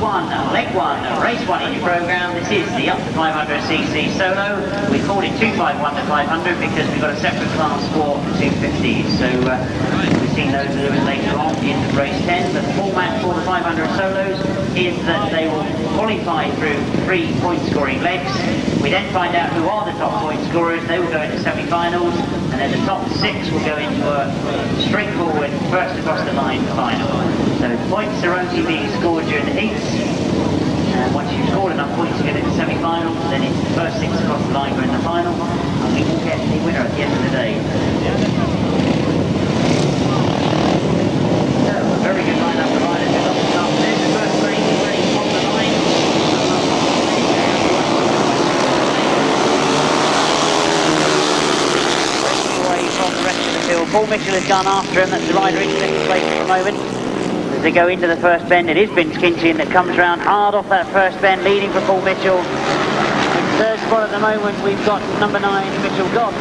1, leg 1, race 1 in your programme. This is the up to 500cc solo. We called it 251 to 500 because we've got a separate class for 250s. So we've seen those a little bit later on in race 10. But the format for the 500 solos is that they will qualify through 3 point scoring legs. We then find out who are the top point scorers. They will go into semi-finals, and then the top 6 will go into a straightforward first across the line final. So points are only being scored during the heats, and once you've scored enough points to get into semi-final, then it's the first 6 across the line go in the final, and we will get the winner at the end of the day. So, a very good lineup of riders in the afternoon. The first race is ready on the line. Breaking away from the rest of the field. Paul Mitchell has gone after him. That's the rider in second place at the moment. As they go into the first bend, it is Vince Kinchin that comes round hard off that first bend, leading for Paul Mitchell. In third spot at the moment, we've got number 9, Mitchell Godden.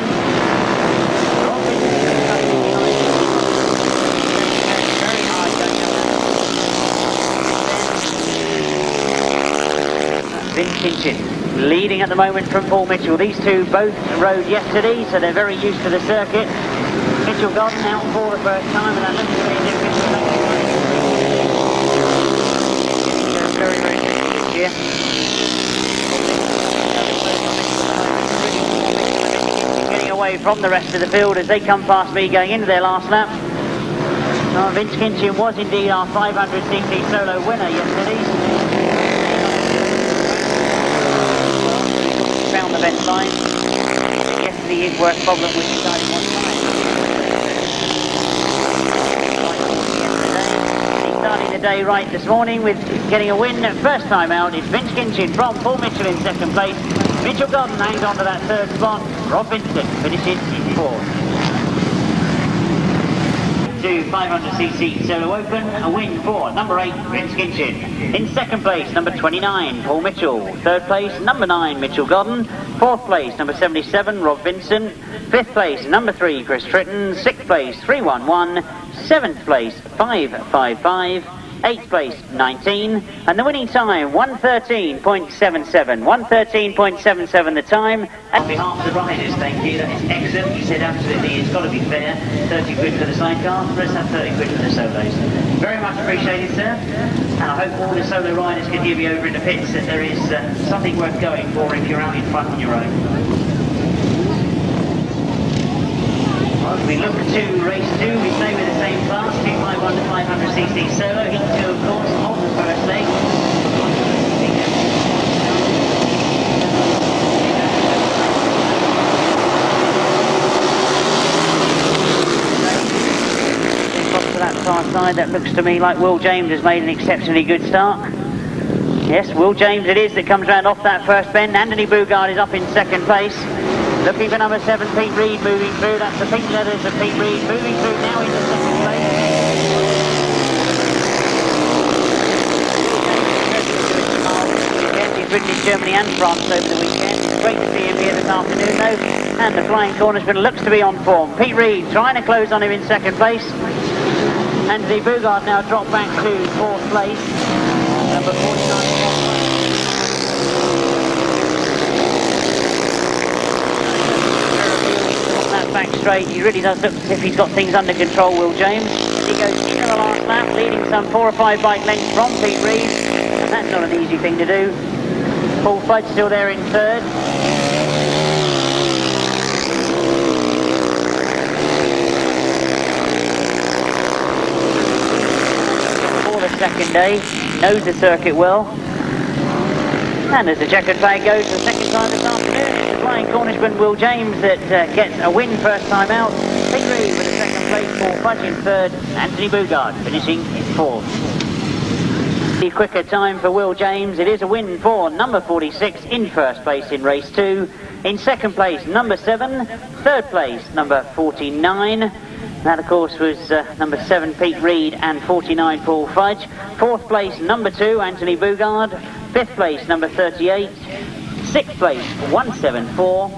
Vince Kinchin leading at the moment from Paul Mitchell. These two both rode yesterday, so they're very used to the circuit. Mitchell Godden out for the first time, and that looks to be a different very, very good here. Getting away from the rest of the field as they come past me going into their last lap. Vince Kinchin was indeed our 500cc solo winner yesterday. Found the best line. Yesterday his worst problem was deciding what time. Starting the day right this morning with getting a win first time out. It's Vince Kinchin from Paul Mitchell in second place. Mitchell Godden hangs on to that third spot. Rob Vincent finishes in fourth. To 500cc solo open, a win for number 8 Vince Kinchin. In second place, number 29 Paul Mitchell. Third place, number 9 Mitchell Godden. Fourth place, number 77 Rob Vincent. Fifth place, number 3 Chris Tritton. Sixth place, 311. 7th place, 555, 8th place, 19, and the winning time, 113.77, 113.77 the time. On behalf of the riders, thank you, that is excellent. You said absolutely, it's got to be fair, 30 quid for the sidecar, let's have 30 quid for the solos. Very much appreciated, sir, and I hope all the solo riders can give you over in the pits that there is something worth going for if you're out in front on your own. We look to race 2, we stay with the same class, 251 to 500cc solo, heat 2 of course, on the first leg. Across to that far side, that looks to me like Will James has made an exceptionally good start. Yes, Will James it is that comes round off that first bend. Anthony Boughourd is up in second place. Looking for number 7, Pete Reed moving through. That's the pink letters of Pete Reed moving through now into second place. Yes, he's ridden in Germany and France over the weekend. It's great to see him here this afternoon though. And the flying cornersman looks to be on form. Pete Reed trying to close on him in second place. Anthony Boughourd now dropped back to 4th place. Number 49. Back straight, he really does look as if he's got things under control, Will James. He goes into the last lap, leading some 4 or 5 bike lengths from Pete Reed, and that's not an easy thing to do. Paul Fudge still there in third. For the second day, knows the circuit well. And as the checkered flag goes for the second time this afternoon, it's the flying Cornishman Will James that gets a win first time out. Pete Reed with a second place, Paul Fudge in third, Anthony Boughourd finishing in fourth. The quicker time for Will James, it is a win for number 46 in first place in race 2. In second place, number 7. Third place, number 49. That, of course, was number 7, Pete Reed, and 49, Paul Fudge. Fourth place, number 2, Anthony Boughourd. Fifth place, number 38. Sixth place, 174.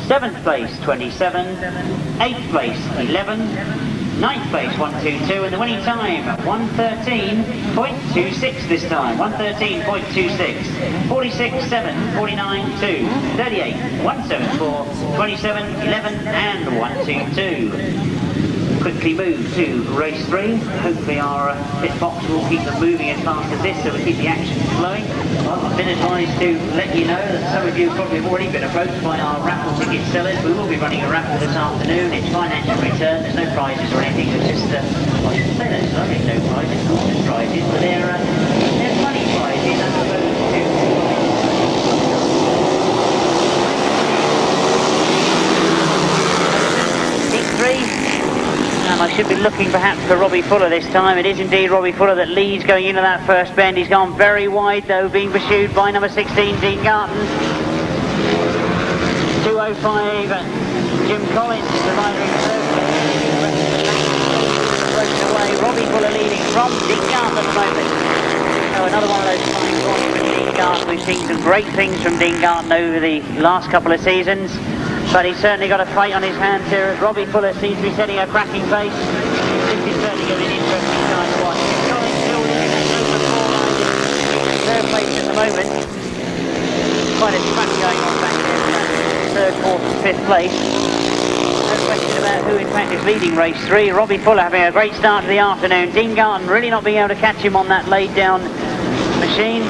Seventh place, 27. Eighth place, 11. Ninth place, 1:22, and the winning time, 1:13.26 this time. 1:13.26. 46.7, 49.2, 38, 174, 27, 11, and 122. Quickly move to race 3. Hopefully our pit box will keep them moving as fast as this, so we'll keep the action flowing. I've been advised to let you know that some of you probably have already been approached by our raffle ticket sellers. We will be running a raffle this afternoon. It's financial return. There's no prizes or anything. It's just, I shouldn't say that, sorry, no prizes, not just prizes, but they're money prizes as opposed to... Team 3. And I should be looking perhaps for Robbie Fuller this time. It is indeed Robbie Fuller that leads going into that first bend. He's gone very wide though, being pursued by number 16, Dean Garton. 2:05, Jim Collins, the rider in third. Broken away, Robbie Fuller leading from Dean Garton at the moment. So another one of those fine points from Dean Garton. We've seen some great things from Dean Garton over the last couple of seasons. But he's certainly got a fight on his hands here as Robbie Fuller seems to be setting a cracking pace. This is certainly going to be an interesting time to watch. Collins still leading that over 4 lines. Third place at the moment. Quite a scrap going on back there for that third, fourth and fifth place. No question about who in fact is leading race 3. Robbie Fuller having a great start to the afternoon. Dean Garton really not being able to catch him on that laid down machine.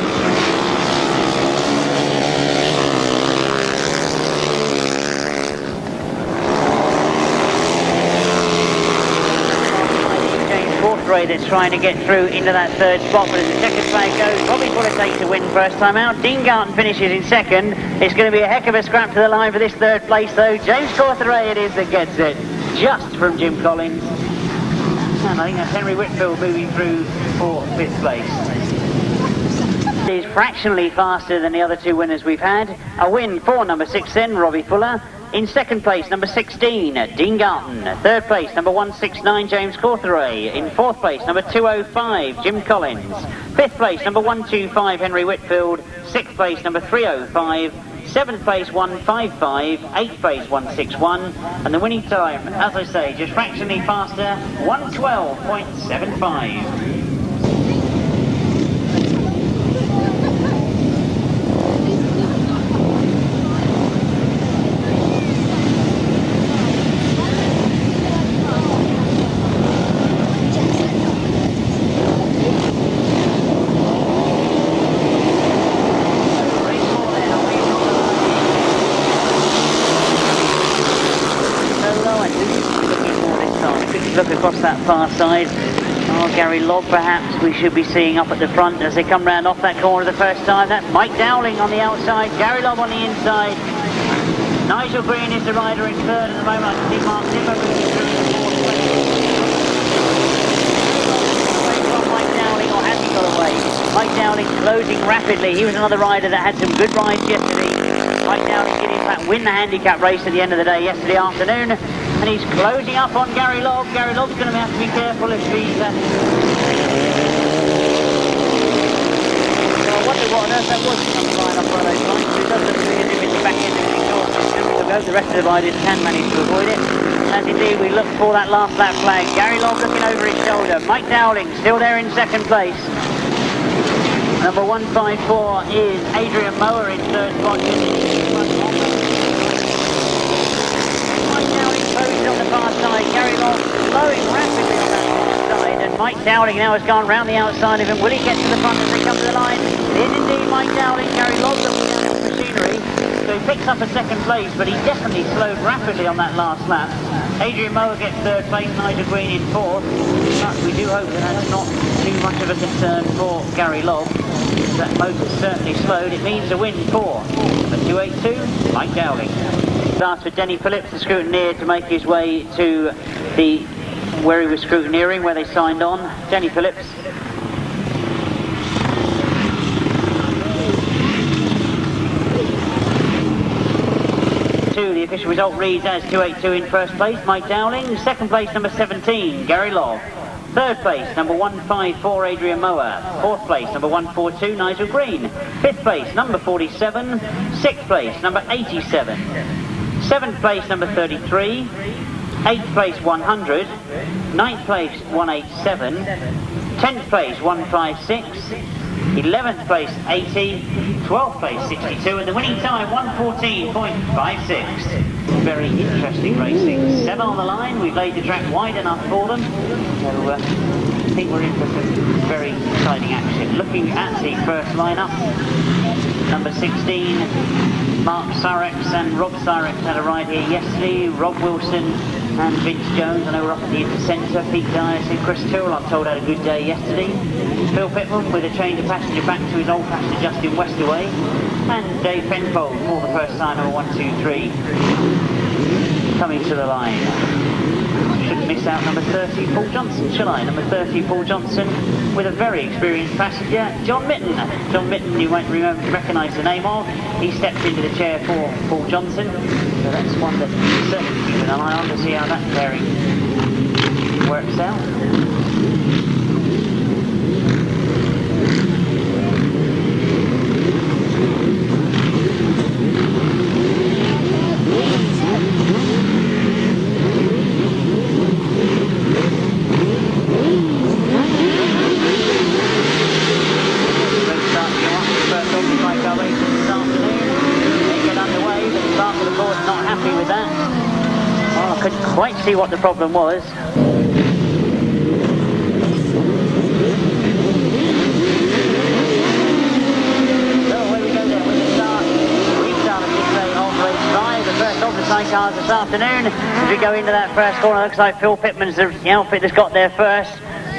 Cawtheray that's trying to get through into that third spot, but as the second flag goes, Robbie Fuller takes the win first time out. Dean Garton finishes in second. It's going to be a heck of a scrap to the line for this third place though. James Cawtheray it is that gets it, just from Jim Collins. And I think that's Henry Whitfield moving through for fifth place. He's fractionally faster than the other two winners we've had. A win for number 6 then, Robbie Fuller. In second place, number 16, Dean Garton. Third place, number 169, James Cawtheray. In fourth place, number 205, Jim Collins. Fifth place, number 125, Henry Whitfield. Sixth place, number 305. Seventh place, 155. Eighth place, 161. And the winning time, as I say, just fractionally faster, 112.75. Look across that far side. Oh, Gary Lobb perhaps we should be seeing up at the front as they come round off that corner the first time. That's Mike Dowling on the outside, Gary Lobb on the inside. Nigel Green is the rider in third at the moment. I can see Mark Zimmer moving through in fourth place. Mike Dowling, or has he got away? Mike Dowling closing rapidly. He was another rider that had some good rides yesterday. Mike Dowling did in fact win the handicap race at the end of the day yesterday afternoon. And he's closing up on Gary Lobb. Gary Lobb's going to have to be careful if he's... I wonder what on earth that was on the line up on those lines. It does look to be as if it's the back end of the exhaust. The rest of the riders can manage to avoid it. As indeed we look for that last lap flag. Gary Lobb looking over his shoulder. Mike Dowling still there in second place. Number 154 is Adrian Mower in third spot. On the far side, Gary Lobb slowing rapidly on that far side, and Mike Dowling now has gone round the outside of him. Will he get to the front as they come to the line? It is indeed Mike Dowling. Gary Lobb looking down his machinery, so he picks up a second place, but he definitely slowed rapidly on that last lap. Adrian Mower gets third place, Nigel Green in fourth, but we do hope that that's not too much of a concern for Gary Lobb. That motor's certainly slowed. It means a win for the 282, Mike Dowling. Starts with Denny Phillips, the scrutineer, to make his way to the where he was scrutineering, where they signed on. Denny Phillips. The official result reads as 282 in first place, Mike Dowling. Second place, number 17, Gary Lobb. Third place, number 154, Adrian Mower. Fourth place, number 142, Nigel Green. Fifth place, number 47. Sixth place, number 87. Seventh place, number 33. 8th place 100, 9th place 187, 10th place 156, 11th place 80, 12th place 62, and the winning time 1:14.56. Very interesting racing. 7 on the line. We've laid the track wide enough for them, so I think we're in for some very exciting action. Looking at the first lineup, number 16, Mark Syrett and Rob Syrett had a ride here yesterday. Rob Wilson and Vince Jones, I know we're up at the intercentre. Pete Dyer and Chris Tyrrell, I'm told, had a good day yesterday. Phil Pittman with a change of passenger back to his old passenger Justin Westaway. And Dave Penfold for the first time, number 1, 2, 3, coming to the line. Shouldn't miss out number 30, Paul Johnson, shall I? Number 30, Paul Johnson, with a very experienced passenger, John Mitten. John Mitten, you won't recognise the name of. He stepped into the chair for Paul Johnson. So that's one that you certainly keep an eye on to see how that pairing works out. Couldn't quite see what the problem was. So away we go then with the start. Restart of this day of race 5, the first of the sidecars this afternoon. As we go into that first corner, looks like Phil Pittman's the outfit that's got there first.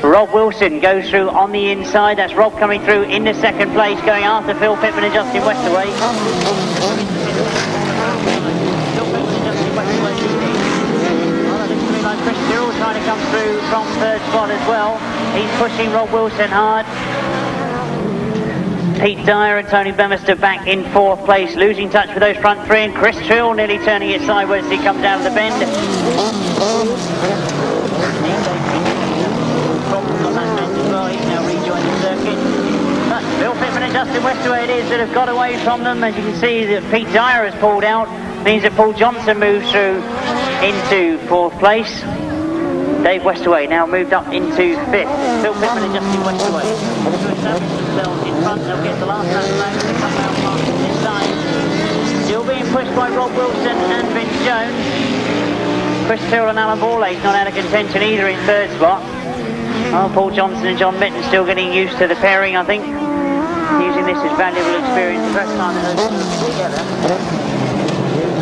Rob Wilson goes through on the inside. That's Rob coming through in the second place, going after Phil Pittman and Justin Westaway. Chris Tyrrell trying to come through from third spot as well. He's pushing Rob Wilson hard. Pete Dyer and Tony Bemister back in fourth place, losing touch with those front three, and Chris Tyrrell nearly turning it sideways as he comes down the bend. He's now rejoined the circuit. But Phil Pittman and Justin Westaway it is that have got away from them. As you can see, that Pete Dyer has pulled out, means that Paul Johnson moves through into fourth place. Dave Westaway now moved up into fifth. Phil Pittman and Justin Westaway to establish themselves in front. They'll get the last lap as they come out past this time. Still being pushed by Rob Wilson and Vince Jones. Chris Tyrrell and Alan Borley's not out of contention either in third spot. Oh, Paul Johnson and John Mitten still getting used to the pairing, I think. Using this as valuable experience. The first time that those two together.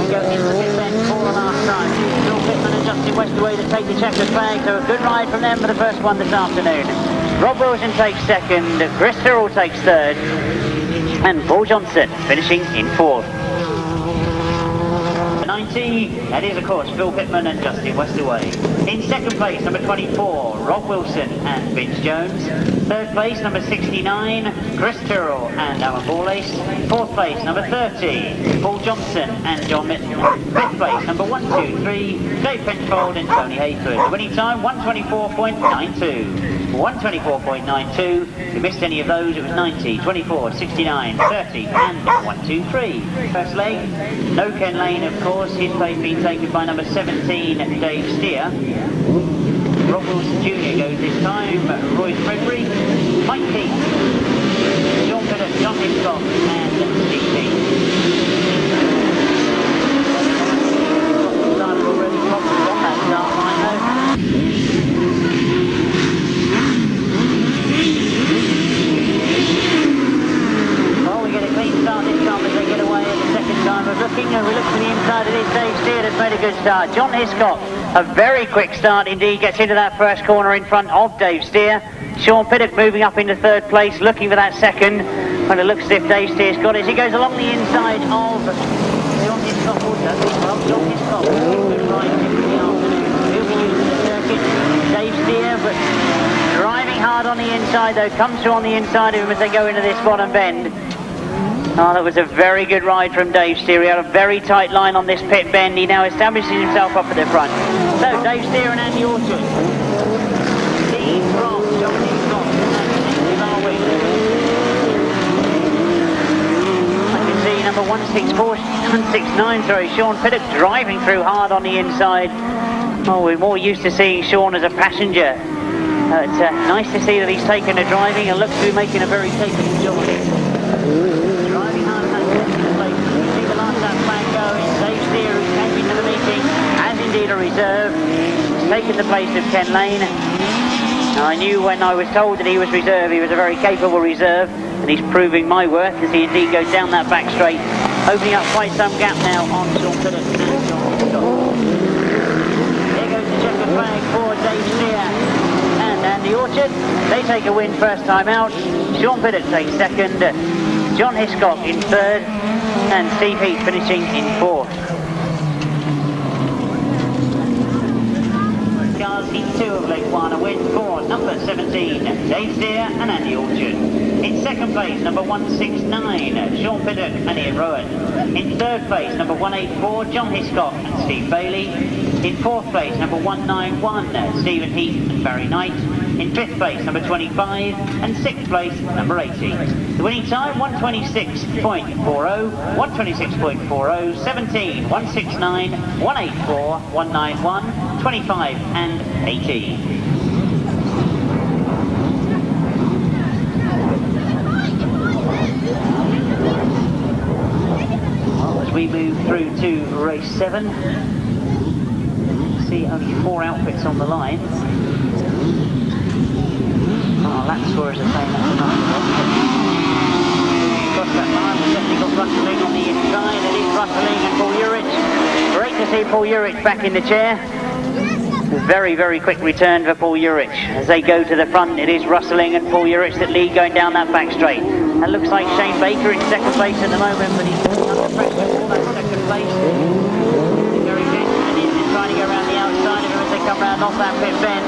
Go into the pit then for the last time. Phil Pittman and Justin Westaway that take the checkered flag, so a good ride from them for the first one this afternoon. Rob Wilson takes second, Chris Tyrrell takes third, and Paul Johnson finishing in fourth. 90, that is of course Phil Pittman and Justin Westaway. In second place, number 24, Rob Wilson and Vince Jones. Third place, number 69, Chris Tyrrell and Alan Borlace. Fourth place, number 30, Paul Johnson and John Mitten. Fifth place, number 1, 2, 3, Dave Penfold and Tony Hayford. The winning time, 1:24.92. 1:24.92. If you missed any of those, it was 90, 24, 69, 30 and 1, 2, 3. First leg, no Ken Lane of course, his place being taken by number 17, Dave Steer. Rob Wilson Jr. goes this time, Roy Fredbury, Mike Keith, John Bennett, John Hitchcock and Steve King. Started already probably on that start line though. We get a clean start this time as they get away at the second time of looking, and we look to the inside of this. Dave Steer has made a good start. John Hiscock, a very quick start indeed, gets into that first corner in front of Dave Steer. Sean Piddock moving up into third place, looking for that second, and it looks as if Dave Steer's got it as he goes along the inside of John Hiscock also. Well, John Hiscock, good ride in the afternoon. He'll be using the circuit. Dave Steer, but driving hard on the inside though, comes through on the inside of him as they go into this bottom bend. Oh, that was a very good ride from Dave Steer. He had a very tight line on this pit bend. He now establishes himself up at the front. So, Dave Steer and Andy Orchard. Team from John Hiscock and Darwin. I can see number 169, Sean Piddock driving through hard on the inside. Oh, we're more used to seeing Sean as a passenger. It's nice to see that he's taken to driving and looks to be making a very capable job of it. Driving hard and second place. You see the last lap flag go. It's Dave Steer who came into the meeting, as indeed a reserve. He's taken the place of Ken Lane. Now, I knew when I was told that he was reserve, he was a very capable reserve, and he's proving my worth as he indeed goes down that back straight, opening up quite some gap now on Sean Pilcher and John Hiscock. There goes the checkered flag for Dave Steer and Andy Orchard. They take a win first time out. Sean Pilcher takes second, John Hiscock in third, and Steve Heath finishing in fourth. Cars Heat 2 of Leg 1, a win for number 17, Dave Steer and Andy Orchard. In second place, number 169, Sean Pilcher and Ian Rowan. In third place, number 184, John Hiscock and Steve Bailey. In fourth place, number 191, Stephen Heath and Barry Knight. In fifth place, number 25, and sixth place, number 80. The winning time, 126.40, 126.40, 17, 169, 184, 191, 25, and 80. Well, as we move through to race 7, see only 4 outfits on the line. Our lap scorers are saying that's enough. Across that line, we've definitely got Rustling on the inside. It is Rustling and Paul Urich. Great to see Paul Urich back in the chair. Very, very quick return for Paul Urich. As they go to the front, it is Rustling and Paul Urich that lead going down that back straight. That looks like Shane Baker in second place at the moment, but he's under pressure for that second place. Very good, and he's just trying to go around the outside of him as they come round off that pit bend.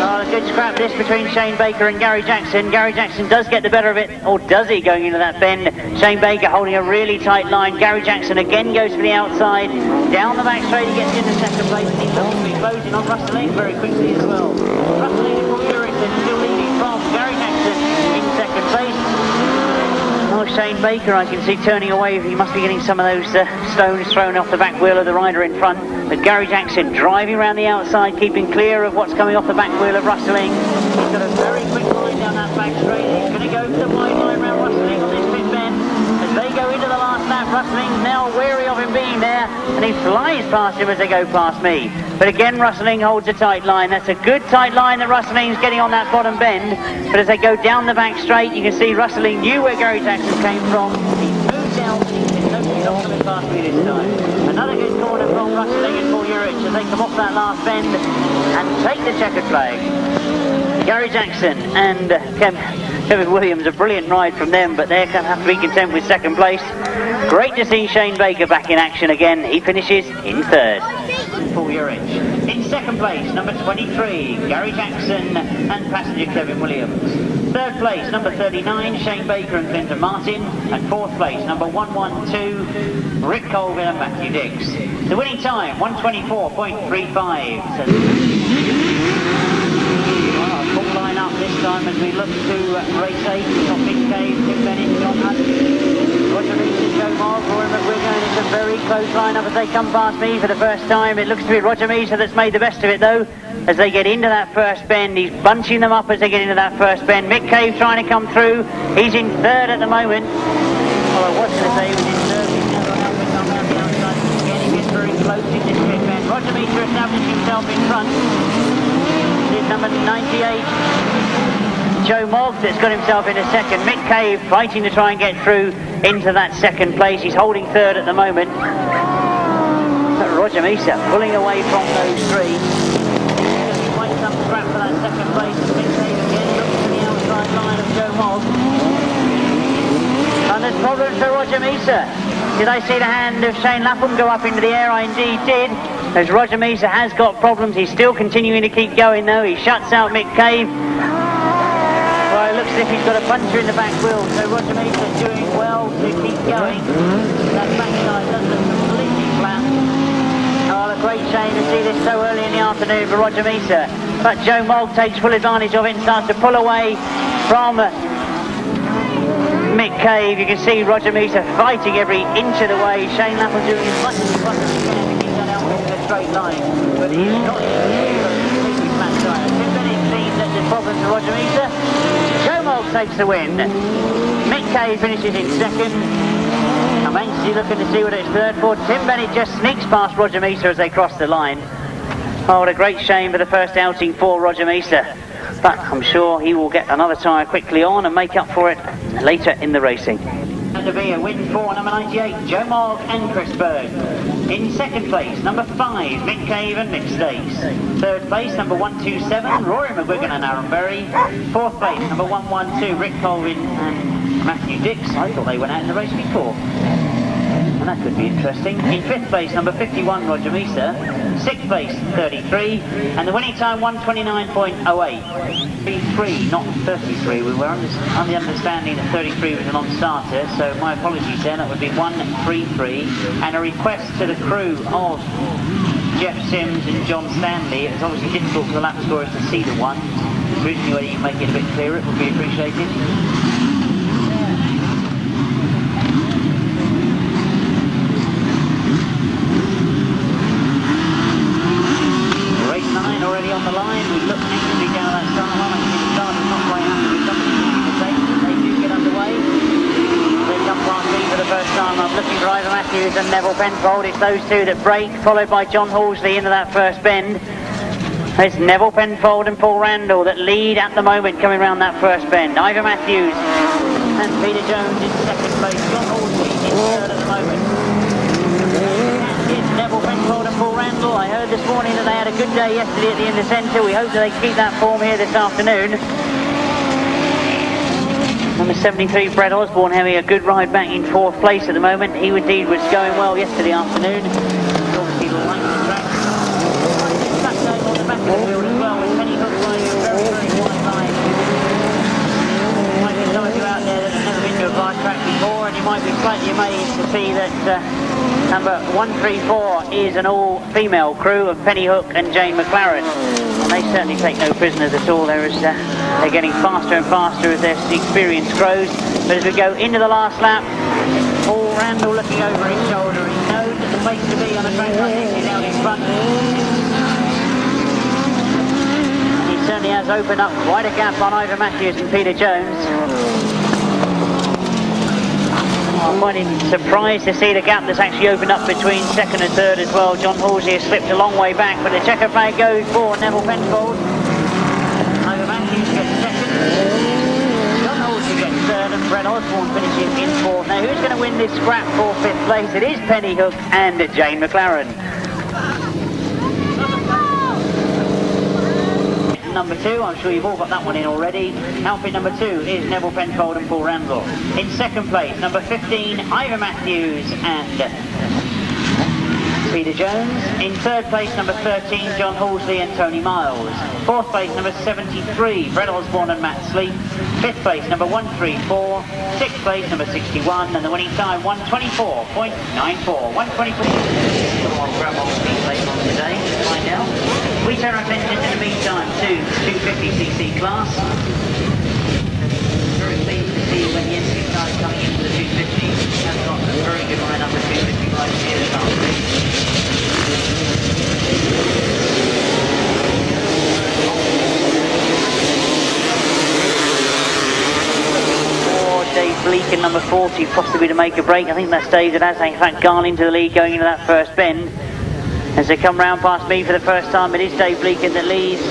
Oh, a good scrap this between Shane Baker and Gary Jackson. Gary Jackson does get the better of it, or does he, going into that bend? Shane Baker holding a really tight line. Gary Jackson again goes to the outside. Down the back straight, he gets into second place, and he's looking to be closing on Rustling very quickly as well. Rustling and Paul Urich still leading from Gary Jackson in second place. Oh, Shane Baker, I can see turning away. He must be getting some of those stones thrown off the back wheel of the rider in front. But Gary Jackson driving around the outside, keeping clear of what's coming off the back wheel of Rustling. He's got a very quick line down that back straight. He's going to go for the wide line around Rustling on this pit bend. As they go into the last lap, Rustling's now wary of him being there, and he flies past him as they go past me. But again, Rustling holds a tight line. That's a good tight line that Rustling's getting on that bottom bend. But as they go down the back straight, you can see Rustling knew where Gary Jackson came from. He's moved out. Nobody's not coming past me this time. Another good corner from Rustling and Paul Urich as they come off that last bend and take the checkered flag. Gary Jackson and Kevin Williams, a brilliant ride from them, but they're going to have to be content with second place. Great to see Shane Baker back in action again. He finishes in third. Paul Urich. In second place, number 23, Gary Jackson and passenger Kevin Williams. Third place, number 39, Shane Baker and Clinton Martin. And fourth place, number 112, Rick Colvin and Matthew Dix. The winning time, 124.35. Full line up this time as we look to race 8. We've got Mick Cave, Tim Bennett, John Hunt, Roger Rees and Joe Moore. Rory McGuigan. It's a very close line-up as they come past me for the first time. It looks to be Roger Measer that's made the best of it though. As they get into that first bend, he's bunching them up as they get into that first bend. Mick Cave trying to come through. He's in third at the moment. Well, I was going to say he was in third. He's never able to come around the outside. Again, he gets very close in this pit bend. Roger Measer established himself in front. This is number 98. Joe Mogg that's got himself in a second. Mick Cave fighting to try and get through into that second place. He's holding third at the moment. But Roger Measer pulling away from those three. He's quite some scrap for that second place. Mick Cave again looking to the outside line of Joe Mogg. And there's problems for Roger Measer. Did I see the hand of Shane Lapham go up into the air? I indeed did. As Roger Measer has got problems. He's still continuing to keep going though. He shuts out Mick Cave. Well, it looks as if he's got a puncher in the back wheel, so Roger Measer doing well to keep going. That backside does look completely flat. Oh, a great shame to see this so early in the afternoon for Roger Measer. But Joe Mogg takes full advantage of it and starts to pull away from Mick Cave. You can see Roger Measer fighting every inch of the way. Shane Lapham doing as much as he possibly can to keep that outfit straight line, but he's not completely flat tyre. Tim Bennett seems that the problem to Roger Meter. Joe Mogg takes the win. Mick Kay finishes in second. I'm anxiously looking to see what it's third for. Tim Bennett just sneaks past Roger Meter as they cross the line. Oh, what a great shame for the first outing for Roger Meter. But I'm sure he will get another tyre quickly on and make up for it later in the racing. And to be a win for number 98, Joe Mogg and Chris Bird. In second place, number 5, Mick Cave and Mick Stace. Third place, number 127, Rory McGuigan and Aaron Berry. Fourth place, number 112, Rick Colvin and Matthew Dix. I thought they went out in the race before. And that could be interesting. In fifth place, number 51, Roger Meester. Sixth place, 33. And the winning time, 129.08. 33, not 33. We were on the understanding that 33 was a non-starter, so my apologies there. That would be 133. And a request to the crew of Jeff Sims and John Stanley. It was obviously difficult for the lap scorers to see the one. Originally, whether you can make it a bit clearer, it would be appreciated. Already on the line, we look anxiously down that start line. I think the start is not quite happy with some of the mistakes, but they do get underway. They come past me for the first time. I'm looking for Ivan Matthews and Neville Penfold. It's those two that break, followed by John Halsley into that first bend. It's Neville Penfold and Paul Randall that lead at the moment coming round that first bend. Ivan Matthews and Peter Jones in second place. John Halsley in third at the moment. It's Neville Penfold and Paul Randall. I heard this morning that they had a good day yesterday at the Inner Centre. We hope that they keep that form here this afternoon. Number 73, Brett Osborne, having a good ride back in fourth place at the moment. He indeed was going well yesterday afternoon. Obviously likes the track. That's going on the back of the field as well, with Penny Hook riding a very, very wide line. Might be some of you out there that have never been to a bar track before, and you might be slightly amazed to see that number 134 is an all-female crew of Penny Hook and Jane McLaren. And they certainly take no prisoners at all. They're getting faster and faster as their experience grows. But as we go into the last lap, Paul Randall looking over his shoulder. He knows that the place to be on a track like this is out in front. And he certainly has opened up quite a gap on Ivan Matthews and Peter Jones. I'm quite surprised to see the gap that's actually opened up between second and third as well. John Halsey has slipped a long way back, but the checker flag goes for Neville Penfold. Ivan Matthews gets second. John Halsey gets third, and Brett Osborne finishes in fourth. Now, who's going to win this scrap for fifth place? It is Penny Hook and Jane McLaren. Number 2, I'm sure you've all got that one in already. Outfit number 2 is Neville Penfold and Paul Randall. In second place, number 15, Ivan Matthews and Peter Jones. In third place, number 13, John Halsey and Tony Miles. Fourth place, number 73, Brett Osborne and Matt Sleep. Fifth place, number 134. Sixth place, number 61, and the winning time 124.94. 124. We'll grab on speed later on today to find out. We turn our attention in the meantime to the 250cc class. Very pleased to see when the entry started coming into the 250. We have got a very good line-up of 250 riders here this afternoon. Dave Bleakin, number 40, possibly to make a break. I think that's Dave that has, in fact, Garton to the lead going into that first bend. As they come round past me for the first time, it is Dave Bleakin that leads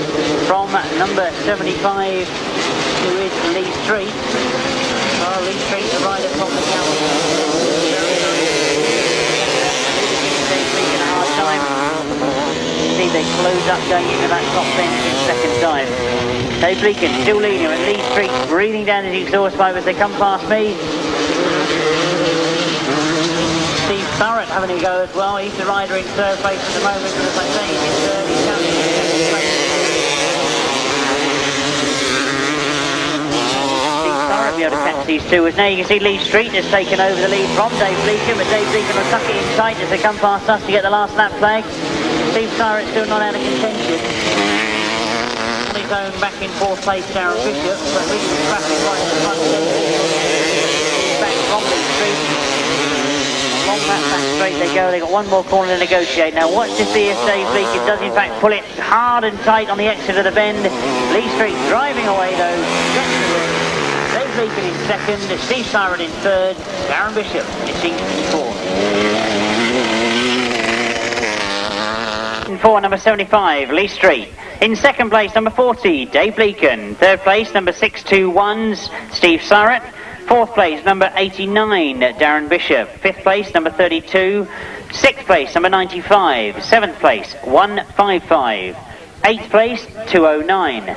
from number 75, who is Lee Street. Oh, Lee Street, the rider from the Gallup. Dave Bleakin a hard time. See, they close up going into that top bend in second time. Dave Bleakin still leading, and Lee Street breathing down his exhaust pipe as they come past me. Syrett having a go as well. He's the rider in third place at the moment, and as I say, he's in third, he's coming in second place. Syrett will be able to catch these two, as now you can see Lee Street has taken over the lead from Dave Bleakin, but Dave Bleakin will tuck it in tight as they come past us to get the last lap flag. Steve Syrett still not out of contention. On his own, back in fourth place, Darren Bishop, but leading the traffic right at the front. Back from Lee Street. Long back straight they go. They've got one more corner to negotiate. Now watch to see if Dave Bleakin does in fact pull it hard and tight on the exit of the bend. Lee Street driving away though. Gets the win. Dave Bleakin in second, Steve Syrett in third, Darren Bishop finishing fourth. In four, number 75, Lee Street. In second place, number 40, Dave Bleakin. Third place, number 621's Steve Syrett. Fourth place, number 89, Darren Bishop. Fifth place, number 32. Sixth place, number 95. Seventh place, 155. Eighth place, 209.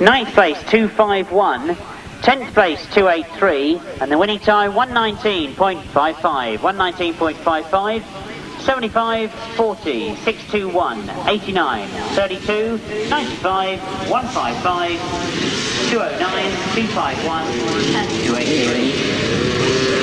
Ninth place, 251. 10th place, 283. And the winning time, 119.55. 119.55. 75, 40, 621, 89, 32, 95, 155, 209, 251 and 283.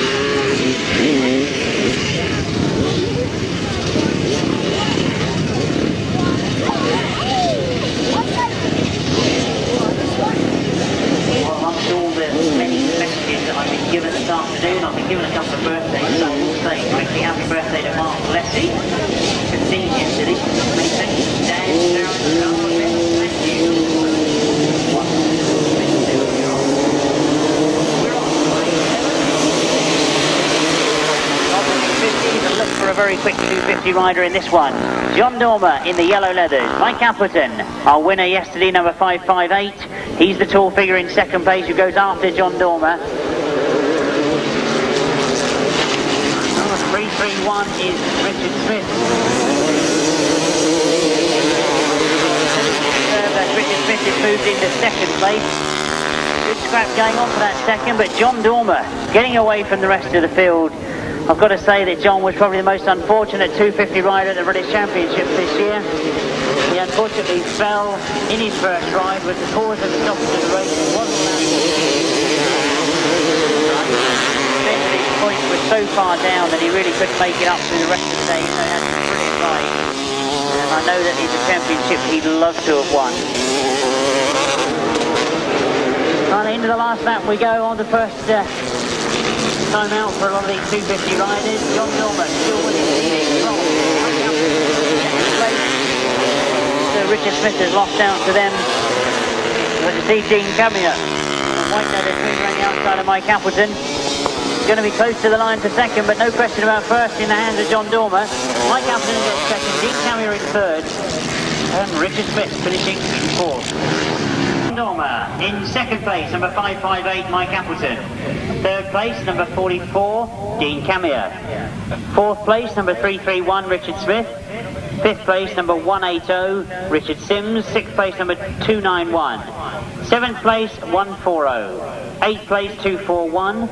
Well, amongst all the many messages that I've been given this afternoon, I've been given a couple of birthdays, so I will say quickly happy birthday to Mark Leslie, 15 yesterday. Many thanks to Dan, Darren, thank you. What? We're on. Look for a very quick 250 rider in this one. John Dormer in the yellow leathers. Mike Appleton, our winner yesterday, number 558. He's the tall figure in second place who goes after John Dormer. 331 is Richard Smith. Richard Smith has moved into second place. Good scrap going on for that second, but John Dormer getting away from the rest of the field. I've got to say that John was probably the most unfortunate 250 rider at the British Championships this year. He unfortunately fell in his first ride, was the cause of the stoppage of the race. It wasn't that. His points were so far down that he really couldn't make it up through the rest of the day. So he had a brilliant ride. And I know that in the championship he'd love to have won. Right, into the last lap we go on the first time out for a lot of these 250 riders. John Dormer still winning, leading from so Richard Smith has lost out to them. But to see Dean Camier, White leather twin around the outside of Mike Appleton. Going to be close to the line for second, but no question about first in the hands of John Dormer. Mike Appleton gets second, Dean Camier in third, and Richard Smith finishing fourth. Dormer in second place, number 558, Mike Appleton. Third place, number 44, Dean Camier. Fourth place, number 331, Richard Smith. Fifth place, number 180, Richard Sims. Sixth place, number 291. Seventh place, 140. Eighth place, 241.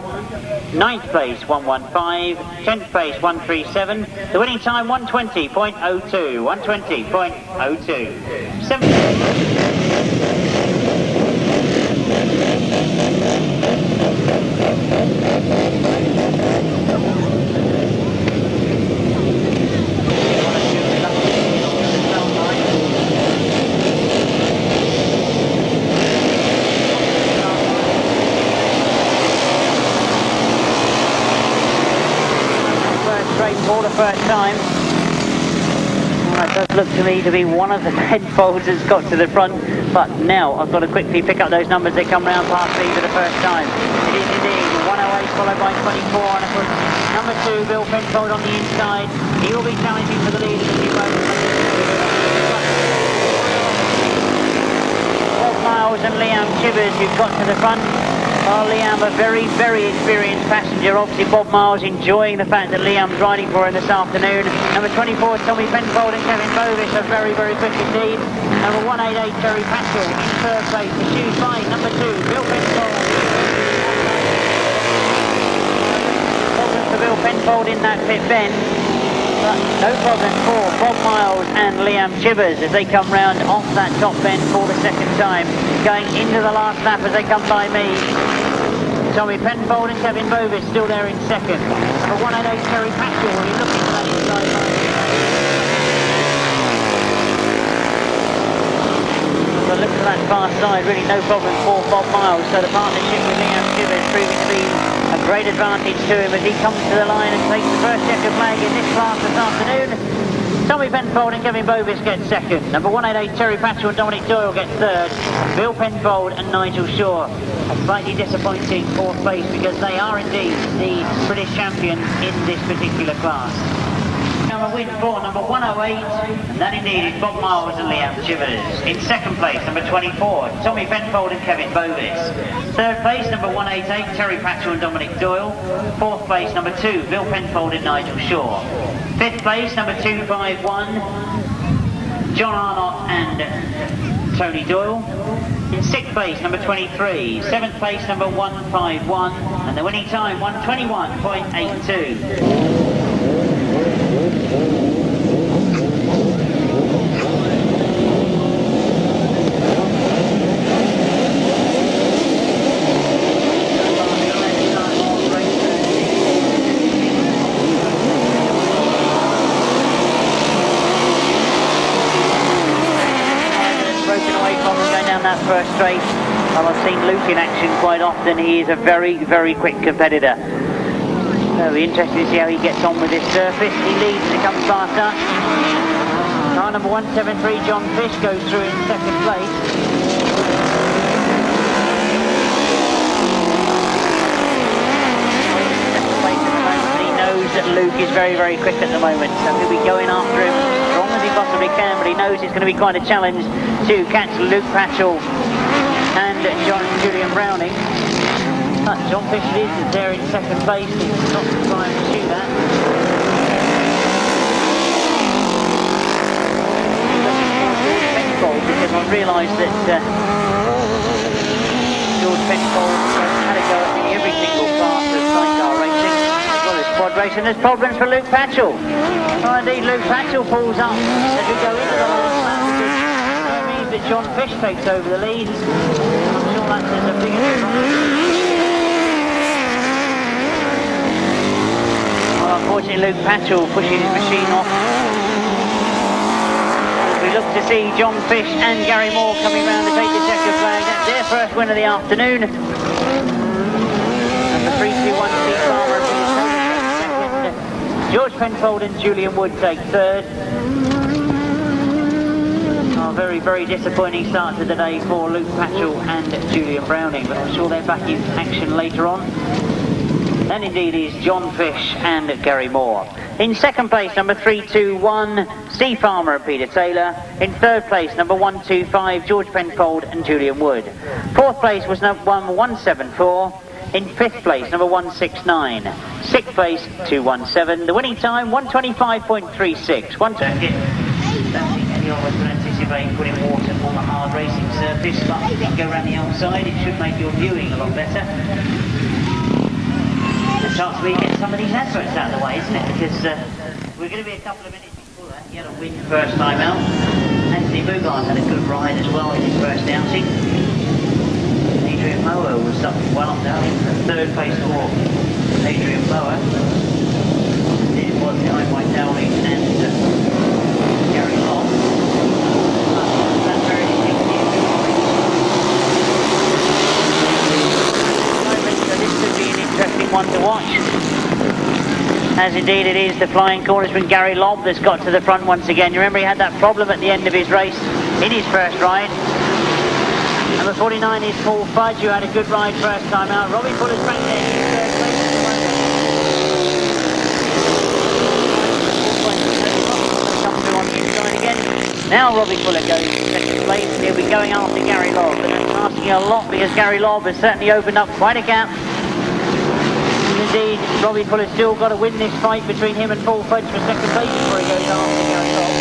Ninth place, 115. 10th place, 137. The winning time, 120.02. 120.02. For the first time. Well, that does look to me to be one of the penfolds that's got to the front, but now I've got to quickly pick up those numbers that come round past me for the first time. It is indeed 108 followed by 24, and of course number 2, Bill Penfold on the inside. He will be challenging for the lead in a few moments. Bob Miles and Liam Chivers who've got to the front. Oh, Liam, a very, very experienced passenger. Obviously, Bob Miles enjoying the fact that Liam's riding for him this afternoon. Number 24, Tommy Penfold and Kevin Bovish are very, very quick indeed. Number 188, Terry Paschal in third place. The shoes by number 2, Bill Penfold. Problem for Bill Penfold in that pit bend. But no problem for Bob Miles and Liam Chivers as they come round off that top bend for the second time. Going into the last lap as they come by me. Tommy Penfold and Kevin Bovis still there in second. Number 188, Terry Paschal, he's looking for that inside line. But look to that far side, really no problem for Bob Miles. So the partnership with Liam Chivers proving to be a great advantage to him as he comes to the line and takes the first checkered flag in this class this afternoon. Tommy Penfold and Kevin Bovis get second. Number 188 Terry Patchell and Dominic Doyle get third. Bill Penfold and Nigel Shaw. A slightly disappointing fourth place because they are indeed the British champions in this particular class. Now a win for number 108, and that indeed is Bob Miles and Liam Chivers. In second place, number 24, Tommy Penfold and Kevin Bovis. Third place, number 188, Terry Patchell and Dominic Doyle. Fourth place, number 2, Bill Penfold and Nigel Shaw. Fifth place, number 251, John Arnott and Tony Doyle. In sixth place, number 23. Seventh place, number 151, and the winning time 1:21.82. That first straight. Well, I've seen Luke in action quite often. He is a very, very quick competitor. So it'll be interesting to see how he gets on with this surface. He leads and it comes faster. Car number 173, John Fish, goes through in second place. He knows that Luke is very, very quick at the moment, so he'll be going after him as strong as he possibly can, but he knows it's going to be quite a challenge to catch Luke Patchell and Julian Browning. But John Fish is there in second place. He's not trying to pursue that. George Penfold, because I realised that George Penfold had a go at every single class of sidecar racing, as well as quad racing. There's problems for Luke Patchell. Oh, indeed, Luke Patchell pulls up as we go into the last lap. That John Fish takes over the lead. I'm sure that is a big advantage. Well, unfortunately, Luke Patchell pushing his machine off. As we look to see John Fish and Gary Moore coming round to take the checkered flag. That's their first win of the afternoon. And the 321 Steve Farmer second. George Penfold and Julian Wood take third. Very, very disappointing start to the day for Luke Patchell and Julian Browning, but I'm sure they're back in action later on. And indeed is John Fish and Gary Moore. In second place, number 321, Steve Farmer and Peter Taylor. In third place, number 125, George Penfold and Julian Wood. Fourth place was number 174. In fifth place, number 169. Sixth place, 217. The winning time, 1:25.36. I was going to anticipate putting water on the hard racing surface, but if you can go around the outside, it should make your viewing a lot better. The chance we get some of these adverts out of the way, isn't it? Because we're going to be a couple of minutes before that. He had a win first time out. Anthony Boughourd had a good ride as well in his first outing. Adrian Mower was up well up Dowling. Third place for Adrian Mower. It was behind by Dowling and Gary Lobb. Interesting one to watch, as indeed it is the flying cornersman Gary Lobb that's got to the front once again. You remember he had that problem at the end of his race in his first ride. Number 49 is Paul Fudge, who had a good ride first time out. Robbie Fuller's back there in third place. Come through on the inside again. Now Robbie Fuller goes in second place, and he'll be going after Gary Lobb, and that's asking a lot because Gary Lobb has certainly opened up quite a gap. Indeed, Robbie Fuller's still got to win this fight between him and Paul Fudge for second place before he goes after Gary Lobb.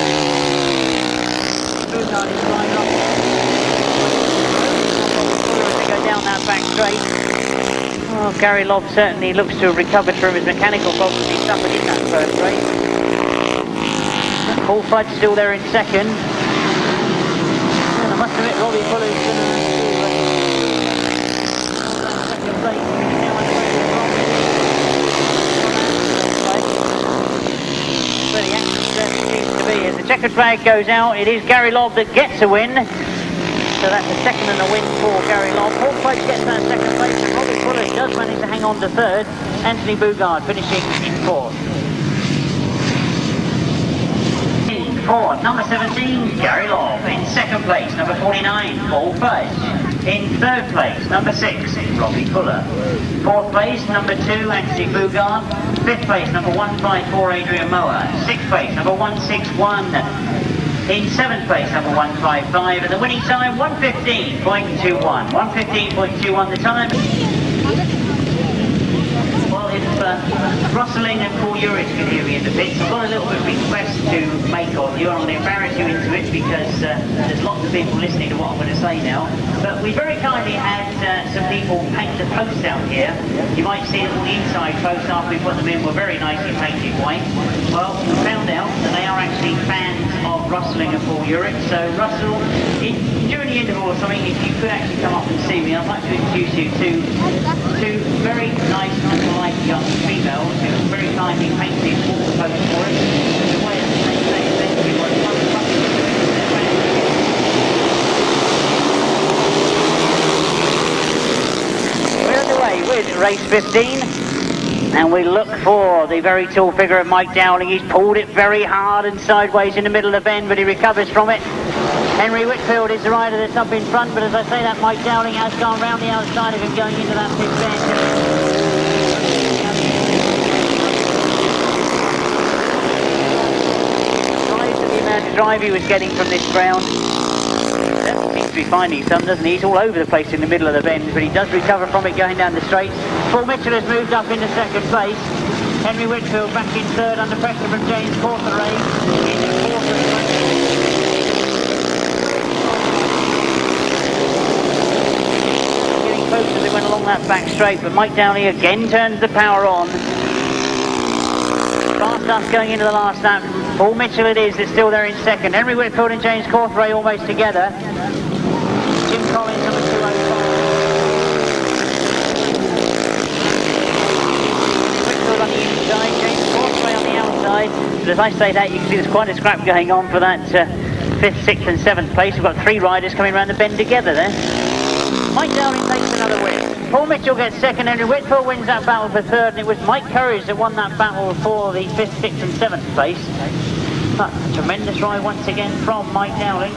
Boughourd is flying up. As they go down that back straight. Oh, Gary Lobb certainly looks to have recovered from his mechanical problems he suffered in that first race. Paul Fudge still there in second. And I must admit, Robbie Fuller's going to second place. Where the action certainly seems to be. As the checkered flag goes out, it is Gary Lobb that gets a win. So that's a second and a win for Gary Lobb. Paul Fudge gets that second place, and Robbie Fuller Fuller does manage to hang on to third. Anthony Boughourd finishing in fourth. Fourth, number 17, Gary Lobb. In second place, number 49, Fudge. In third place, number 6, Robbie Fuller. Fourth place, number 2, Anthony Boughourd. Fifth place, number 154, Adrian Mower. Sixth place, number 161. In seventh place, number 155. And the winning time, 1:15.21. 1:15.21 the time. Well, if Rustling and Cawtheray can hear me in the pits, I've got a little bit of request to make of you. I'm going to embarrass you into it because there's lots of people listening to what I'm going to say now. But we very kindly had some people paint the posts out here. You might see that all the inside posts after we put them in were very nicely painted white. Well, we found out that they are actually fans of Rustling and Cawtheray. So Russell, during the interval or something, if you could actually come up and see me, I'd like to introduce you to two very nice, unlike young females who very kindly painted all the posts for us. The way that they say essentially what we're underway with race 15. And we look for the very tall figure of Mike Dowling. He's pulled it very hard and sideways in the middle of the bend, but he recovers from it. Henry Whitfield is the rider that's up in front, but as I say that, Mike Dowling has gone round the outside of him going into that pit bend. The drive he was getting from this ground. That seems to be finding some, doesn't he? He's all over the place in the middle of the bend, but he does recover from it going down the straight. Paul Mitchell has moved up into second place. Henry Whitfield back in third under pressure from James Cawtheray. Getting close as they went along that back straight, but Mike Dowling again turns the power on. Fast us going into the last lap. Paul Mitchell it is, that's still there in second. Henry Whitfield and James Cawtheray almost together. Jim Collins number 205. Whitfield on the inside, James Cawtheray on the outside. But as I say that, you can see there's quite a scrap going on for that 5th, 6th and 7th place. We've got 3 riders coming around the bend together there. Mike Dowling takes another win. Paul Mitchell gets second, Henry Whitfield wins that battle for third, and it was Mike Courage that won that battle for the 5th, 6th and 7th place. But a tremendous ride once again from Mike Dowling.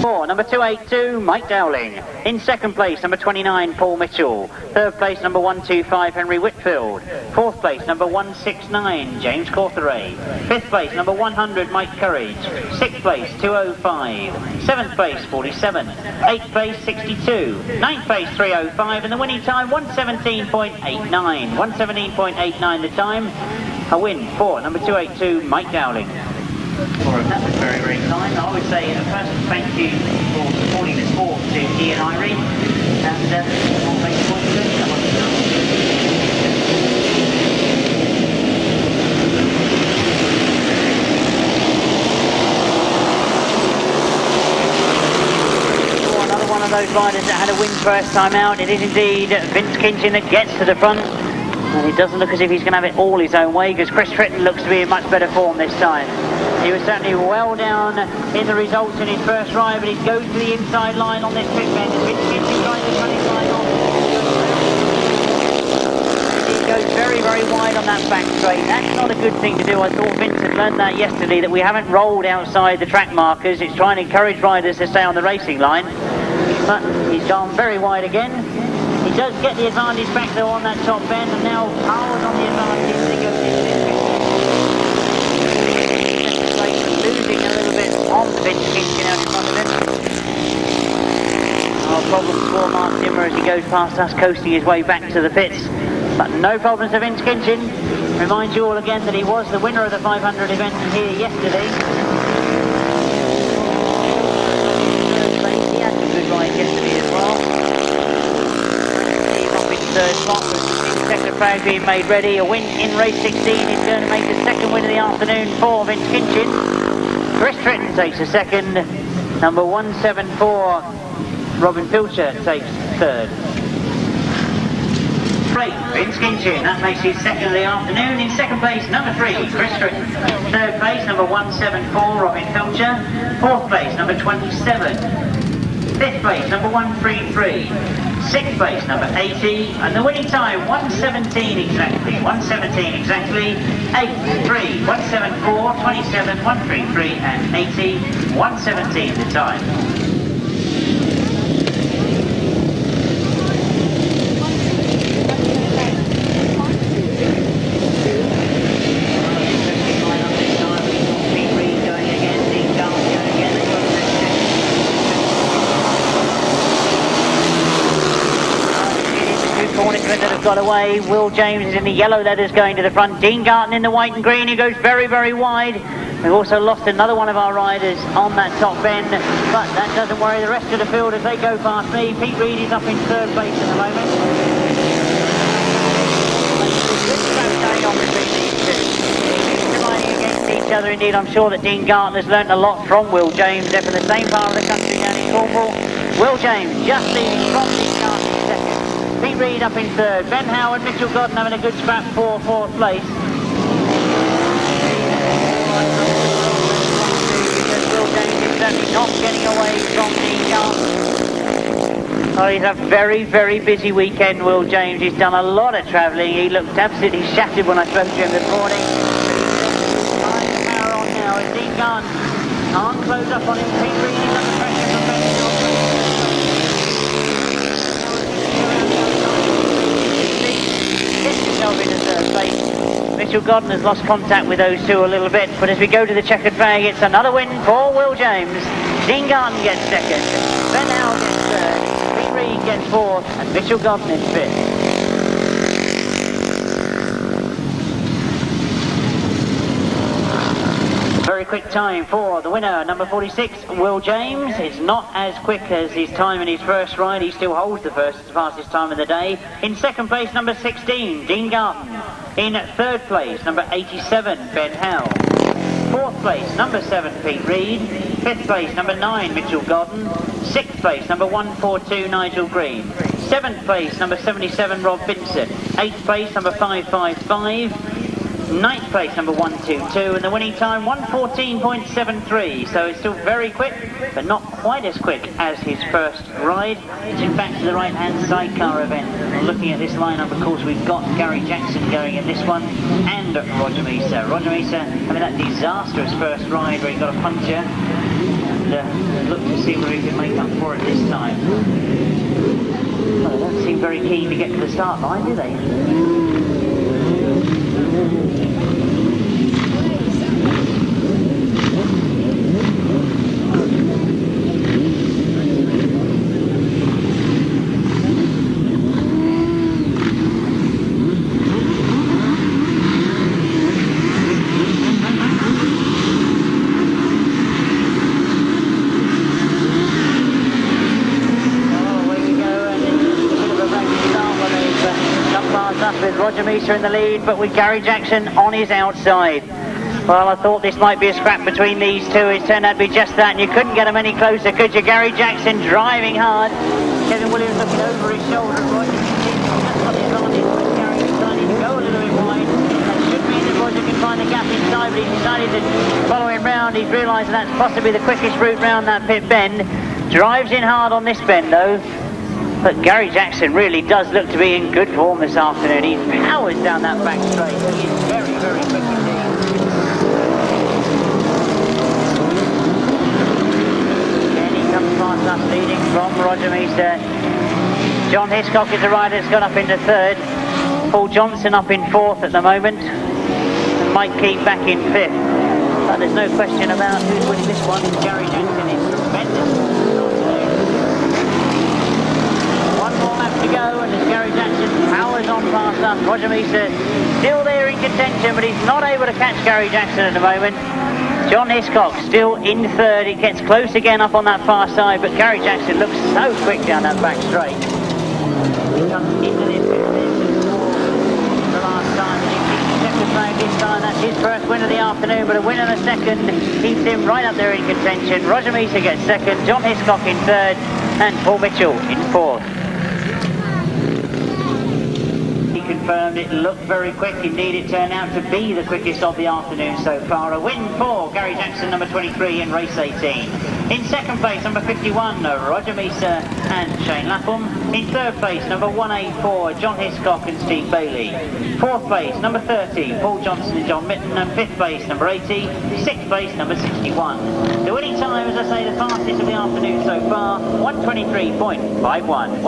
Number 282, Mike Dowling. In second place, number 29, Paul Mitchell. Third place, number 125, Henry Whitfield. Fourth place, number 169, James Cawtheray. Fifth place, number 100, Mike Courage. Sixth place, 205. Seventh place, 47. Eighth place, 62. Ninth place, 305. And the winning time, 1:17.89. 1:17.89 the time. A win for number 282, Mike Dowling. That was very, very kind. I would say a personal thank you for supporting the sport to Ian and Irene. And all thanks for doing that one. Another one of those riders that had a win first time out. It is indeed Vince Kinchin that gets to the front. And it doesn't look as if he's going to have it all his own way, because Chris Tritton looks to be in much better form this time. He was certainly well down in the results in his first ride, but he goes to the inside line on this pit bend. Vince Kinchin tries to run his line on. He goes very, very wide on that back straight. That's not a good thing to do. I thought Vincent learned that yesterday, that we haven't rolled outside the track markers. It's trying to encourage riders to stay on the racing line. But he's gone very wide again. He does get the advantage back though on that top bend, and now Howard on the advantage as he goes into this losing a little bit on Vince Kinchin out in front of him. No problems for Mark Dimmer as he goes past us, coasting his way back to the pits. But no problems for Vince Kinchin. Remind you all again that he was the winner of the 500 event here yesterday. He had a good ride yesterday as well. Third spot, with second flag being made ready. A win in race 16 is going to make the second win of the afternoon for Vince Kinchin. Chris Tritton takes a second. Number 174, Robin Pilcher takes third. Great, Vince Kinchin, that makes his second of the afternoon. In second place, number 3, Chris Tritton. Third place, number 174, Robin Pilcher. Fourth place, number 27. Fifth place, number 133. Sixth place, number 80, and the winning time, 1:17 exactly, 1:17 exactly, 8:3, 1:74, 27, 1:33, and 80, 1:17 the time. That have got away. Will James is in the yellow leathers going to the front. Dean Garton in the white and green. He goes very, very wide. We've also lost another one of our riders on that top bend, but that doesn't worry the rest of the field as they go past me. Pete Reid is up in third place at the moment. Riding against each other indeed. I'm sure that Dean Garton has learnt a lot from Will James. They're from the same part of the country down in Cornwall. Will James just leading from Dean Garton in second. Pete Reid up in third. Ben Howe and Mitchell Godden having a good scrap for fourth place. Will James is certainly not getting away from Dean Garton. Oh, he's a very, very busy weekend, Will James. He's done a lot of travelling. He looked absolutely shattered when I spoke to him this morning. But he's the power on now as Dean Garton can't close up on him. Pete Reid is under pressure from Benfield. Into third place. Mitchell Godden has lost contact with those two a little bit, but as we go to the checkered flag, it's another win for Will James. Dean Garton gets second, Ben Howe gets third, Pete Reid gets fourth, and Mitchell Godden in fifth. Very quick time for the winner, number 46, Will James. It's not as quick as his time in his first ride. He still holds the fastest time of the day. In second place, number 16, Dean Garton. In third place, number 87, Ben Howe. Fourth place, number 7, Pete Reid. Fifth place, number 9, Mitchell Godden. Sixth place, number 142, Nigel Green. Seventh place, number 77, Rob Vincent. Eighth place, number 555. Ninth place, number 122, and the winning time 1:14.73. So it's still very quick, but not quite as quick as his first ride. It's back to the right-hand sidecar event. Looking at this lineup, of course, we've got Gary Jackson going in this one, and Roger Misa. Roger Misa having that disastrous first ride where he got a puncture, and look to see whether he can make up for it this time. Well, they don't seem very keen to get to the start line, do they? Roger Misa in the lead, but with Gary Jackson on his outside. Well, I thought this might be a scrap between these two. It turned out to be just that, and you couldn't get them any closer, could you? Gary Jackson driving hard. Kevin Williams looking over his shoulder. Roger just got the advantage, but Gary decided to go a little bit wide. That should mean that Roger can find the gap inside, but he decided to follow him round. He's realised that's possibly the quickest route round that pit bend. Drives in hard on this bend, though. But Gary Jackson really does look to be in good form this afternoon. He powers down that back straight. He is very, very quick indeed. Again, he comes past us leading from Roger Misa. John Hiscock is the rider that's gone up into third. Paul Johnson up in fourth at the moment. And Mike Keane back in fifth. But there's no question about who's winning this one. Gary Jackson is tremendous. To go, and as Gary Jackson powers on past us, Roger Misa still there in contention, but he's not able to catch Gary Jackson at the moment. John Hiscock still in third. It gets close again up on that far side, but Gary Jackson looks so quick down that back straight. He comes into this the last time, and he keeps the second flag this time. That's his first win of the afternoon, but a win and a second keeps him right up there in contention. Roger Misa gets second, John Hiscock in third, and Paul Mitchell in fourth. Confirmed it looked very quick. Indeed, it turned out to be the quickest of the afternoon so far. A win for Gary Jackson, number 23 in race 18. In second place, number 51, Roger Meesa and Shane Lapham. In third place, number 184, John Hiscock and Steve Bailey. Fourth place, number 30, Paul Johnson and John Mitten. And fifth place, number 80. Sixth place, number 61. The winning time, as I say, the fastest of the afternoon so far, 1:23.51.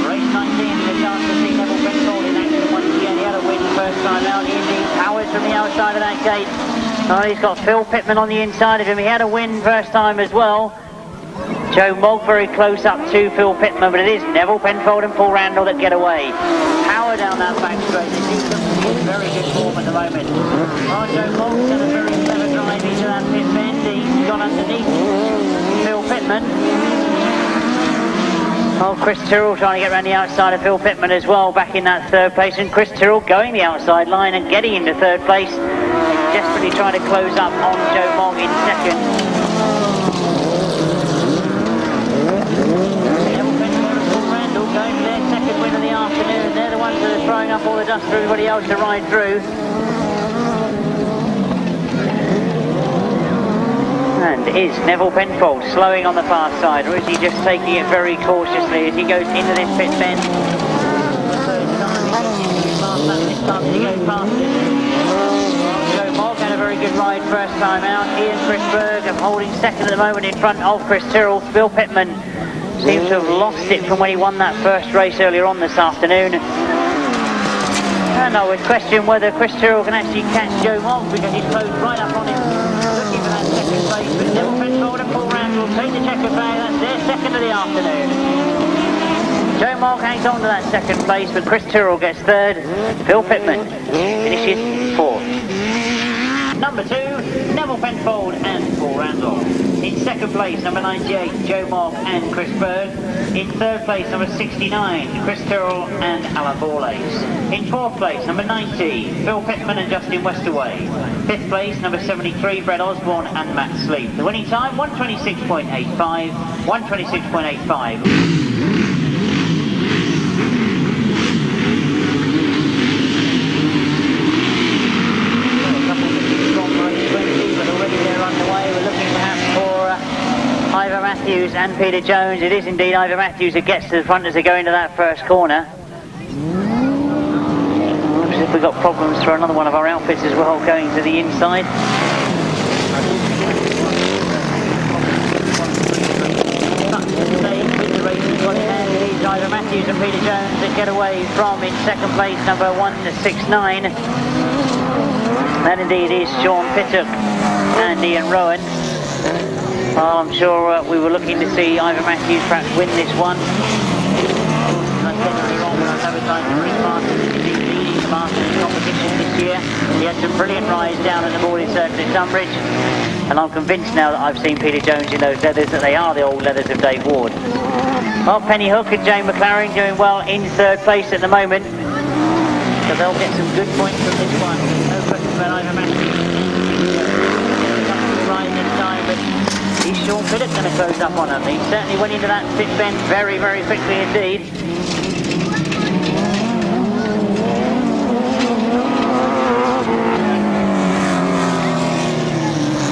Race 19, the chance to see Neville Penfold in action once again. He had a win first time out. Indeed, Howard from the outside of that gate. Oh, he's got Phil Pittman on the inside of him. He had a win first time as well. Joe Mogg very close up to Phil Pittman, but it is Neville Penfold and Paul Randall that get away. Howard down that back straight. They do look to be in very good form at the moment. Oh, Joe Mogg's done a very clever drive into that pit bend. He's gone underneath Phil Pittman. Oh, Chris Tyrrell trying to get around the outside of Phil Pittman as well, back in that third place. And Chris Tyrrell going the outside line and getting into third place. Desperately trying to close up on Joe Mogg in second. Going for their second win of the afternoon. They're the ones that are throwing up all the dust for everybody else to ride through. And is Neville Penfold slowing on the far side, or is he just taking it very cautiously as he goes into this pit bend? Joe Mogg had a very good ride first time out. Ian Chris Berg holding second at the moment in front of Chris Tyrrell. Phil Pittman seems to have lost it from when he won that first race earlier on this afternoon. And I would question whether Chris Tyrrell can actually catch Joe Mogg, because he's closed right up on him, looking for that second place. But Neville Penfold and Paul Randall take the checker flag. That's their second of the afternoon. Joe Mogg hangs on to that second place, but Chris Tyrrell gets third. Phil Pittman finishes fourth. Number 2, Neville Penfold and Paul Randall. In second place, number 98, Joe Mogg and Chris Berg. In third place, number 69, Chris Tyrrell and Alan Borlace. In fourth place, number 90, Phil Pittman and Justin Westerway. Fifth place, number 73, Brett Osborne and Matt Sleep. The winning time, 1:26.85, 1:26.85. Ivor Matthews and Peter Jones. It is indeed Ivor Matthews who gets to the front as they go into that first corner. Looks as if we've got problems for another one of our outfits as well, going to the inside. Ivor Matthews and Peter Jones that get away from, in second place, number 169. That indeed is Sean Pittock and Ian Rowan. Well, I'm sure we were looking to see Ivor Matthews perhaps win this one. That's generally wrong when I advertise the British Masters. He's leading the Masters competition this year. He had some brilliant rides down at the Morley Circuit at Tunbridge. And I'm convinced now that I've seen Peter Jones in those leathers that they are the old leathers of Dave Ward. Well, Penny Hook and Jane McLaren doing well in third place at the moment. So they'll get some good points from this one. No question about Ivor Matthews. Right this time, but is Sean Pittock going to close up on him? He certainly went into that pit bend very, very quickly indeed.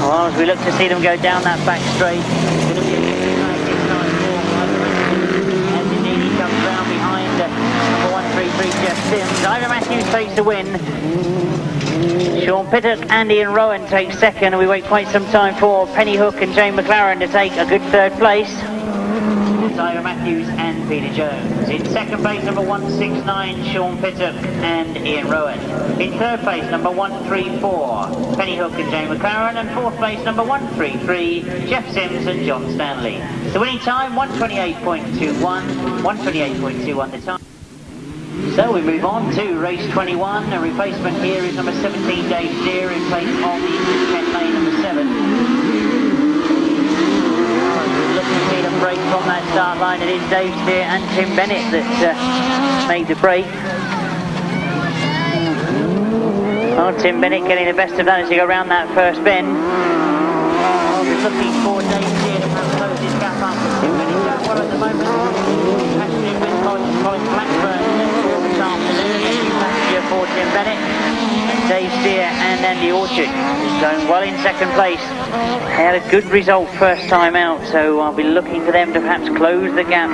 Well, as we look to see them go down that back straight, it's going to be a as indeed he comes round behind number 133 Jeff Sims. Ivor Matthews takes the win. Sean Pittock and Ian Rowan take second, and we wait quite some time for Penny Hook and Jane McLaren to take a good third place. It's Ivor Matthews and Peter Jones. In second place, number 169, Sean Pittock and Ian Rowan. In third place, number 134, Penny Hook and Jane McLaren. And fourth place, number 133, Jeff Sims and John Stanley. The winning time, 1:28.21, 1:28.21 the time. So we move on to race 21. A replacement here is number 17, Dave Steer, in place of the Kent Lane number 7. We're looking to see them break from that start line. It is Dave Steer and Tim Bennett that made the break. Oh, Tim Bennett getting the best of that as he go around that first bend. Oh, we're looking for Dave Steer to have closed his gap up. Tim Bennett going well at the moment. Actually with Colin Blackburn. Afternoon, passenger for Tim Bennett. Dave Steer and Andy Orchard going well in second place. They had a good result first time out, so I'll be looking for them to perhaps close the gap.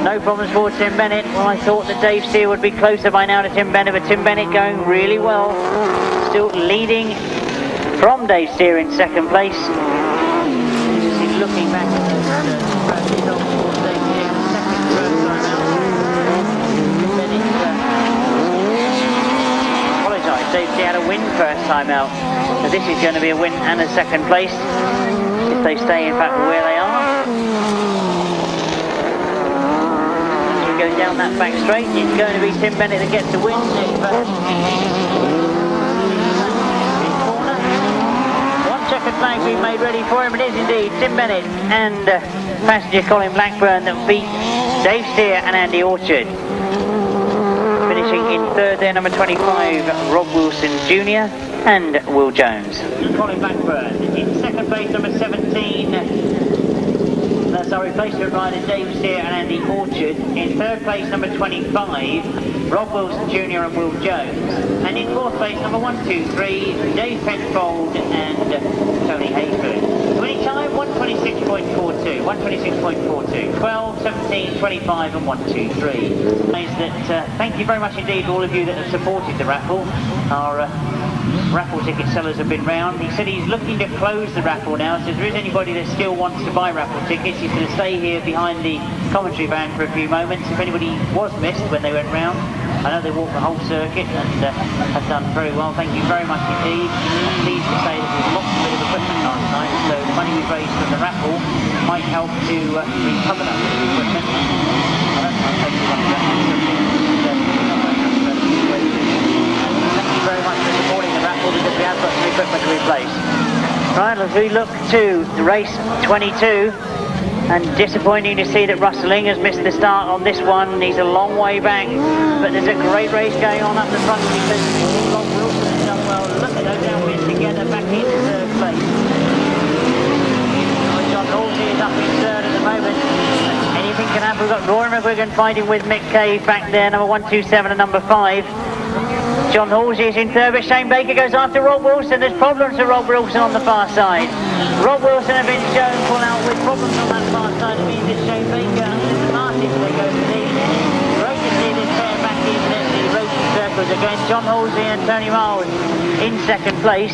No problems for Tim Bennett. Well, I thought that Dave Steer would be closer by now to Tim Bennett, but Tim Bennett going really well. Still leading from Dave Steer in second place. He's looking back at the result for Dave Steer in second, first time out. Bennett, apologise, Dave Steer had a win first time out. So this is going to be a win and a second place, if they stay in fact where they are. Goes down that back straight, it's going to be Tim Bennett that gets the win. One checkered flag being made ready for him. It is indeed Tim Bennett and passenger Colin Blackburn that beat Dave Steer and Andy Orchard. Finishing in third there, number 25, Rob Wilson Jr. and Will Jones. Colin Blackburn in second place, number 17. That's our replacement rider, Dave Steer and Andy Orchard. In third place, number 25, Rob Wilson Jr. and Will Jones. And in fourth place, number 123, Dave Penfold and Tony Hayford. Winning time, 126.42. 126.42. 12, 17, 25 and 123. Thank you very much indeed to all of you that have supported the raffle. Our raffle ticket sellers have been round. He said he's looking to close the raffle now, so if there is anybody that still wants to buy raffle tickets, he's going to stay here behind the commentary van for a few moments. If anybody was missed when they went round, I know they walked the whole circuit and have done very well. Thank you very much indeed. I'm pleased to say that we've lost a bit of equipment last night, so the money we've raised from the raffle might help to recover that bit of equipment. I don't know if anyone's Thank you very much for supporting the raffle, because we have got some equipment to replace. Right, as we look to the race 22, and disappointing to see that Rustling has missed the start on this one. He's a long way back, but there's a great race going on up the front because Rob Wilson has done well. Look at those outfits together back in third place. John Halsey is up in third at the moment. Anything can happen. We've got Rory McGuigan fighting with Mick Cave back there, number 127 and number 5. John Halsey is in third, but Shane Baker goes after Rob Wilson. There's problems for Rob Wilson on the far side. Rob Wilson and Vince Jones pull out with problems on that far side. It means it's Shane Baker and Mr. Martin they go to lead. Great to see this pair back in the racing circles again. John Halsey and Tony Miles in second place.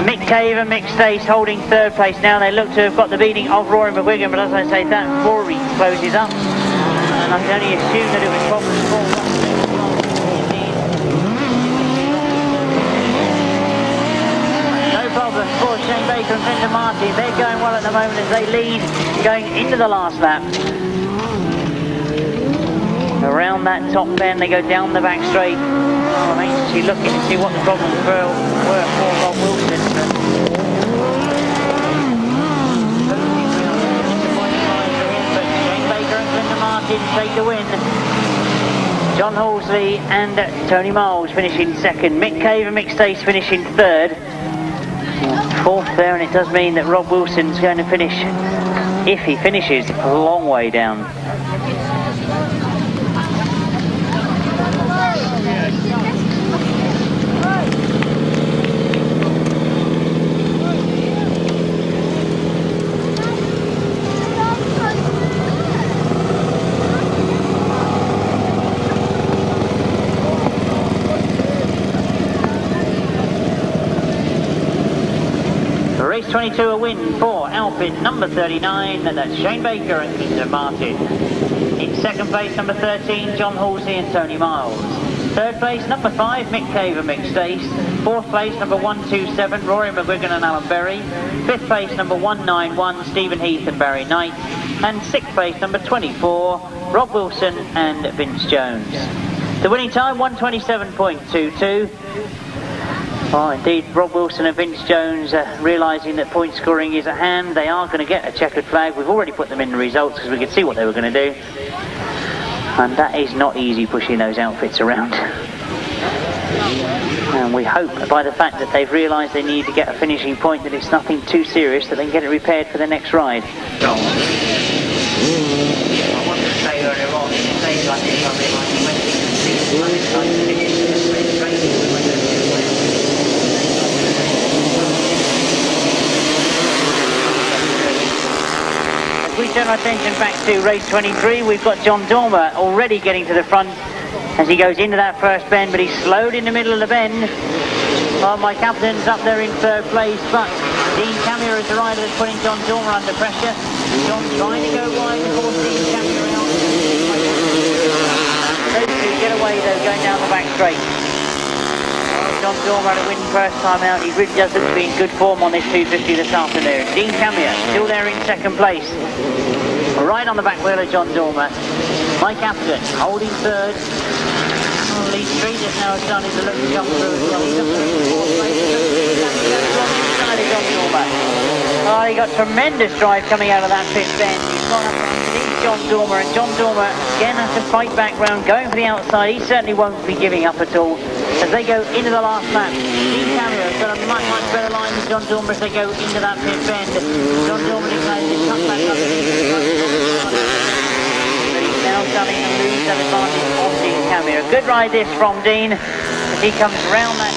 Mick Cave and Mick Stace holding third place now. They look to have got the beating of Rory McGuigan, but as I say, that Rory closes up. And I can only assume that it was problems for Russell. Problem for Shane Baker and Vincent Martin. They're going well at the moment as they lead going into the last lap. Around that top bend, they go down the back straight. I'm anxiously looking to see what the problems were for Rob Wilson. But Shane Baker and Vincent Martin take the win. John Halsey and Tony Miles finish in second. Mick Cave and Mick Stace finish in third. Fourth there, and it does mean that Rob Wilson's going to finish, if he finishes, a long way down. Race 22, a win for Alpine number 39, and that's Shane Baker and Vincent Martin. In second place, number 13, John Halsey and Tony Miles. Third place, number 5, Mick Cave and Mick Stace. Fourth place, number 127, Rory McGuigan and Alan Berry. Fifth place, number 191, Stephen Heath and Barry Knight. And sixth place, number 24, Rob Wilson and Vince Jones. The winning time, 127.22. Oh, indeed, Rob Wilson and Vince Jones realising that point scoring is at hand. They are going to get a checkered flag. We've already put them in the results because we could see what they were going to do. And that is not easy, pushing those outfits around. And we hope by the fact that they've realised they need to get a finishing point, that it's nothing too serious, that they can get it repaired for the next ride. I wanted to say earlier on, in days like this, I realise when things seem like it's raining. As we turn our attention back to race 23, we've got John Dormer already getting to the front as he goes into that first bend, but he's slowed in the middle of the bend. Well, my captain's up there in third place, but Dean Camier is the rider that's putting John Dormer under pressure. John trying to go wide before Dean Camier out. Those two get away though, going down the back straight. John Dormer had a win first time out. He really does look to be in good form on this 250 this afternoon. Dean Camier still there in second place. Right on the back wheel of John Dormer. My captain holding third. Lee Street has now started to look to jump through as well. He's up there in fourth place. Inside of John Dormer. Oh, he got tremendous drive coming out of that fifth bend. He's gone up underneath John Dormer, and John Dormer again has to fight back round, going for the outside. He certainly won't be giving up at all as they go into the last lap. Dean Camier has got a much better line than John Dormer as they go into that fifth bend. John Dormer declares to cut back up. Now starting to lose that advantage on Dean Camier. A good ride this from Dean as he comes round that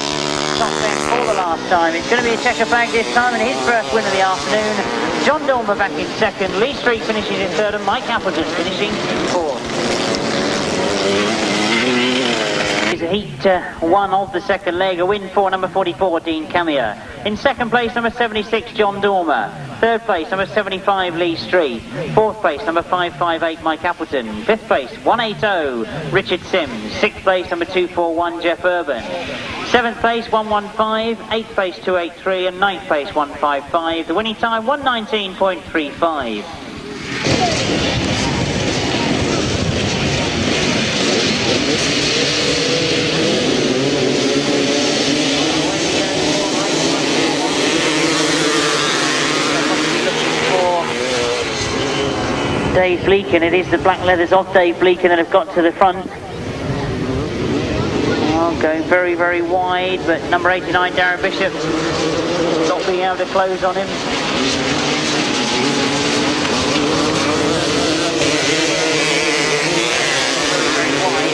top end for the last time. It's going to be a checker bag this time and his first win of the afternoon. John Dormer back in second, Lee Street finishing in third, and Mike Appleton finishing in fourth. Is heat one of the second leg, a win for number 44 Dean Camier. In second place number 76 John Dormer. Third place number 75 Lee Street. Fourth place number 558 Mike Appleton. Fifth place 180 Richard Sims. Sixth place number 241 Jeff Urban. Seventh place 115. Eighth place 283 and ninth place 155. The winning time 119.35. Dave Bleakin, it is the black leathers of Dave Bleakin that have got to the front. Oh, going very, very wide, but number 89 Darren Bishop not being able to close on him. Very wide.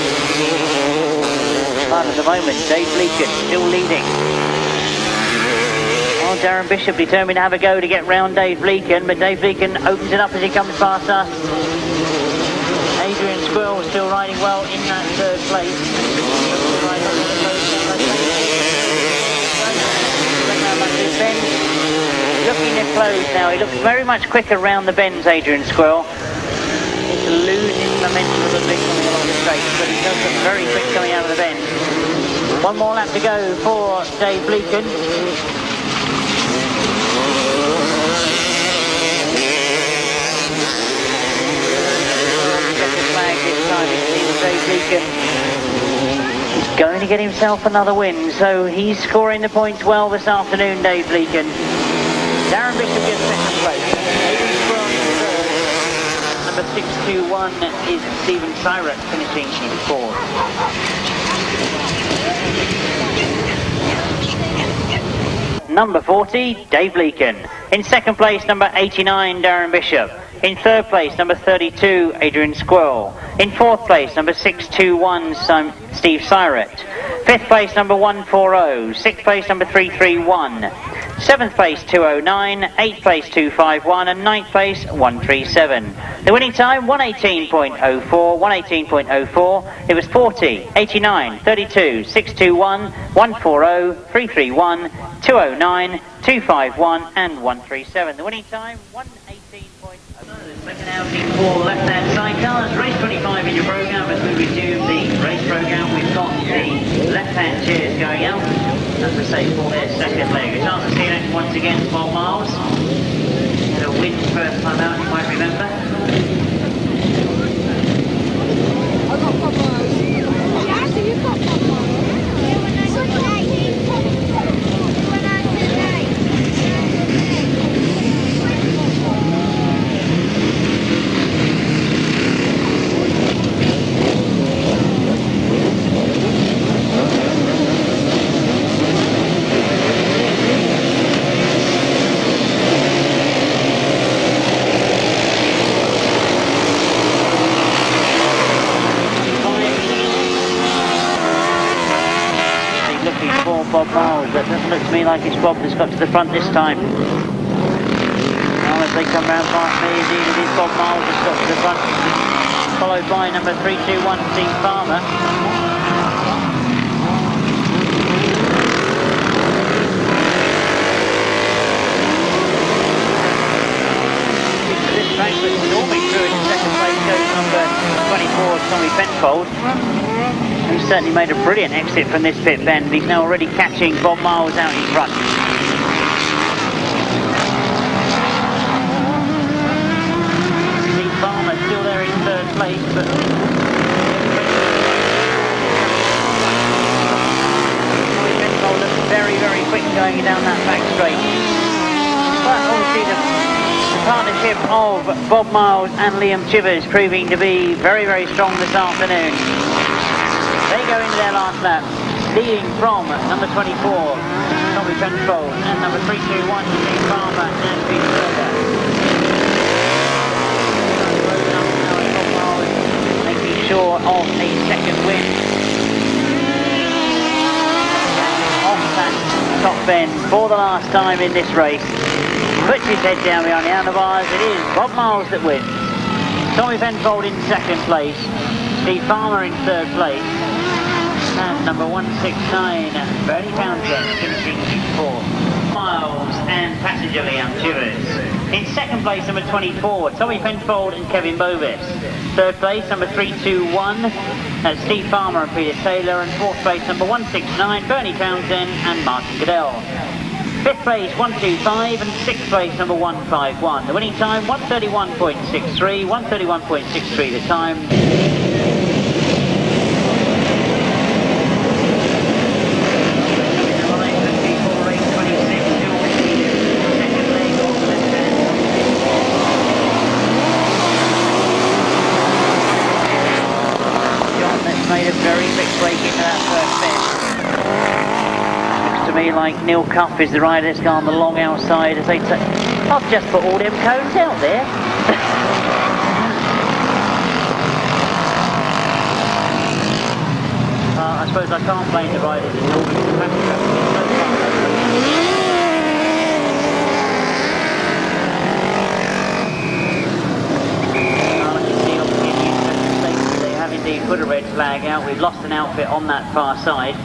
But at the moment, Dave Bleakin still leading. Oh, Darren Bishop determined to have a go to get round Dave Bleakin, but Dave Bleakin opens it up as he comes past us. Adrian Squirrel still riding well in that third place. Looking to close now. He looks very much quicker round the bends, Adrian Squirrel. He's losing momentum a little bit coming along the straight, but he does look very quick coming out of the bend. One more lap to go for Dave Bleakin. He's going to get himself another win, so he's scoring the points well this afternoon, Dave Bleakin. Darren Bishop gets second place. Number 621 is Stephen Syrett finishing in fourth. Number 40, Dave Bleakin. In second place, number 89, Darren Bishop. In third place, number 32, Adrian Squirrel. In fourth place, number 621, Steve Syrett. Fifth place, number 140. Sixth place, number 331. Seventh place, 209. Eighth place, 251. And ninth place, 137. The winning time, 118.04. 118.04. It was 40, 89, 32, 621, 140, 331, 209, 251 and 137. The winning time, 118.04. Second outing for Left Hand Sidecars, race 25 in your programme. As we resume the race programme, we've got the Left Hand chairs going out, as I say, for their second leg. A chance to see it once again, 12 miles. Had a win first time out, you might remember. I got Popeyes. Yeah, you got Popeyes. for Bob Miles, but it doesn't look to me like it's Bob that's got to the front this time. Now as they come round past me, indeed it is Bob Miles that's got to the front, followed by number 321, Steve Farmer. This track was storming through in second place goes number 24, Tommy Penfold, who certainly made a brilliant exit from this pit bend. He's now already catching Bob Miles out in front. Steve Farmer still there in third place, but Tommy Penfold looks very, very quick going down that back straight. But obviously the partnership of Bob Miles and Liam Chivers proving to be very, very strong this afternoon. They go into their last lap, leading from number 24, Tommy Penfold, and number 321, Steve Farmer and Pete Berger. Bob Miles making sure of a second win. Off that top bend for the last time in this race. Puts his head down behind the handlebars. It is Bob Miles that wins. Tommy Penfold in second place. Steve Farmer in third place. And number 169, Bernie Townsend, finishing in fourth. Miles and passenger Liam Chivers. In second place, number 24, Tommy Penfold and Kevin Bovis. Third place, number 321, Steve Farmer and Peter Taylor. And fourth place, number 169, Bernie Townsend and Martin Goodell. Fifth place 125 and sixth place number 151. The winning time 131.63, 131.63 the time. John that's made a very quick break into that first bend. To me like Neil Cuff is the rider that's gone the long outside as they I've just put all them cones out there. I suppose I can't blame the riders at all because the passenger they have indeed put a red flag out. We've lost an outfit on that far side.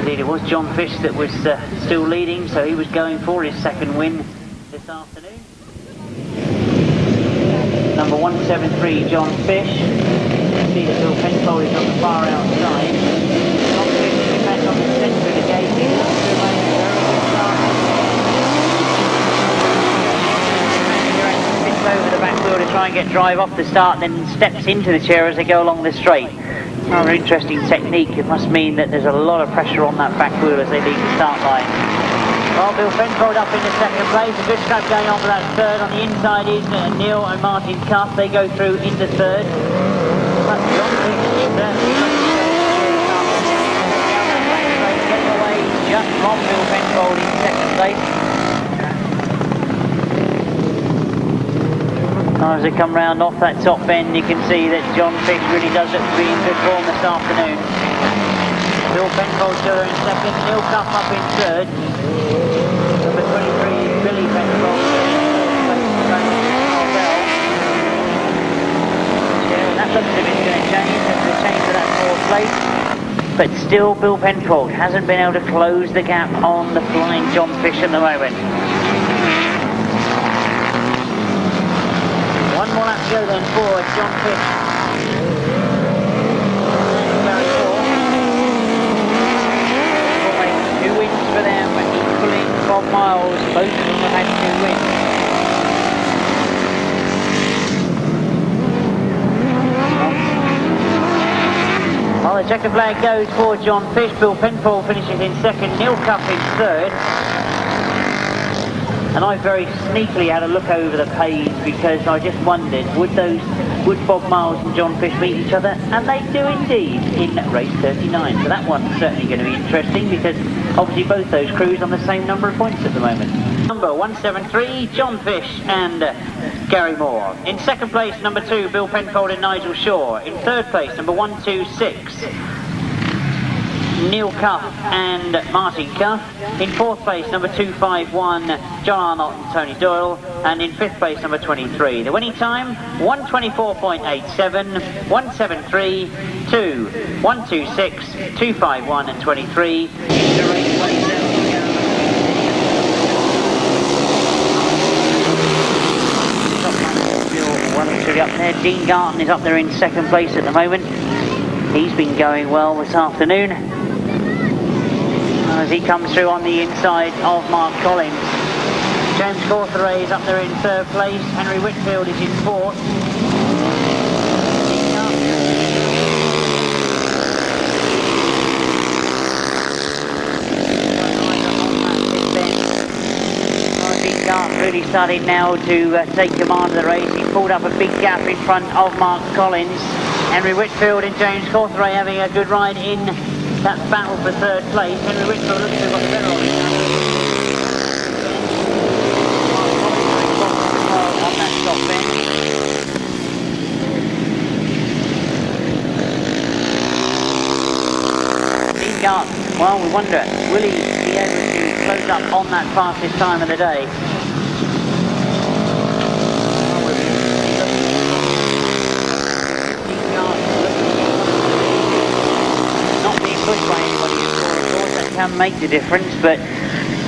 Indeed, it was John Fish that was still leading, so he was going for his second win this afternoon. Number 173, John Fish. You see that Bill Penfold is on the far outside. John Fish is back on the centre of the gate. He's looking to make a very good start. Fits over the back wheel to try and get drive off the start, then steps into the chair as they go along the straight. Rather interesting technique. It must mean that there's a lot of pressure on that back wheel as they leave the start line. Well, Bill Penfold up in the second place. A good scrap going on for that third. On the inside is Neil and Martin Cuff. They go through into third. But John Fish certainly getting away just from Bill Penfold in second place. As they come round off that top bend, you can see that John Fish really does look to be in good form this afternoon. Bill Penfold still in second, Neil Cuff up in third. Number 23, Billy Penfold. That looks as if it's going to change. There's a change to that fourth place. But still, Bill Penfold hasn't been able to close the gap on the flying John Fish at the moment. One more lap to go then for John Fish. Two wins for them, equaling Bob Miles. Both of them have had 2 wins. Well, the checker flag goes for John Fish. Bill Penfold finishes in second, Neil Cuff in third. And I very sneakily had a look over the page because I just wondered, would Bob Miles and John Fish meet each other? And they do indeed in race 39. So that one's certainly going to be interesting because obviously both those crews on the same number of points at the moment. Number 173, John Fish and Gary Moore. In second place, number 2, Bill Penfold and Nigel Shaw. In third place, number 126, Neil Cuff and Martin Cuff. In 4th place, number 251, John Arnott and Tony Doyle. And in 5th place, number 23. The winning time, 1:24.87, 1:73.2, 1:26, 2:51 and 23. The race plays out. Well and truly up there. Dean Garton is up there in 2nd place at the moment. He's been going well this afternoon as he comes through on the inside of Mark Collins. James Cawtheray is up there in 3rd place. Henry Whitfield is in 4th. Garton really starting now to take command of the race. He's pulled up a big gap in front of Mark Collins. Henry Whitfield and James Cawtheray having a good ride in that battle for 3rd place. Henry Whitfield looks to have got the better on that stop bench. Dean Garton, well, we wonder, will he be able to close up on that fastest time of the day? Can make the difference, but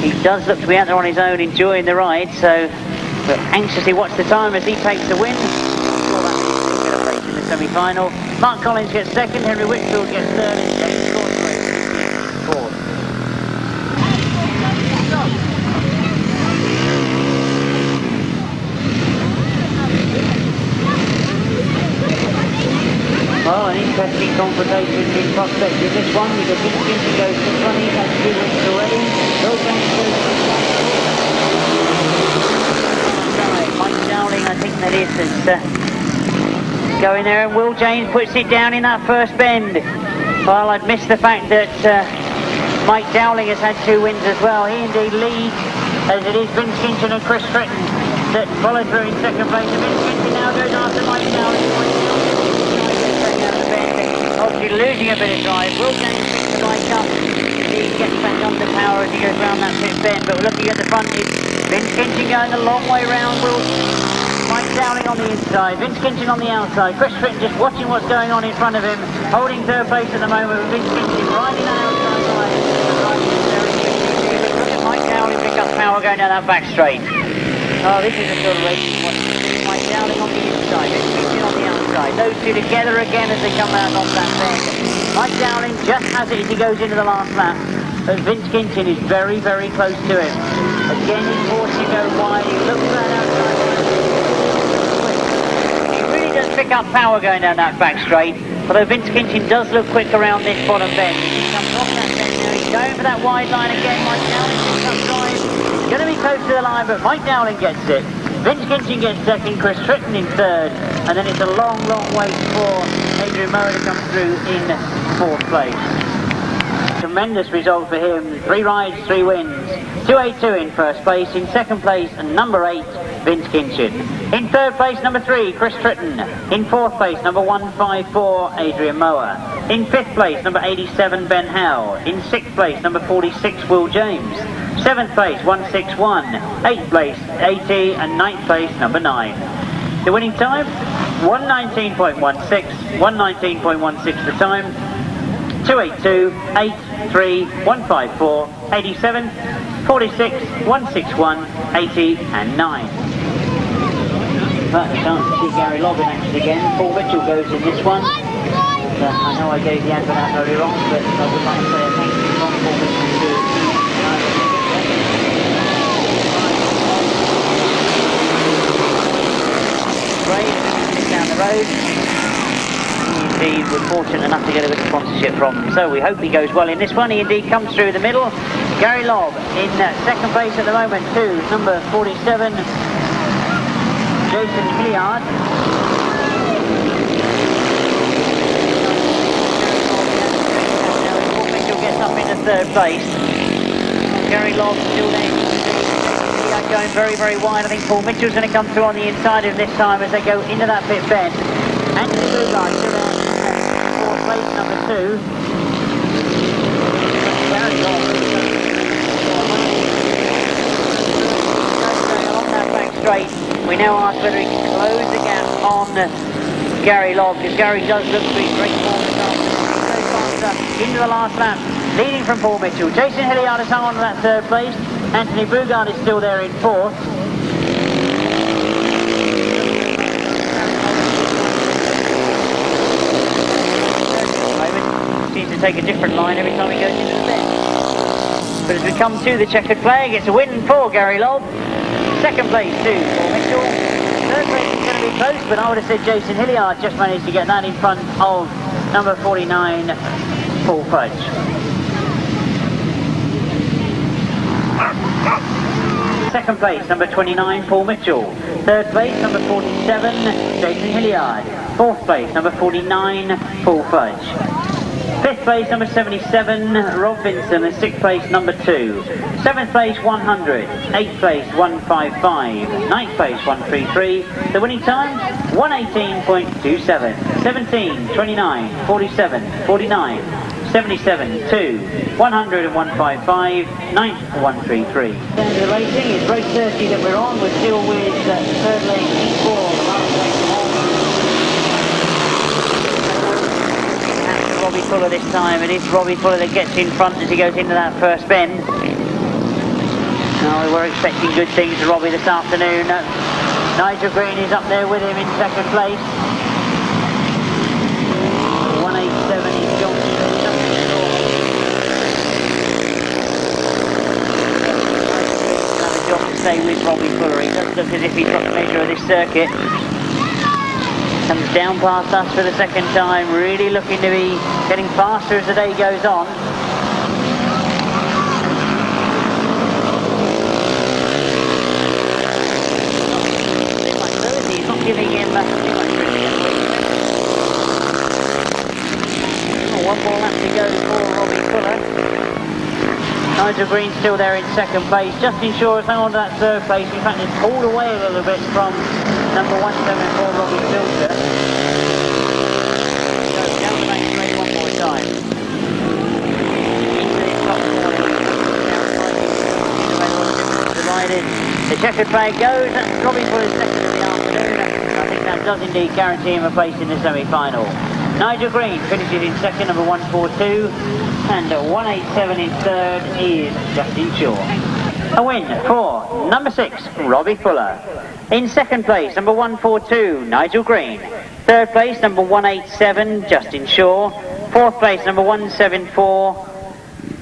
he does look to be out there on his own enjoying the ride, so we'll anxiously watch the time as he takes the win. In the semi-final, Mark Collins gets 2nd, Henry Whitfield gets 3rd, and James Cawtheray gets 4th. Well, an interesting confrontation in prospect in this one. We've got Vincent to go to the front. He's had 2 wins already. Mike Dowling, I think that is going there, and Will James puts it down in that first bend. Well, I'd missed the fact that Mike Dowling has had 2 wins as well. He indeed leads, as it is Vince Kinchin and Chris Tritton that follow through in 2nd place. And Vince Kinchin now goes after Mike Dowling. Obviously losing a bit of drive. Will James picks the bike up. He gets back under power as he goes round that pit bend, but looking at the front is Vince Kinchin going a long way round. Mike Dowling on the inside, Vince Kinchin on the outside. Chris Tritton just watching what's going on in front of him, holding 3rd place at the moment with Vince Kinchin riding that outside line. Look at Mike Dowling pick up power going down that back straight. Oh, this is a sort of race. Mike Dowling on the inside, Vince Kinchin on the outside. Those two together again as they come out on that bend. Mike Dowling just has it as he goes into the last lap, but Vince Kinchin is very, very close to him. Again, he's forced to go wide. He looks at that outside. He really does pick up power going down that back straight, although Vince Kinchin does look quick around this bottom bend. He comes off that bend now. He's going for that wide line again. Mike Dowling picks up drive. He's going to be close to the line, but Mike Dowling gets it. Vince Kinchin gets 2nd, Chris Tritton in 3rd, and then it's a long, long wait for Adrian Mower to come through in 4th place. Tremendous result for him. 3 rides, 3 wins. 282 in 1st place. In 2nd place, and number 8, Vince Kinchin. In 3rd place, number 3, Chris Tritton. In 4th place, number 154, Adrian Mower. In 5th place, number 87, Ben Howe. In 6th place, number 46, Will James. 7th place, 161. 8th place, 80, and 9th place, number 9. The winning time, 1:19.16. 1:19.16 the time. 282, 83, 154, 87, 46, 161, 80, and 9. But a chance to see Gary Lobb in action again. Paul Mitchell goes in this one. I know I gave the advert out very wrong, but I would like to say a thank you from Paul Mitchell to Great, down the road. Indeed, we're fortunate enough to get a bit of sponsorship from him, so we hope he goes well in this one. He indeed comes through the middle. Gary Lobb in 2nd place at the moment to number 47, Jason Hilliard. Paul Mitchell gets up into 3rd place. Gary Lobb still there. Going very, very wide. I think Paul Mitchell's going to come through on the inside of this time as they go into that pit bend. Anthony Boughourd still there in 4th place, number 2. now ask whether he can close the gap on Gary Lobb, because Gary does look to be great form this afternoon. Into the last lap, leading from Paul Mitchell. Jason Hilliard has hung on to that third place. Anthony Boughourd is still there in fourth. Seems to take a different line every time he goes into the bend. But as we come to the checkered flag, it's a win for Gary Lobb. Second place to Paul Mitchell. Third place is going to be close, but I would have said Jason Hilliard just managed to get that in front of number 49, Paul Fudge. Second place, number 29, Paul Mitchell. Third place, number 47, Jason Hilliard. Fourth place, number 49, Paul Fudge. Fifth place, number 77, Rob Vincent, and sixth place, number 2. Seventh place, 100. Eighth place, 155. Ninth place, 133. The winning time, 118.27. 17, 29, 47, 49, 77, 2, 100 and 155, 9th, 133. Then the racing is race 30 that we're on. We're still with the third leg, E4. Robbie Fuller this time, and it's Robbie Fuller that gets in front as he goes into that first bend. Now we were expecting good things to Robbie this afternoon. Nigel Green is up there with him in second place. 187 is Johnson. Another job to stay with Robbie Fuller. He does look as if he's got the measure of this circuit. Comes down past us for the second time, really looking to be getting faster as the day goes on. He's not giving him too much credit. One more lap to go for Robbie Fuller. Nigel Green still there in second place. Justin Shaw has hung on to that third place. In fact, it's pulled away a little bit from number 174, Robbie Pilcher. So down the main straight one more time. Into the top corner. Divided. The checkered flag goes, and Robbie Fuller's second of the afternoon. I think that does indeed guarantee him a place in the semi-final. Nigel Green finishes in second, number 142, and 187 in third is Justin Shaw. A win for number 6, Robbie Fuller. In second place, number 142, Nigel Green. Third place, number 187, Justin Shaw. Fourth place, number 174,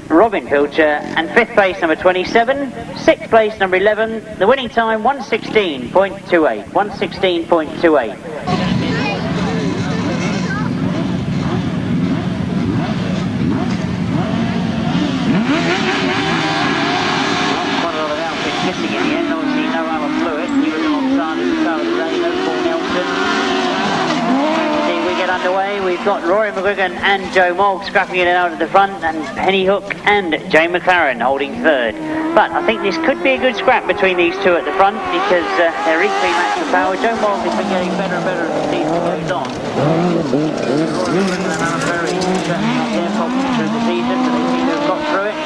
Robin Pilcher. And fifth place, number 27. Sixth place, number 11. The winning time, 116.28. 116.28. Missing in the end, obviously no Alan Fluid. He was alongside at the start of the day, no Paul Nelson. Indeed, we get underway. We've got Rory McGuigan and Joe Mogg scrapping it out at the front, and Penny Hook and Jane McLaren holding third. But I think this could be a good scrap between these two at the front, because they're equally matched for power. Joe Mogg has been getting better and better as the season goes on. Rory McGuigan and Alan Ferry certainly not their problem through the season, but they seem to have got through it.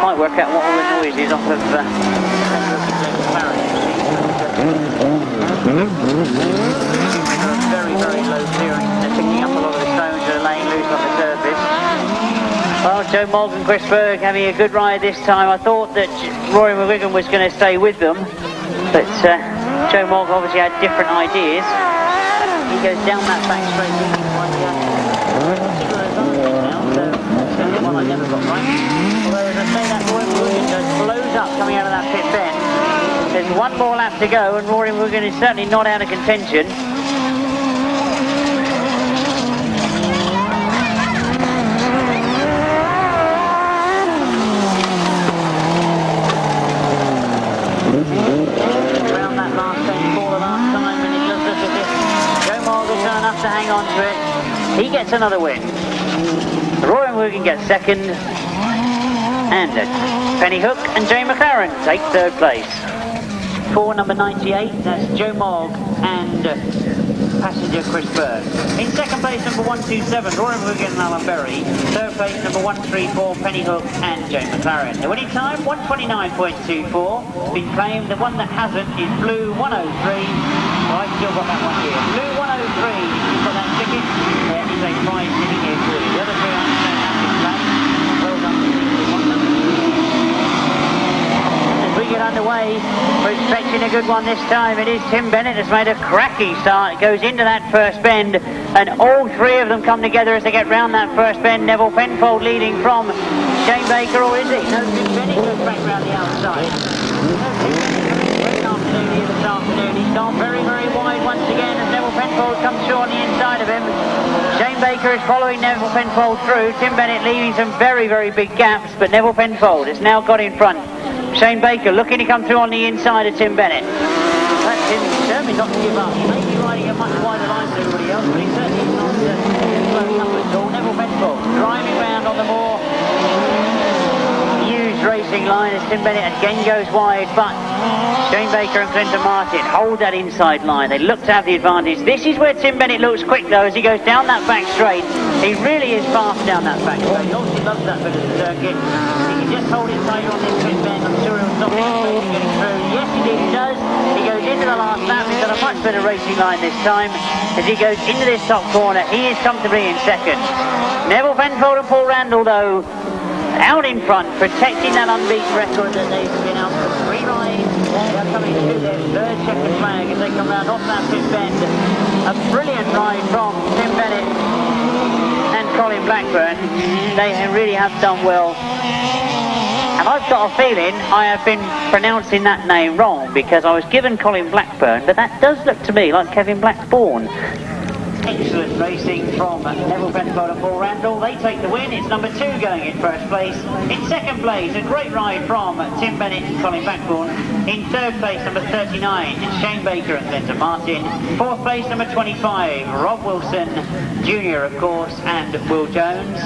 Might work out what all the noise is off of very, very low clearance. They're picking up a lot of the stones that are laying loose on the surface. Well, Joe Mogg and Chris Berg having a good ride this time. I thought that Rory McGuigan was going to stay with them, but Joe Mogg obviously had different ideas. He goes down that back straight in one particular advantage now, so that's the one I never got right. Although, as I say, that Rory McGuigan just blows up coming out of that pit bend. There's one more lap to go, and Rory McGuigan is certainly not out of contention. Around that last bend for the last time, and it does look as if Joe Mogg will turn up to hang on to it. He gets another win. Rory McGuigan gets second, and Penny Hook and Jane McLaren take third place. For number 98, that's Joe Mogg and passenger Chris Burke. In second place, number 127, Rory Wigan and Alan Berry. Third place, number 134, Penny Hook and Jane McLaren. The winning time, 129.24. Been claimed. The one that hasn't is Blue 103. Oh, I've still got that one here. Blue 103. You've got that ticket. There is a prize sitting here for you. The other three I understand have been claimed. Well done to the one of them. As we get underway, we're expecting a good one this time. It is Tim Bennett has made a cracking start. It goes into that first bend, and all three of them come together as they get round that first bend. Neville Penfold leading from Shane Baker, or is he? No, Tim Bennett goes back round the outside. Great afternoon here this afternoon. He's gone very, very wide once again as Neville Penfold comes through on the inside of him. Shane Baker is following Neville Penfold through. Tim Bennett leaving some very, very big gaps, but Neville Penfold has now got in front. Shane Baker looking to come through on the inside of Tim Bennett. That's him determined not to give up. He may be riding a much wider line than everybody else, but he certainly is not slowing up at all. Neville Penfold driving round on the more used racing line as Tim Bennett again goes wide, but Shane Baker and Clinton Martin hold that inside line. They look to have the advantage. This is where Tim Bennett looks quick though as he goes down that back straight. He really is fast down that back straight. He obviously loves that bit of the circuit. He can just hold it tighter on this pit bend. I'm sure he'll stop it getting through. Yes, indeed he does. He goes into the last lap. He's got a much better racing line this time. As he goes into this top corner, he is comfortably in second. Neville Penfold and Paul Randall though out in front, protecting that unbeaten record that they've been out for 3 rides. They are coming to their third checkered flag as they come round off that pit bend. A brilliant ride from Tim Bennett and Colin Blackburn. They really have done well. And I've got a feeling I have been pronouncing that name wrong because I was given Colin Blackburn, but that does look to me like Kevin Blackburn. Excellent racing from Neville Penfold and Paul Randall. They take the win. It's number 2 going in first place. In second place, a great ride from Tim Bennett and Colin Blackburn. In third place, number 39, Shane Baker and Clinton Martin. Fourth place, number 25, Rob Wilson Jr., of course, and Will Jones.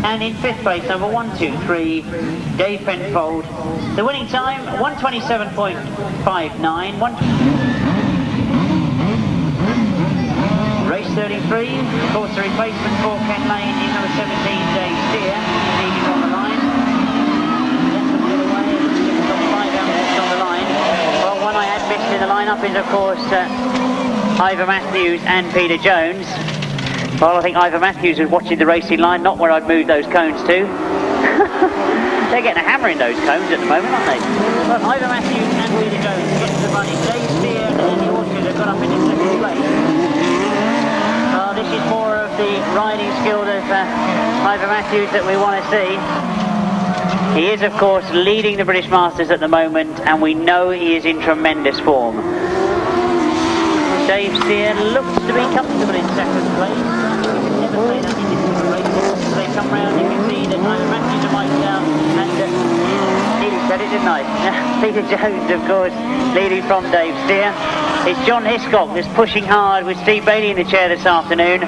And in fifth place, number 123, Dave Penfold. The winning time, 127.59. Race 33, of course the replacement for Ken Lane is number 17, Dave Steer, leading on the line. Left them the other way, we've got 5 outfits on the line. Well, one I had missed in the lineup is of course Ivor Matthews and Peter Jones. Well, I think Ivor Matthews is watching the racing line, not where I've moved those cones to. They're getting a hammer in those cones at the moment, aren't they? Well, Ivor Matthews and Peter Jones get to the running. Dave Steer and the Orchard have got up in the second place. This is more of the riding skill of Ivor Matthews that we want to see. He is, of course, leading the British Masters at the moment, and we know he is in tremendous form. Dave Steer looks to be comfortable in second place. You can never say that in this race. As they come round, you can see that Ivor Matthews are right down, and nearly said it, didn't I? Peter Jones, of course, leading from Dave Steer. It's John Hiscock that's pushing hard with Steve Bailey in the chair this afternoon.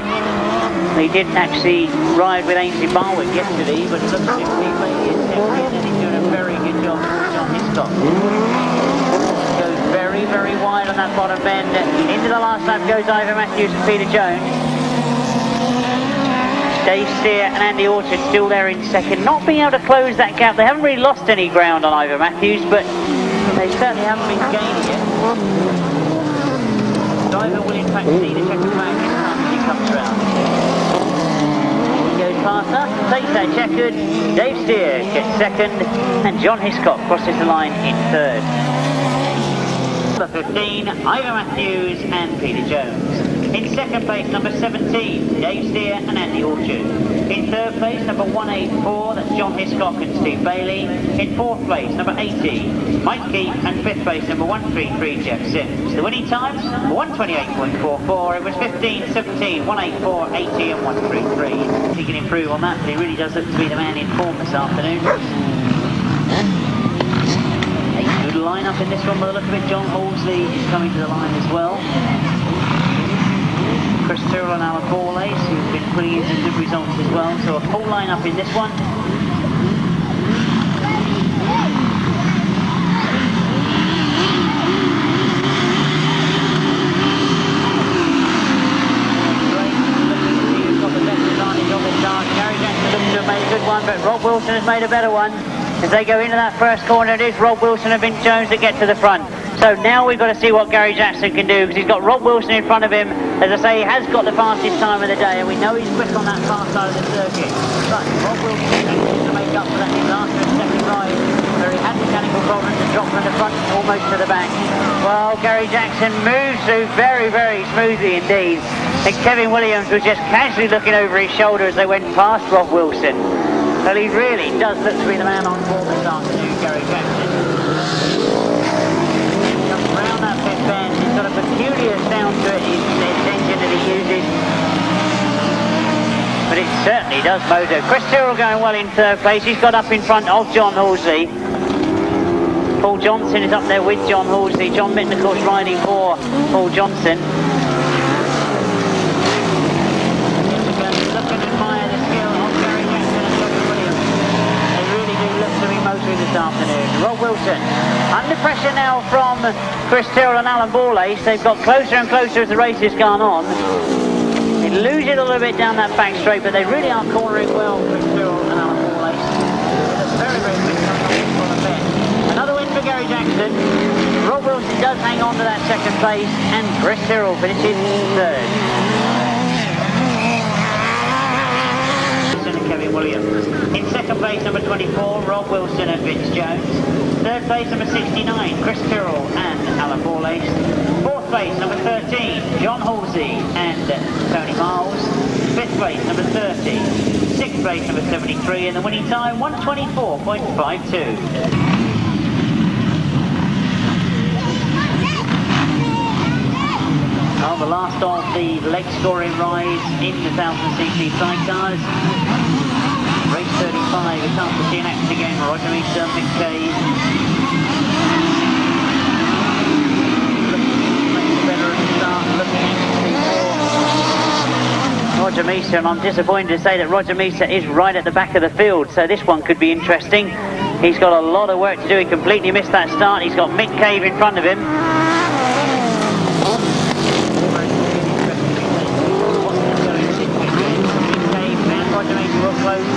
He didn't actually ride with Ainsley Barwick yesterday, but it looks as if Steve Bailey is heavy and he's doing a very good job with John Hiscock. Goes very, very wide on that bottom bend. Into the last lap goes Ivor Matthews and Peter Jones. Dave Steer and Andy Orchard still there in second, not being able to close that gap. They haven't really lost any ground on Ivor Matthews, but they certainly haven't been gaining it. Ivor will in fact see the checkered flag this time as he comes round. He goes past us, takes that checkered. Dave Steer gets second, and John Hiscock crosses the line in third. Number 15, Ivor Matthews and Peter Jones. In second place, number 17, Dave Steer and Andy Orchard. In third place, number 184, that's John Hiscock and Steve Bailey. In fourth place, number 80, Mike Keefe, and fifth place, number 133, Jeff Sims. The winning times, 128.44. It was 15, 17, 184, 80 and 133. He can improve on that, but he really does look to be the man in form this afternoon. A good line-up in this one by the look of it. John Halsley is coming to the line as well. Chris Tyrrell and Alan Borlase, who've been putting in some good results as well. So a full line-up in this one. has made a better one. As they go into that first corner, it is Rob Wilson and Vince Jones that get to the front. So now we've got to see what Gary Jackson can do, because he's got Rob Wilson in front of him. As I say, he has got the fastest time of the day, and we know he's quick on that fast side of the circuit. But Rob Wilson needs to make up for that disastrous second ride, where he had mechanical problems and dropped from the front almost to the back. Well, Gary Jackson moves through very, very smoothly indeed. And Kevin Williams was just casually looking over his shoulder as they went past Rob Wilson. Well, he really does look to be the man on form this afternoon, Gary Jackson. Comes round that pit bend, he's got a peculiar sound to it, his engine that he uses. But it certainly does motor. Chris Tyrrell going well in third place, he's got up in front of John Halsey. Paul Johnson is up there with John Halsey. John Mitten, of course, riding for Paul Johnson. This afternoon. Rob Wilson under pressure now from Chris Tyrrell and Alan Borlace. They've got closer and closer as the race has gone on. They lose it a little bit down that back straight, but they really are cornering well, Chris Tyrrell and Alan Borlace. Very, very quick on the bend. Another win for Gary Jackson. Rob Wilson does hang on to that second place, and Chris Tyrrell finishes third. Kevin Williams. In second place, number 24, Rob Wilson and Vince Jones. Third place, number 69, Chris Tyrrell and Alan Borlace. Fourth place, number 13, John Halsey and Tony Miles. Fifth place, number 30. Sixth place, number 73, and the winning time, 1:24.52. Well, the last of the leg scoring rides in the 1000cc sidecars. Race 35, it's time to see an action again. Roger Meester, Mick Cave. Looking better at the start, looking anxiously for Roger Meester, and I'm disappointed to say that Roger Meester is right at the back of the field, so this one could be interesting. He's got a lot of work to do, he completely missed that start. He's got Mick Cave in front of him.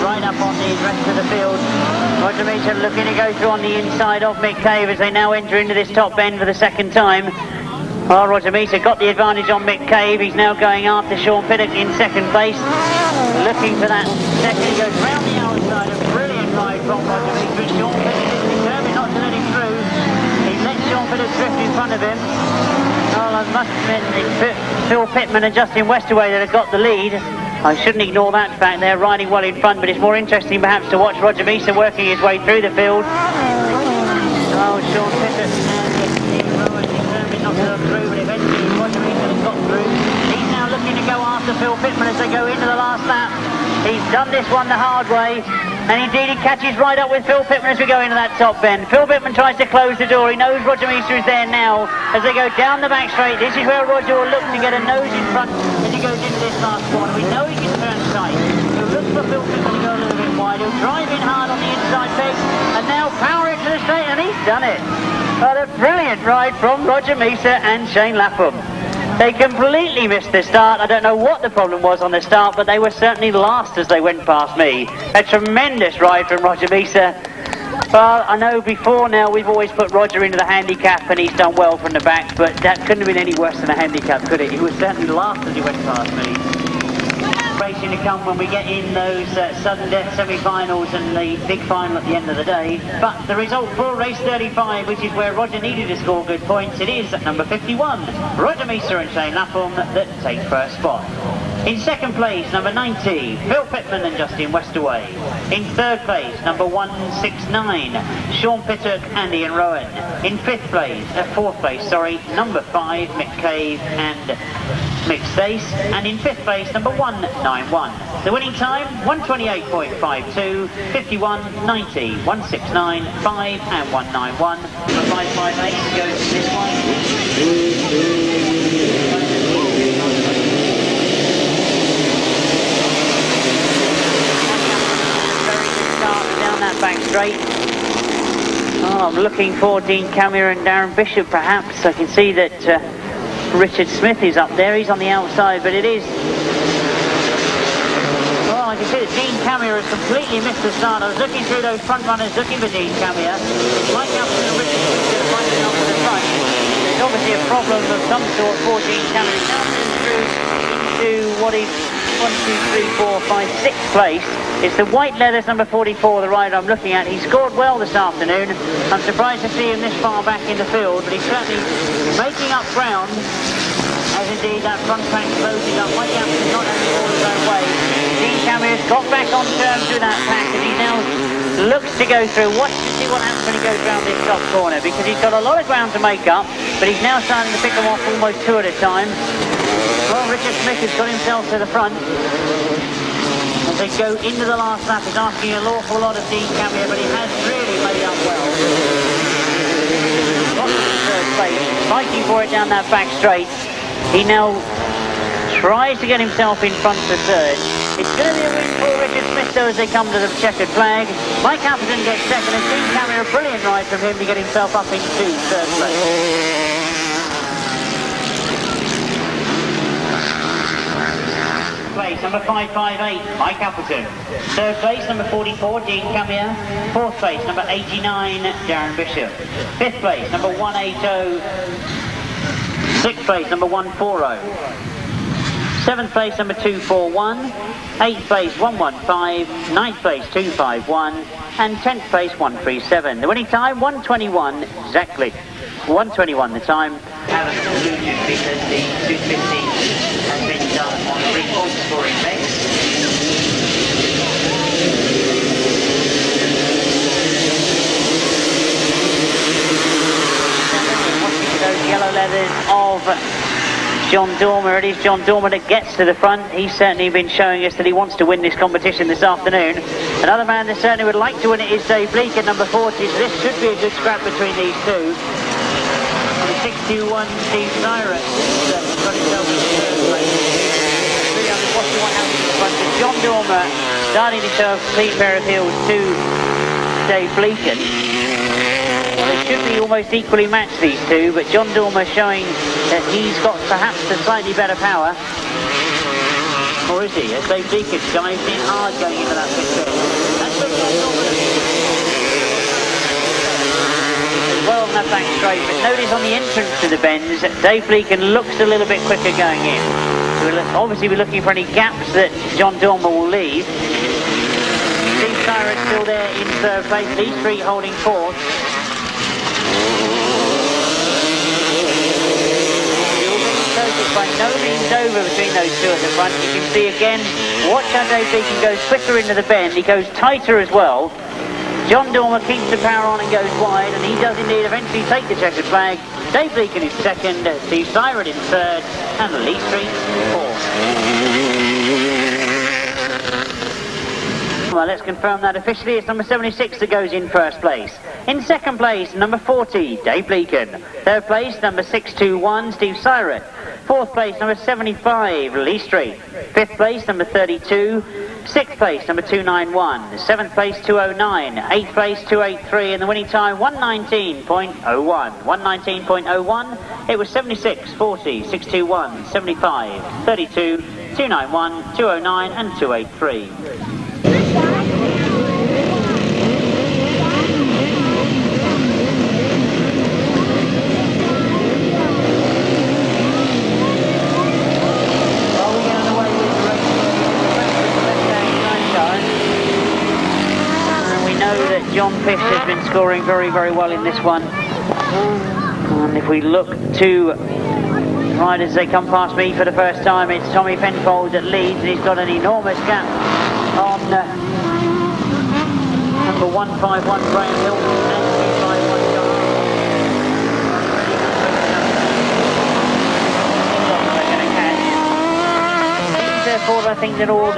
Right up on the rest of the field. Roger Meester looking to go through on the inside of Mick Cave as they now enter into this top bend for the second time. Well, Roger Meester got the advantage on Mick Cave. He's now going after Sean Pittock in second place. Looking for that second. He goes round the outside. A brilliant ride from Roger Meester. Sean Pittock is determined not to let him through. He lets Sean Pittock drift in front of him. Well, I must admit, it's Phil Pittman and Justin Westerway that have got the lead. I shouldn't ignore that fact. They're riding well in front, but it's more interesting perhaps to watch Roger Meester working his way through the field. Oh, Sean Pittock and Stephen Rowan determined not to go through, but eventually Roger Meester has got through. He's now looking to go after Phil Pittman as they go into the last lap. He's done this one the hard way, and indeed he catches right up with Phil Pittman as we go into that top bend. Phil Pittman tries to close the door. He knows Roger Meester is there now as they go down the back straight. This is where Roger will look to get a nose in front as he goes into this last corner. We know he can turn tight. He'll look for Phil Pittman to go a little bit wide. He'll drive in hard on the inside peg and now power it to the straight, and he's done it. What a brilliant ride from Roger Meester and Shane Lapham. They completely missed the start. I don't know what the problem was on the start, but they were certainly last as they went past me. A tremendous ride from Roger Meester. Well, I know before now we've always put Roger into the handicap and he's done well from the back, but that couldn't have been any worse than a handicap, could it? He was certainly last as he went past me. Racing to come when we get in those sudden death semi-finals and the big final at the end of the day. But the result for race 35, which is where Roger needed to score good points, it is at number 51, Roger Meester and Shane Lapham that take first spot. In second place, number 90, Phil Pittman and Justin Westerway. In third place, number 169, Sean Pittock and Ian Rowan. In fourth place, number 5, Mick Cave and Mick Stace. And in fifth place, number 191. The winning time, 1:28.52, 51:90, 1:69, 5 and 1:91. Number 558 goes to this one. That back straight. Oh, I'm looking for Dean Camier and Darren Bishop perhaps. I can see that Richard Smith is up there. He's on the outside, but it is... Well, I can see that Dean Camier has completely missed the start. I was looking through those front runners looking for Dean Camier. Like Appleton and Richard finding out to the front. There's obviously a problem of some sort for Dean Camier. He's now moved through into what is 1, 2, 3, 4, 5, 6th place. It's the white leathers number 44, the rider I'm looking at. He scored well this afternoon. I'm surprised to see him this far back in the field, but he's certainly making up ground. As indeed that front pack closing up. White Appleton not having all his own way. Dean Camier's got back on terms with that pack, and he now looks to go through. Watch to see what happens when he goes round this top corner, because he's got a lot of ground to make up, but he's now starting to pick them off almost 2 at a time. Well, Richard Smith has got himself to the front. As they go into the last lap, he's asking an awful lot of Dean Camier, but he has really made up well. Got to the third place, fighting for it down that back straight. He now tries to get himself in front for third. It's going to be a win for Richard Smith though as they come to the checkered flag. Mike Appleton gets second, and Dean Camier, a brilliant ride from him to get himself up into third place. Place number 558, Mike Appleton. Third place number 44, Dean Camier. Fourth place number 89, Darren Bishop. Fifth place number 180. Sixth place number 140. Seventh place number 241. Eighth place 115. Ninth place 251. And 10th place 137. The winning time 1:21 exactly. 1:21 the time. Haven't concluded because the 250 has been done on 3-point scoring base. Watching those yellow leathers of John Dormer. It is John Dormer that gets to the front. He's certainly been showing us that he wants to win this competition this afternoon. Another man that certainly would like to win it is Dave Bleakin, number 40. So this should be a good scrap between these two. 621 Steve Syrett got himself in third place. Watching what happens in front of John Dormer starting to show a clean pair of heels to Dave Bleakin. Well, they should be almost equally matched, these two, but John Dormer showing that he's got perhaps a slightly better power. Or is he? As Dave Bleakin dives in hard going into that pit. That's what John Dormer well on that back straight, but notice on the entrance to the bends, Dave Bleakin looks a little bit quicker going in. So we'll obviously be looking for any gaps that John Dormer will leave. Steve Syrett still there in third place, these three holding fourth. It's by no means over between those two at the front. You can see again, watch how Dave Bleakin goes quicker into the bend, he goes tighter as well. John Dormer keeps the power on and goes wide, and he does indeed eventually take the checkered flag. Dave Bleakin is second, Steve Syrett in third, and Lee Street fourth. Well, let's confirm that officially. It's number 76 that goes in first place. In second place, number 40, Dave Bleakin. Third place, number 621, Steve Syrett. Fourth place, number 75, Lee Street. Fifth place, number 32. Sixth place, number 291. Seventh place, 209. Eighth place, 283. And the winning time, 119.01. 119.01. It was 76, 40, 621, 75, 32, 291, 209, and 283. John Fish has been scoring very, very well in this one. And if we look to riders as they come past me for the first time, it's Tommy Penfold that leads, and he's got an enormous gap on number 151 Graham Hilton and 251 John. Therefore, I think that all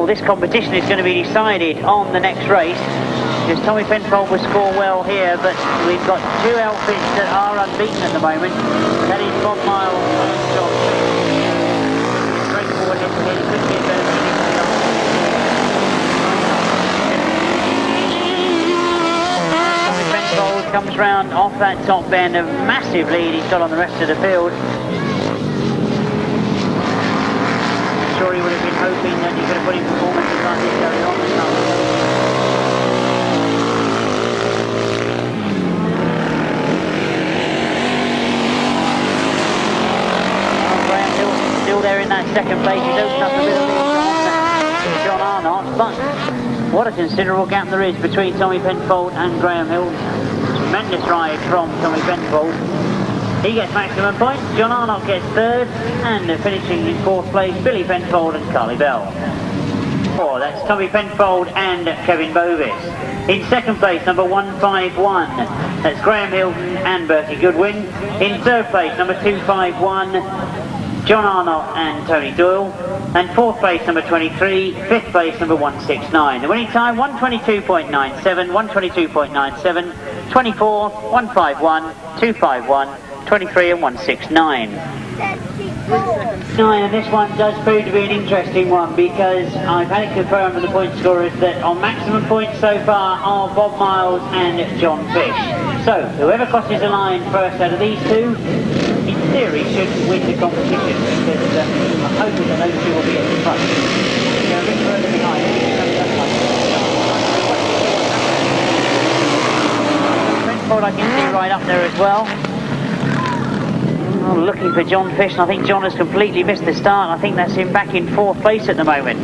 this competition is going to be decided on the next race, because Tommy Penfold will score well here, but we've got two outfits that are unbeaten at the moment. That is Bob Mile and John. Straightforward head to head, it could be a better Tommy Penfold comes round off that top bend, a massive lead he's got on the rest of the field. I'm sure he would have been hoping that he could have put in performances like this going on. Graham still there in that second place. He's opened up a bit of lead John Arnott, but what a considerable gap there is between Tommy Penfold and Graham Hill. Tremendous ride from Tommy Penfold. He gets maximum points, John Arnott gets third, and finishing in fourth place, Billy Penfold and Carly Bell. That's Tommy Penfold and Kevin Bovis. In second place, number 151, that's Graham Hilton and Bertie Goodwin. In third place, number 251, John Arnott and Tony Doyle. And fourth place, number 23, fifth place, number 169. The winning time, 122.97, 122.97, 24, 151, 251, 23 and 169. And this one does prove to be an interesting one because I've had it confirmed with the point scorers that on maximum points so far are Bob Miles and John Fish. So whoever crosses the line first out of these two, in theory, should win the competition because I'm hoping that those two will be at the front. They're a bit further behind. Penfold I can see right up there as well. Oh, looking for John Fish, and I think John has completely missed the start. I think that's him back in fourth place at the moment.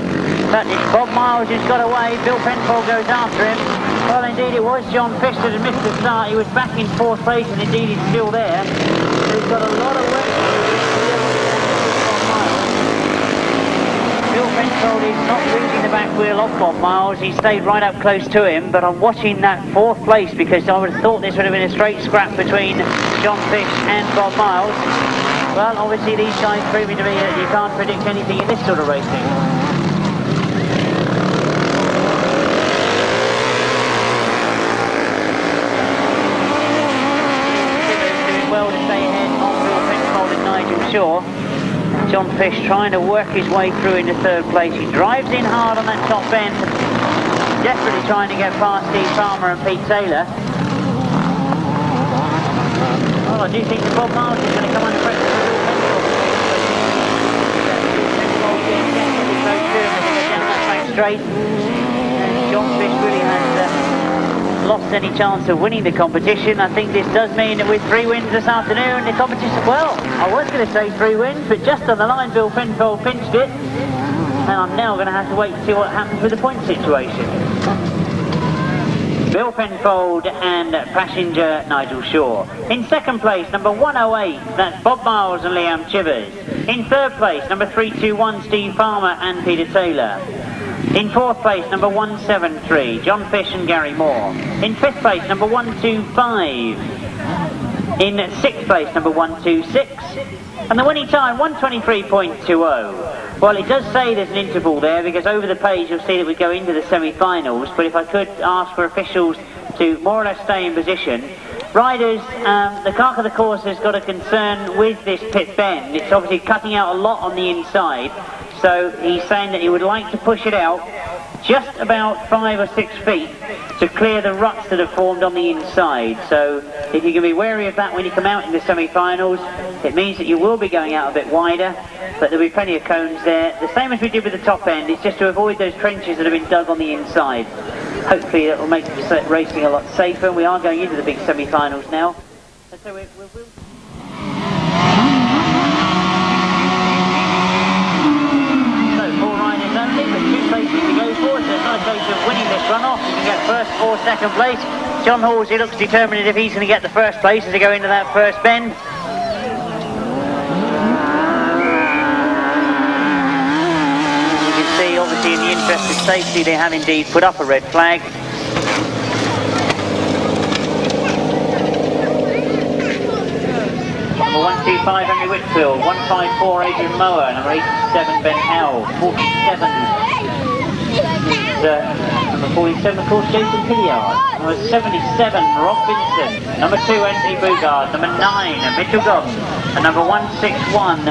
But it's Bob Miles who's got away. Bill Penfold goes after him. Well, indeed it was John Fish that had missed the start. He was back in fourth place, and indeed he's still there. So he's got a lot of work to do. Bill Penfold is not losing the back wheel of Bob Miles. He stayed right up close to him, but I'm watching that fourth place because I would have thought this would have been a straight scrap between John Fish and Bob Miles. Well, obviously these guys proving to me that you can't predict anything in this sort of racing. Doing well to stay ahead on Bill Penfold and Nigel Shaw. John Fish trying to work his way through into third place. He drives in hard on that top end, desperately trying to get past Steve Palmer and Pete Taylor. Well, I do think that Bob Miles is going to come under pressure for Bill Penfold. Definitely close to him as he goes down that back straight. John Fish really has lost any chance of winning the competition. I think this does mean that with 3 wins this afternoon, the competition, well, I was going to say 3 wins, but just on the line Bill Penfold pinched it, and I'm now going to have to wait to see what happens with the point situation. Bill Penfold and passenger Nigel Shaw. In second place, number 108, that's Bob Miles and Liam Chivers. In third place, number 321, Steve Palmer and Peter Taylor. In fourth place, number 173, John Fish and Gary Moore. In fifth place, number 125. In sixth place, number 126. And the winning time, 123.20. Well, it does say there's an interval there because over the page you'll see that we go into the semi-finals. But if I could ask for officials to more or less stay in position. Riders, the clerk of the course has got a concern with this pit bend. It's obviously cutting out a lot on the inside. So he's saying that he would like to push it out just about 5 or 6 feet to clear the ruts that have formed on the inside. So if you can be wary of that when you come out in the semi-finals, it means that you will be going out a bit wider, but there'll be plenty of cones there. The same as we did with the top end, it's just to avoid those trenches that have been dug on the inside. Hopefully that will make the racing a lot safer. We are going into the big semi-finals now. And so we'll only, with 2 places to go for, so it's not a case of winning this run-off. You can get first or second place. John Halsey looks determined if he's going to get the first place as they go into that first bend. You can see, obviously, in the interest of safety, they have indeed put up a red flag. Number 125, Henry Whitfield. 154, Adrian Mower. Number 87, Ben Howell. 47. Number 47, of course, Jason Hilliard. Number 77, Rob Vincent. Number 2, Anthony Boughourd. Number 9, Mitchell Godden. And number 161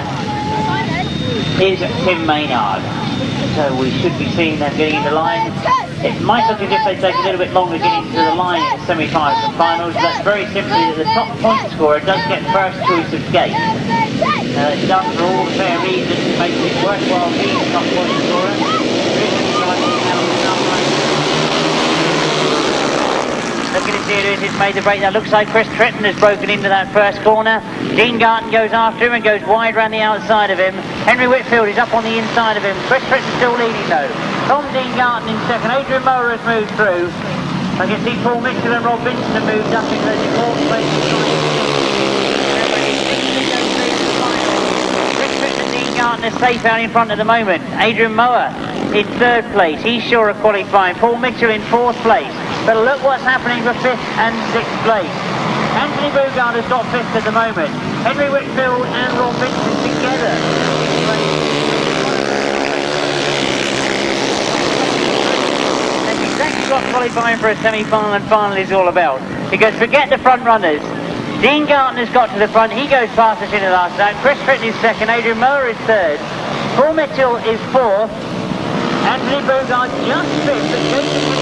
is Tim Maynard. So we should be seeing them getting into line. It might look as if they take a little bit longer getting to the line in the semi-finals and finals. That's very simply that the top point scorer does get first choice of gate. It's done for all the fair reasons, makes it worthwhile being top points for us. Looking to see who's made the break. That looks like Chris Tritton has broken into that first corner. Dean Garton goes after him and goes wide round the outside of him. Henry Whitfield is up on the inside of him. Chris Tritton still leading though. Tom Dean Garton in second. Adrian Mower has moved through. I can see Paul Mitchell and Rob Vincent have moved up into the fourth place. Chris Tritton and Dean Garton are safe out in front at the moment. Adrian Mower in third place. He's sure of qualifying. Paul Mitchell in fourth place. But look what's happening for fifth and sixth place. Anthony Boughourd has got fifth at the moment. Henry Whitfield and Rob Vincent together. That's exactly what qualifying for a semi-final and final is all about. Because forget the front runners. Dean Garton has got to the front. He goes past us in the last lap. Chris Tritton is second. Adrian Mower is third. Paul Mitchell is fourth. Anthony Boughourd just fifth. But goes to the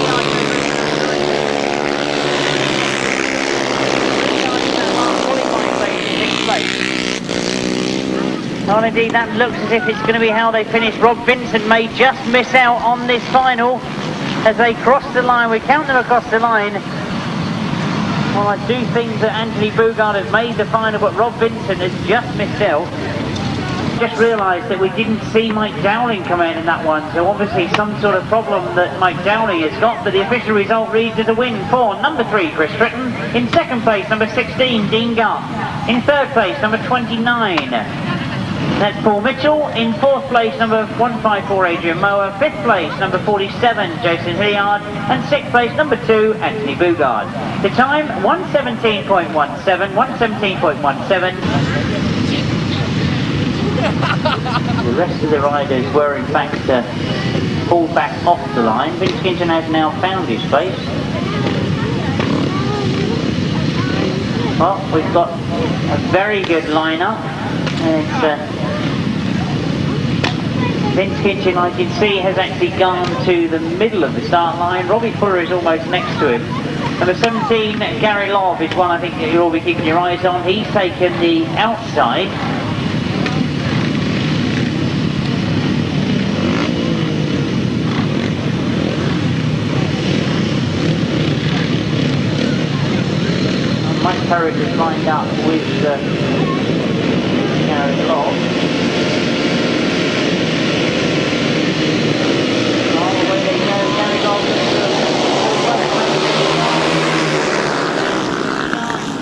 well, indeed, that looks as if it's going to be how they finish. Rob Vincent may just miss out on this final as they cross the line. We count them across the line. Well, I do think that Anthony Boughourd has made the final, but Rob Vincent has just missed out. Just realised that we didn't see Mike Dowling come out in that one, so obviously some sort of problem that Mike Dowling has got, but the official result reads as a win for number 3 Chris Tritton, in second place number 16 Dean Garton, in third place number 29 that's Paul Mitchell, in fourth place number 154 Adrian Mower, fifth place number 47 Jason Hilliard, and sixth place number 2 Anthony Boughourd. The time 1:17.17, 1:17.17. The rest of the riders were in fact pulled back off the line. Vince Kinchin has now found his place. Well, we've got a very good lineup. It's Vince Kinchin, I can see, has actually gone to the middle of the start line. Robbie Fuller is almost next to him. Number 17, Gary Lobb, is one I think that you'll all be keeping your eyes on. He's taken the outside. Mike Turret is lined up with Gary Lobb.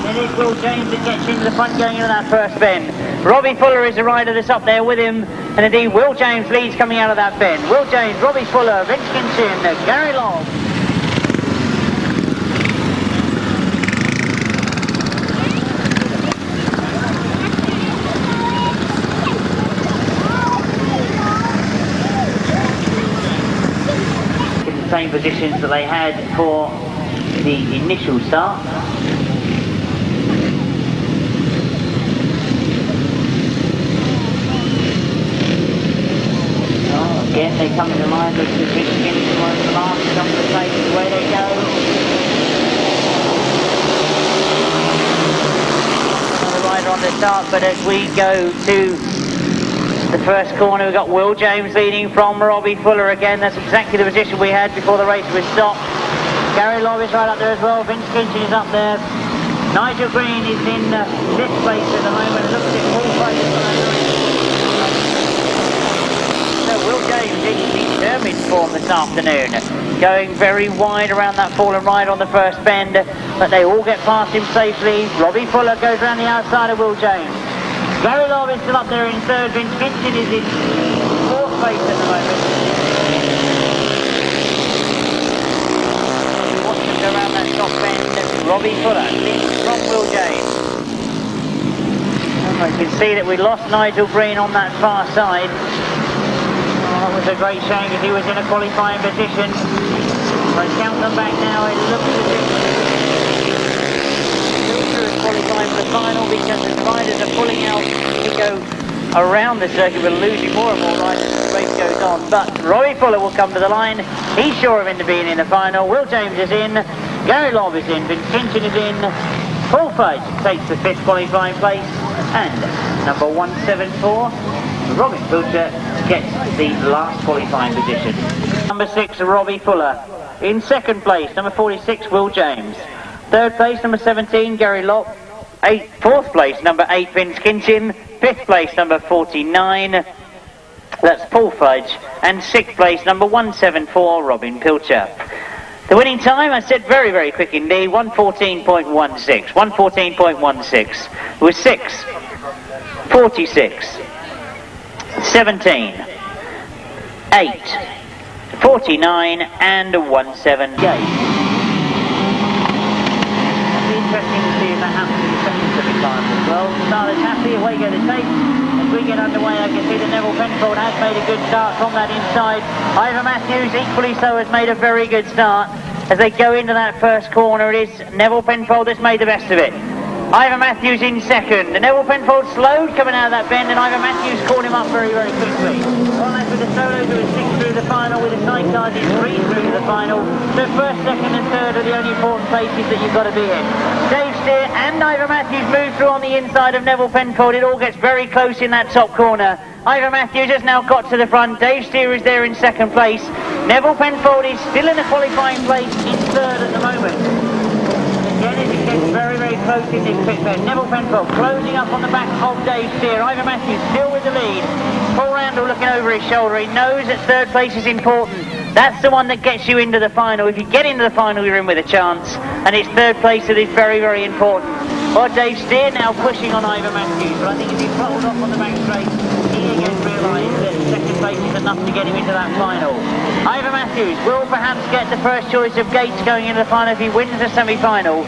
It is Will James that gets into the front going into that first bend. Robbie Fuller is the rider that's up there with him, and indeed Will James leads coming out of that bend. Will James, Robbie Fuller, Vince Kinchin, Gary Lobb. Same positions that they had for the initial start. Oh, again they come to the line, looks as if Kinchin one of the last to come to the place, away they go. Another rider on the start, but as we go to the first corner, we've got Will James leading from Robbie Fuller again. That's exactly the position we had before the race was stopped. Gary Lobb is right up there as well. Vince Kinchin is up there. Nigel Green is in fifth place at the moment. Looks at all places. So Will James in determined form this afternoon. Going very wide around that fallen ride on the first bend, but they all get past him safely. Robbie Fuller goes around the outside of Will James. Gary Lobb is still up there in third. Vince Kinchin is in fourth place at the moment. We watch him go around that top bend. Robbie Fuller leads from Will James. And I can see that we lost Nigel Green on that far side. Oh, that was a great shame because he was in a qualifying position. But count them back now. It looks as if qualifying for the final because the riders are pulling out to go around the circuit. We're losing more and more riders as the race goes on, but Robbie Fuller will come to the line. He's sure of him to being in the final. Will James is in, Gary Lobb is in, Vince Kinchin is in, Paul Fudge takes the fifth qualifying place, And number 174, Robin Pilcher, gets the last qualifying position. Number 6, Robbie Fuller. In second place, number 46, Will James. Third place, number 17, Gary Lobb. Fourth place, number 8, Vince Kinchin. Fifth place, number 49, that's Paul Fudge. And sixth place, number 174, Robin Pilcher. The winning time, I said very, very quick indeed, 1:14.16. 1:14.16. It was 6, 46, 17, 8, 49 and 178. Interesting to see if that happens in the second semi-final as well. Starter's happy, away go the tape. As we get underway, I can see that Neville Penfold has made a good start from that inside. Ivor Matthews, equally so, has made a very good start. As they go into that first corner, it is Neville Penfold that's made the best of it. Ivor Matthews in second. Neville Penfold slowed coming out of that bend, and Ivor Matthews caught him up very, very quickly. Well, that's with the solos who are 6 through the final, with the sidecars is 3 through to the final. So first, second and third are the only important places that you've got to be in. Dave Steer and Ivor Matthews move through on the inside of Neville Penfold. It all gets very close in that top corner. Ivor Matthews has now got to the front. Dave Steer is there in second place. Neville Penfold is still in a qualifying place in third at the moment. Again, as it gets very, very close in this pit bed. Neville Penfold closing up on the back of Dave Steer. Ivor Matthews still with the lead. Paul Randall looking over his shoulder. He knows that third place is important. That's the one that gets you into the final. If you get into the final, you're in with a chance. And it's third place that is very, very important. Well, Dave Steer now pushing on Ivor Matthews. But I think if he throttled off on the back straight, he again realised that second place is enough to get him into that final. Ivor Matthews will perhaps get the first choice of gates going into the final if he wins the semi-final.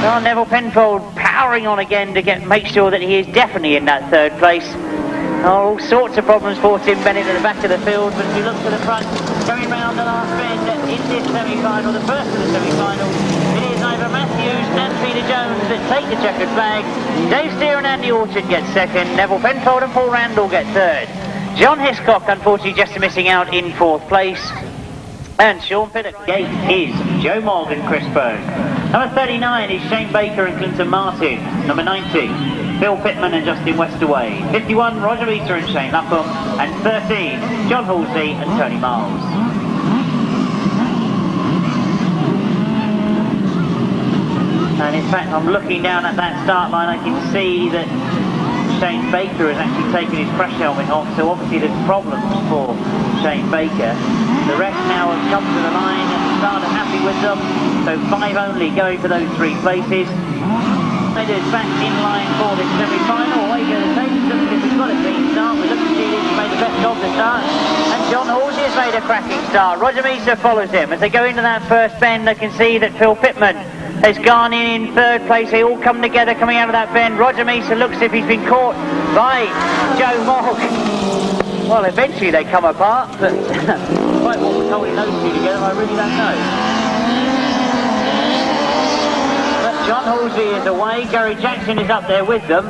Oh, Neville Penfold powering on again to make sure that he is definitely in that third place. Oh, all sorts of problems for Tim Bennett at the back of the field, but if you look to the front, going round the last bend in this semi-final, the first of the semi-final, it is Ivor Matthews and Peter Jones that take the checkered flag. Dave Steer and Andy Orchard get second, Neville Penfold and Paul Randall get third. John Hiscock, unfortunately, just missing out in fourth place. And Sean Pinnock. Gate is Joe Mogg and Chris Berg. Number 39 is Shane Baker and Clinton Martin. Number 90. Phil Pittman and Justin Westaway. 51, Roger Eater and Shane Lapham. And 13, John Halsey and Tony Miles. And in fact, I'm looking down at that start line, I can see that Shane Baker has actually taken his crash helmet off, so obviously there's problems for Shane Baker. The rest now have come to the line and the starter happy with them, so 5 only going for those 3 places. Is back in line for this semi-final. Away go the tape. Looks as if he's got a clean start. We look to see that he made the best of the start. And John Halsey has made a cracking start. Roger Measer follows him. As they go into that first bend, they can see that Phil Pittman has gone in third place. They all come together coming out of that bend. Roger Measer looks as if he's been caught by Joe Mogg. Well, eventually they come apart, but quite what was holding those two together, I really don't know. John Halsey is away, Gary Jackson is up there with them.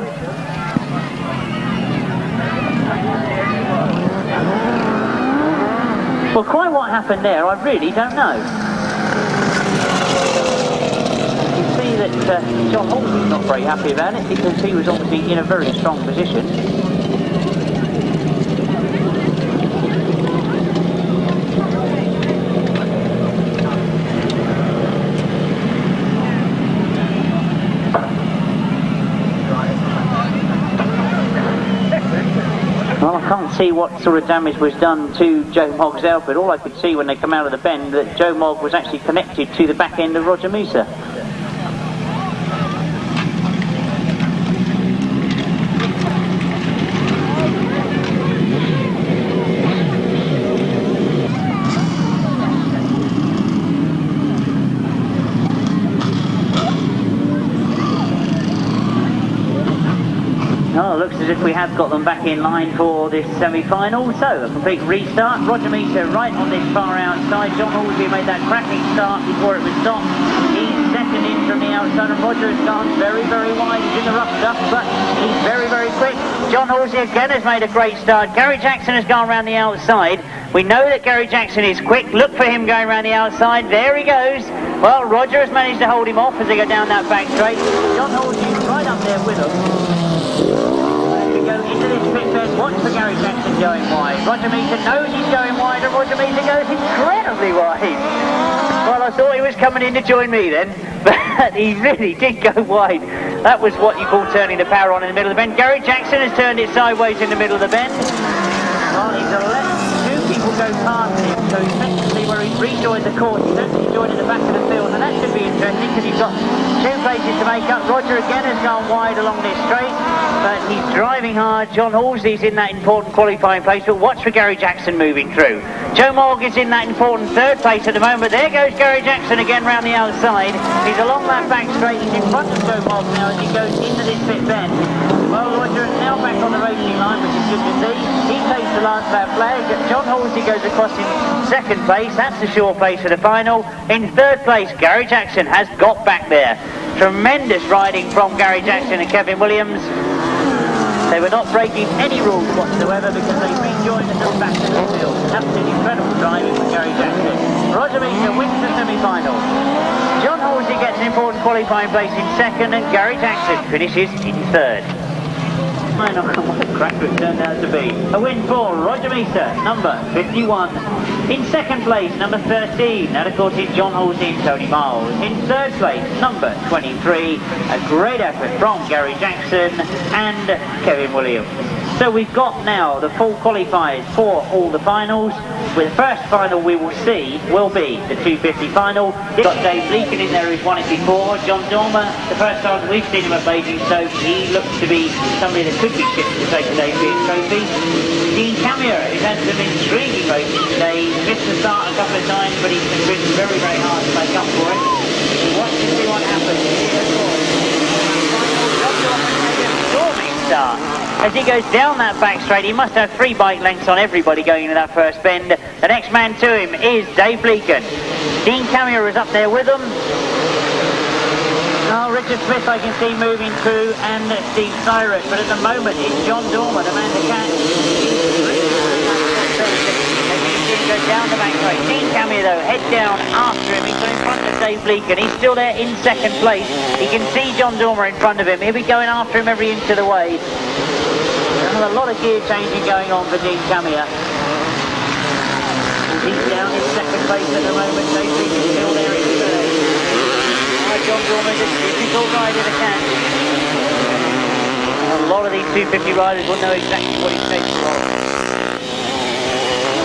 Well, quite what happened there, I really don't know. You can see that John Halsey's not very happy about it because he was obviously in a very strong position. Well, I can't see what sort of damage was done to Joe Mogg's outfit. All I could see when they come out of the bend that Joe Mogg was actually connected to the back end of Roger Measer. Oh, looks as if we have got them back in line for this semi-final. So, a complete restart. Roger Measer right on this far outside. John Halsey made that cracking start before it was stopped. He's second in from the outside, and Roger has gone very, very wide. He's in the rough stuff, but he's very, very quick. John Halsey again has made a great start. Gary Jackson has gone around the outside. We know that Gary Jackson is quick. Look for him going around the outside. There he goes. Well, Roger has managed to hold him off as they go down that back straight. John Halsey right up there with him. into this pit then. Watch for Gary Jackson going wide. Roger Meter knows he's going wide, and Roger Meter goes incredibly wide. Well, I thought he was coming in to join me then, but he really did go wide. That was what you call turning the power on in the middle of the bend. Gary Jackson has turned it sideways in the middle of the bend. Well, he's let two people go past him, so effectively where he's rejoined the course, he's actually joined at the back of the field, and that should be interesting because he's got two places to make up. Roger again has gone wide along this straight, but he's driving hard. John Halsey's in that important qualifying place, but watch for Gary Jackson moving through. Joe Morgan's in that important third place at the moment. There goes Gary Jackson again round the outside. He's along that back straight. He's in front of Joe Morgan now as he goes into this pit bend. Well, Roger is now back on the racing line, which is good to see. He takes the last lap flag. John Halsey goes across in second place. That's the sure place for the final. In third place, Gary Jackson has got back there. Tremendous riding from Gary Jackson and Kevin Williams. They were not breaking any rules whatsoever because they rejoined at the back of the field. Absolutely incredible driving from Gary Jackson. Roger Meter wins the semi-final. John Halsey gets an important qualifying place in second, and Gary Jackson finishes in third. I don't know what a cracker it turned out to be. A win for Roger Meter, number 51. In second place, number 13. That, of course, is John Halsey and Tony Miles. In third place, number 23. A great effort from Gary Jackson and Kevin Williams. So we've got now the full qualifiers for all the finals. With the first final we will see will be the 250 final. We've got Dave Bleakin in there who's won it before. John Dormer, the first time we've seen him at Basingstoke, he looks to be somebody that could be shipped to take the Dave Bleakin trophy. Dean Camier, who's had some intriguing races today. He's missed the start a couple of times, but he's been ridden very, very hard to make up for it. Watch to see what happens. Storming start. As he goes down that back straight, he must have 3 bike lengths on everybody going into that first bend. The next man to him is Dave Bleakin. Dean Camier is up there with him. Oh, Richard Smith I can see moving through, and Steve Syrett, but at the moment it's John Dormer, the man to catch. Go down the back straight. Dean Camier though, head down after him. He's in front of Dave Bleakin. He's still there in second place. He can see John Dormer in front of him. He'll be going after him every inch of the way. A lot of gear changing going on for Dean Camier. He's down in second place at the moment. Dave Bleakin still there in third. John Dormer is a difficult rider to catch. A lot of these 250 riders will know exactly what he's capable of.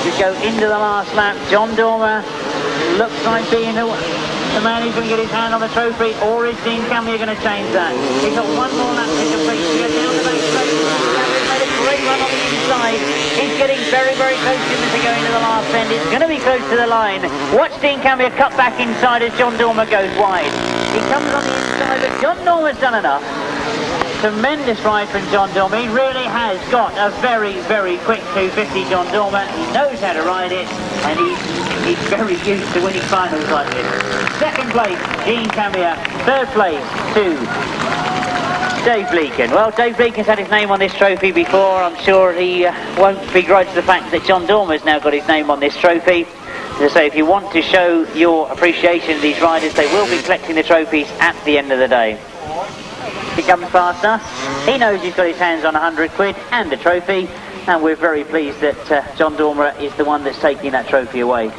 We go into the last lap. John Dormer looks like being the man who's going to get his hand on the trophy, or is Dean Camier going to change that? He's got one more lap to complete. He goes down the back straight. Camier made a great run on the inside. He's getting very, very close to him as they go into the last bend. It's going to be close to the line. Watch Dean Camier cut back inside as John Dormer goes wide. He comes on the inside, but John Dormer's done enough. Tremendous ride from John Dormer. He really has got a very, very quick 250, John Dormer. He knows how to ride it, and he's very used to winning finals like this. Second place, Dean Camier. Third place to Dave Bleakin. Well, Dave Bleakin's had his name on this trophy before. I'm sure he won't begrudge the fact that John Dormer's now got his name on this trophy. As I say, if you want to show your appreciation of these riders, they will be collecting the trophies at the end of the day. He comes past us. He knows he's got his hands on 100 quid and a trophy, and we're very pleased that John Dormer is the one that's taking that trophy away.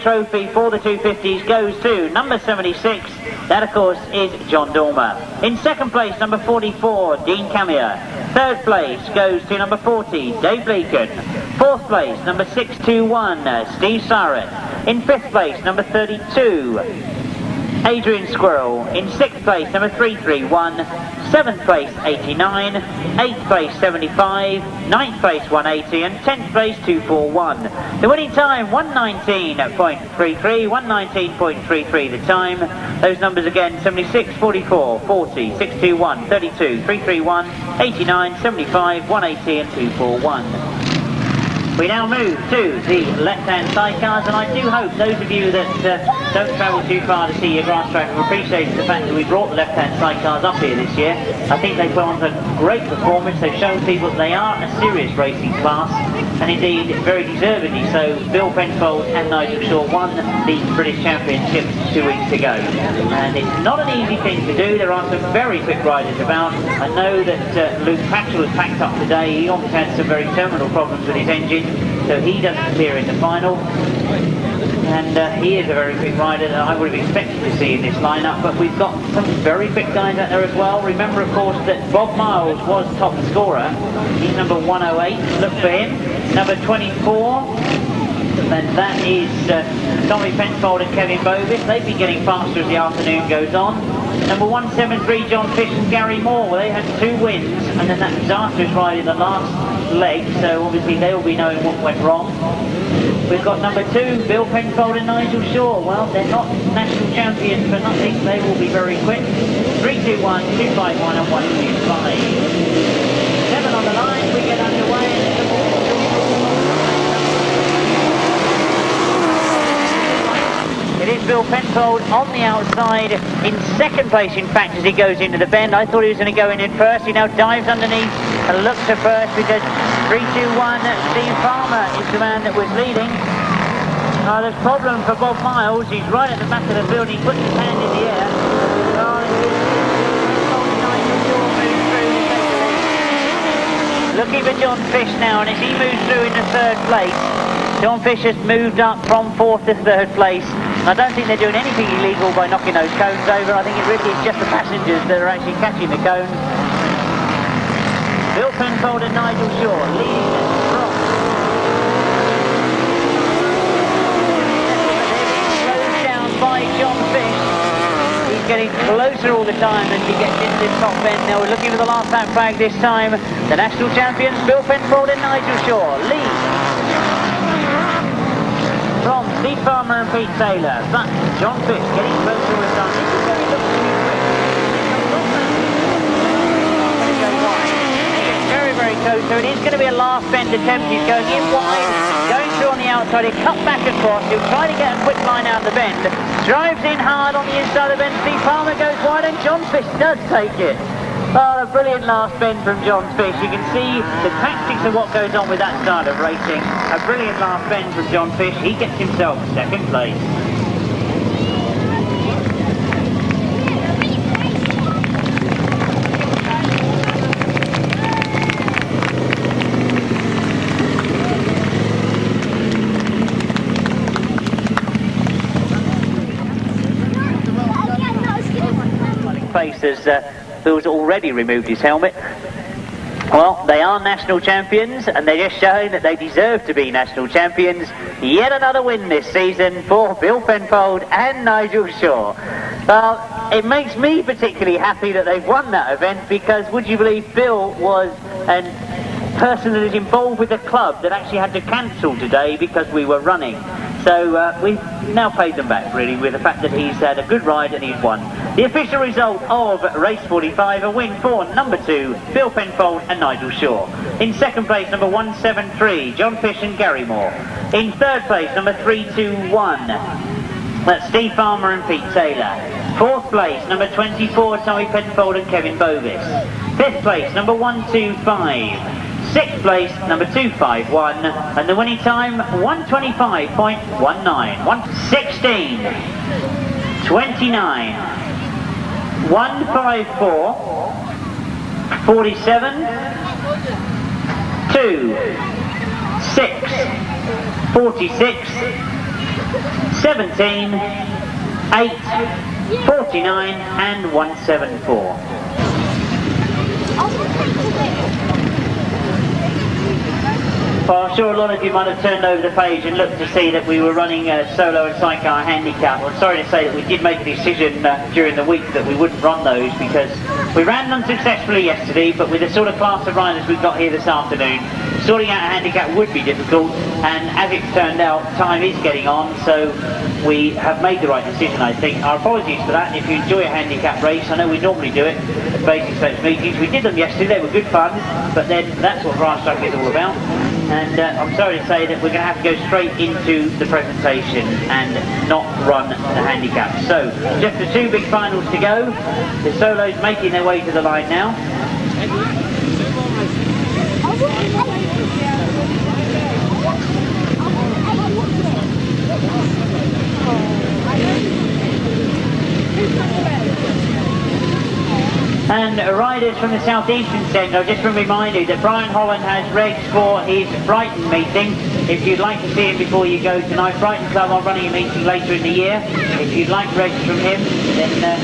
Trophy for the 250s goes to number 76. That, of course, is John Dormer. In second place, number 44, Dean Camier. Third place goes to number 40, Dave Bleakin. Fourth place, number 621, Steve Syrett. In fifth place, number 32, Adrian Squirrel. In sixth place, number 331. Seventh place, 89. Eighth place, 75. Ninth place, 180. And 10th place, 241. The winning time, 119.33. 119.33 the time. Those numbers again, 76, 44, 40, 621, 32, 331, 89, 75, 180 and 241. We now move to the left-hand sidecars, and I do hope those of you that don't travel too far to see your grass track. We appreciate the fact that we brought the Left Hand Sidecars up here this year. I think they put on a great performance. They've shown people that they are a serious racing class, and indeed very deservedly so. Bill Penfold and Nigel Shaw won the British Championship 2 weeks ago, and it's not an easy thing to do. There are some very quick riders about. I know that Luke Patchell was packed up today. He obviously had some very terminal problems with his engine, so he doesn't appear in the final. And he is a very quick rider that I would have expected to see in this lineup, but we've got some very quick guys out there as well. Remember, of course, that Bob Miles was top scorer. He's number 108. Look for him. Number 24. And that is Tommy Penfold and Kevin Bovis. They've been getting faster as the afternoon goes on. Number 173, John Fish and Gary Moore. Well, they had 2 wins, and then that disastrous ride in the last leg, so obviously they will be knowing what went wrong. We've got number 2, Bill Penfold and Nigel Shaw. Well, they're not national champions for nothing. They will be very quick. 3, 2, 1, 2, 5, 1 and 1, 2, 5. 7 on the line, we get underway. It is Bill Penfold on the outside, in second place in fact as he goes into the bend. I thought he was going to go in first. He now dives underneath and looks to first because 3, 2, 1, Steve Farmer is the man that was leading. There's a problem for Bob Miles. He's right at the back of the field. He puts his hand in the air. Looking for John Fish now, and as he moves through into 3rd place, John Fish has moved up from 4th to 3rd place. I don't think they're doing anything illegal by knocking those cones over. I think it really is just the passengers that are actually catching the cones. Bill Penfold and Nigel Shaw leading from. Slowed down by John Fish. He's getting closer all the time as he gets into this top bend. Now we're looking for the last lap flag this time. The national champions, Bill Penfold and Nigel Shaw, lead from Steve Farmer and Pete Taylor, but John Fish getting closer all the time. This is very looks to be quick. Very, very close, so it is going to be a last bend attempt. He's going in wide, going through on the outside. He cuts back across. He'll try to get a quick line out of the bend. Drives in hard on the inside of the bend. Steve Farmer goes wide, and John Fish does take it. Oh, a brilliant last bend from John Fish. You can see the tactics of what goes on with that style of racing. A brilliant last bend from John Fish. He gets himself 2nd place. As Bill's already removed his helmet. Well, they are national champions, and they're just showing that they deserve to be national champions. Yet another win this season for Bill Penfold and Nigel Shaw. Well, it makes me particularly happy that they've won that event, because would you believe Bill was a person that is involved with the club that actually had to cancel today because we were running. So we've now paid them back, really, with the fact that he's had a good ride and he's won. The official result of race 45, a win for number 2, Bill Penfold and Nigel Shaw. In 2nd place, number 173, John Fish and Gary Moore. In 3rd place, number 321, that's Steve Farmer and Pete Taylor. 4th place, number 24, Tommy Penfold and Kevin Bovis. 5th place, number 125. 6th place, number 251, and the winning time, 125.19. 16, 29, 154, 47, 2, 6, 46, 17, 8, 49, and 174. Well, I'm sure a lot of you might have turned over the page and looked to see that we were running a solo and sidecar handicap. I'm sorry to say that we did make a decision during the week that we wouldn't run those, because we ran them successfully yesterday, but with the sort of class of riders we've got here this afternoon, sorting out a handicap would be difficult, and as it's turned out, time is getting on, so we have made the right decision, I think. Our apologies for that. If you enjoy a handicap race, I know we normally do it at Basingstoke meetings. We did them yesterday, they were good fun, but then that's what Grasstrack is all about. And I'm sorry to say that we're going to have to go straight into the presentation and not run the handicap. So, just the two big finals to go. The solos making their way to the line now. And riders from the southeastern centre, just to remind you that Brian Holland has regs for his Brighton meeting. If you'd like to see him before you go tonight, Brighton Club are running a meeting later in the year. If you'd like regs from him, then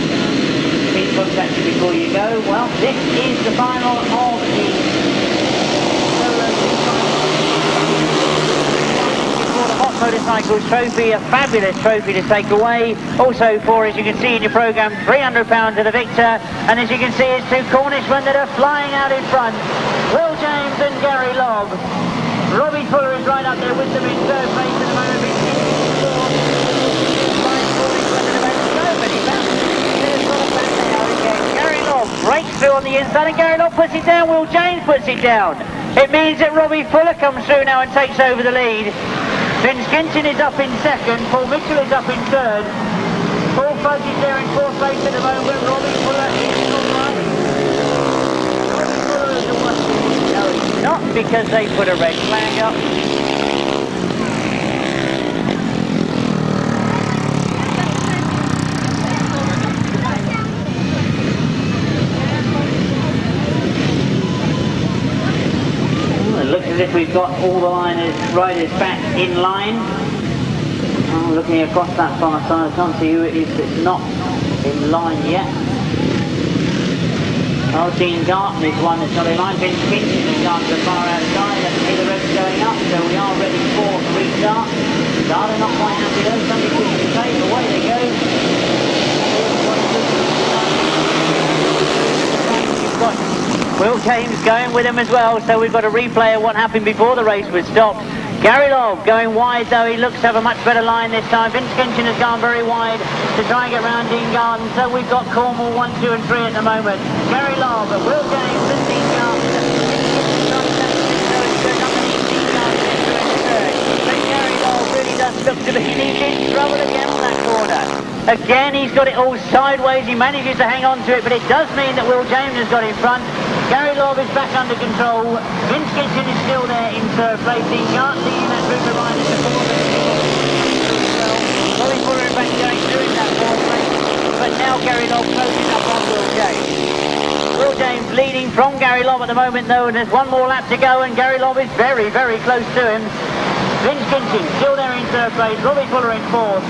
please contact him before you go. Well, this is the final of the Motorcycles trophy, a fabulous trophy to take away. Also for, as you can see in your programme, £300 to the victor. And as you can see, it's two Cornishmen that are flying out in front. Will James and Gary Lobb. Robbie Fuller is right up there with them in third place at the moment. Gary Lobb breaks through on the inside and Gary Lobb puts it down. Will James puts it down. It means that Robbie Fuller comes through now and takes over the lead. Vince Kinchin is up in second, Paul Mitchell is up in third, Paul Fudge is there in fourth place at the moment, Robbie Fuller is on right. Robbie Fuller is the one. No, it's not because they put a red flag up. It looks as if we've got all the riders back in line. Oh, looking across that far side, I can't see who it is that's not in line yet. Oh, Garton is one that's not in line. Vince Kinchin has gone to the far outside. I can see the revs going up, so we are ready for a restart. Garton not quite happy though, something pushing the tape, away they go. Will James going with him as well, so we've got a replay of what happened before the race was stopped. Gary Lobb going wide though, he looks to have a much better line this time. Vince Kinchin has gone very wide to try and get round Dean Garton, so we've got Cornwall 1, 2 and 3 at the moment. Gary Lobb, Will James and Dean Garton. Gary Lobb really does look to be in trouble again on that corner. Again, he's got it all sideways, he manages to hang on to it, but it does mean that Will James has got in front. Gary Lobb is back under control. Vince Kinchin is still there in third place. Dean Garton leading that group of riders to fourth. Robbie Fuller is back going through in that fourth race, but now Gary Lobb closing up on Will James. Will James leading from Gary Lobb at the moment though, and there's one more lap to go, and Gary Lobb is very, very close to him. Vince Kinchin still there in third place. Robbie Fuller in fourth.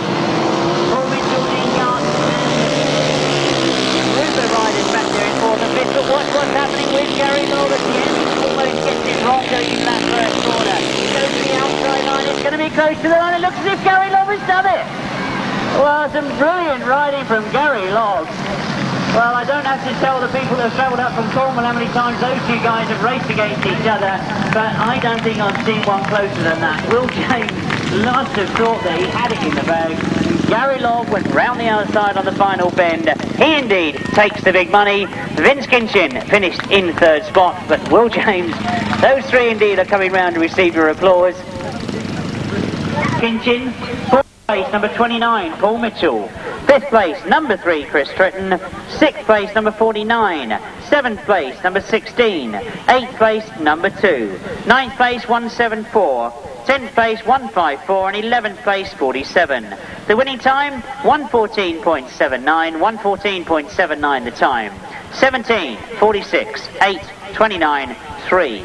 Paul Mitchell, Dean Garton. Group of riders back there in fourth and fifth. But what's happening with Gary Lobb at the end? He almost gets it wrong going in that first corner. He goes to the outside line. It's going to be close to the line. It looks as if Gary Lobb has done it. Well, some brilliant riding from Gary Lobb. Well, I don't have to tell the people that have travelled up from Cornwall how many times those two guys have raced against each other, but I don't think I've seen one closer than that. Will James must have thought that he had it in the bag. Gary Lobb went round the outside on the final bend. He indeed takes the big money. Vince Kinchin finished in third spot, but Will James, those three indeed are coming round to receive your applause. Kinchin, fourth place, number 29, Paul Mitchell. Fifth place, number 3, Chris Tritton. Sixth place, number 49. Seventh place, number 16. Eighth place, number 2. Ninth place, 174. 10th place, 154. And 11th place, 47. The winning time, 1:14.79. 1:14.79 the time. 17, 46, 8, 29, 3.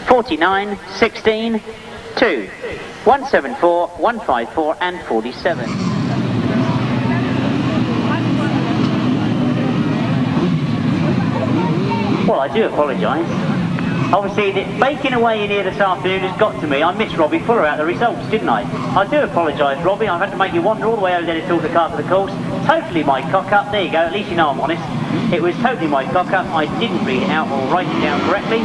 49, 16, 2. 174, 154 and 47. Well, I do apologise. Obviously, the baking away in here this afternoon has got to me. I missed Robbie Fuller out of the results, didn't I? I do apologise, Robbie. I've had to make you wander all the way over there to talk the car to the course. Totally my cock up. There you go. At least you know I'm honest. It was totally my cock-up. I didn't read it out or write it down correctly.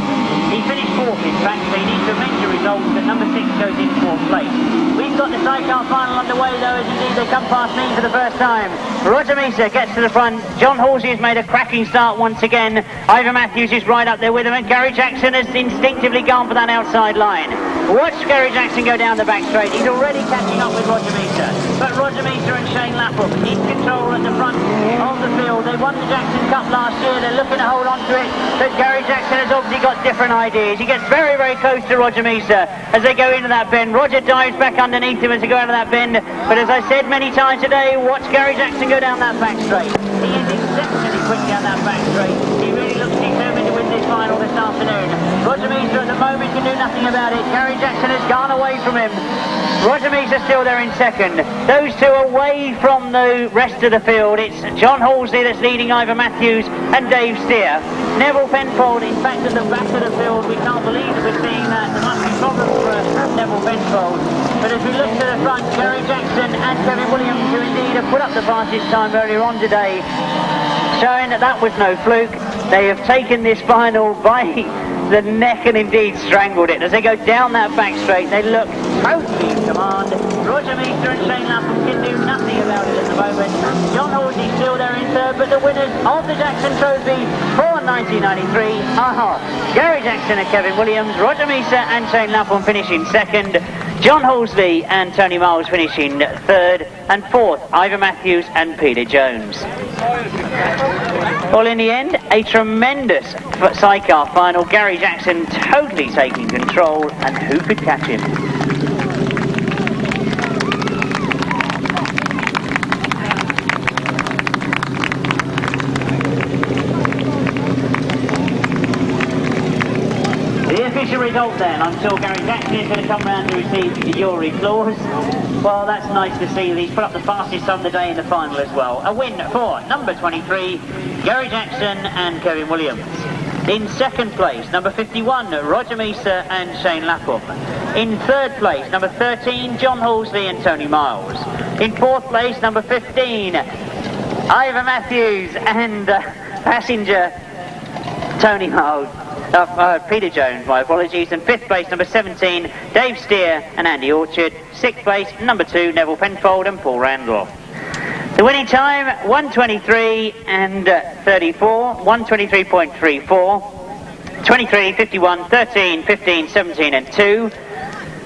He finished 4th, in fact, so he needs to amend your results, but number 6 goes in 4th place. We've got the sidecar final underway, though, as indeed they come past me for the first time. Roger Meeser gets to the front. John Halsey has made a cracking start once again. Ivor Matthews is right up there with him, and Gary Jackson has instinctively gone for that outside line. Watch Gary Jackson go down the back straight. He's already catching up with Roger Meeser. But Roger Meeser and Shane Lapham in control at the front of the field. They won the Jackson Cup last year. They're looking to hold on to it. But Gary Jackson has obviously got different ideas. He gets very, very close to Roger Meeser as they go into that bend. Roger dives back underneath him as they go out of that bend. But as I said many times today, watch Gary Jackson go down that back straight. He is exceptionally quick down that back straight. He really looks determined to win this final this afternoon. Roger Meeser at the moment can do nothing about it. Gary Jackson has gone away from him. Roger Meeser still there in second. Those two away from the rest of the field. It's John Halsey that's leading Ivor Matthews and Dave Steer. Neville Penfold, in fact, at the back of the field. We can't believe that we're seeing that. There must be problems for Neville Penfold. But as we look to the front, Gary Jackson and Kevin Williams, who indeed have put up the fastest time earlier on today, showing that that was no fluke. They have taken this final by the neck and indeed strangled it. As they go down that back straight, they look totally in command. Roger Meeser and Shane Lapham can do nothing about it at the moment. John Halsey still there in third, but the winners of the Jackson Trophy for 1993 are Gary Jackson and Kevin Williams, Roger Meeser and Shane Lapham finishing second, John Halsey and Tony Miles finishing third, and fourth, Ivor Matthews and Peter Jones. Well, in the end, a tremendous sidecar final. Gary Jackson totally taking control, and who could catch him? The official result then. I'm sure Gary Jackson is going to come round to receive your applause. Well, that's nice to see that he's put up the fastest time of the day in the final as well. A win for number 23, Gary Jackson and Kevin Williams. In second place, number 51, Roger Meeser and Shane Lapham. In third place, number 13, John Halsey and Tony Miles. In fourth place, number 15, Ivor Matthews and passenger Tony Miles. Peter Jones, my apologies. And fifth place, number 17, Dave Steer and Andy Orchard. Sixth place, number 2, Neville Penfold and Paul Randolph. The winning time, 1:23 and 34, 1:23.34, 23, 51, 13, 15, 17 and 2.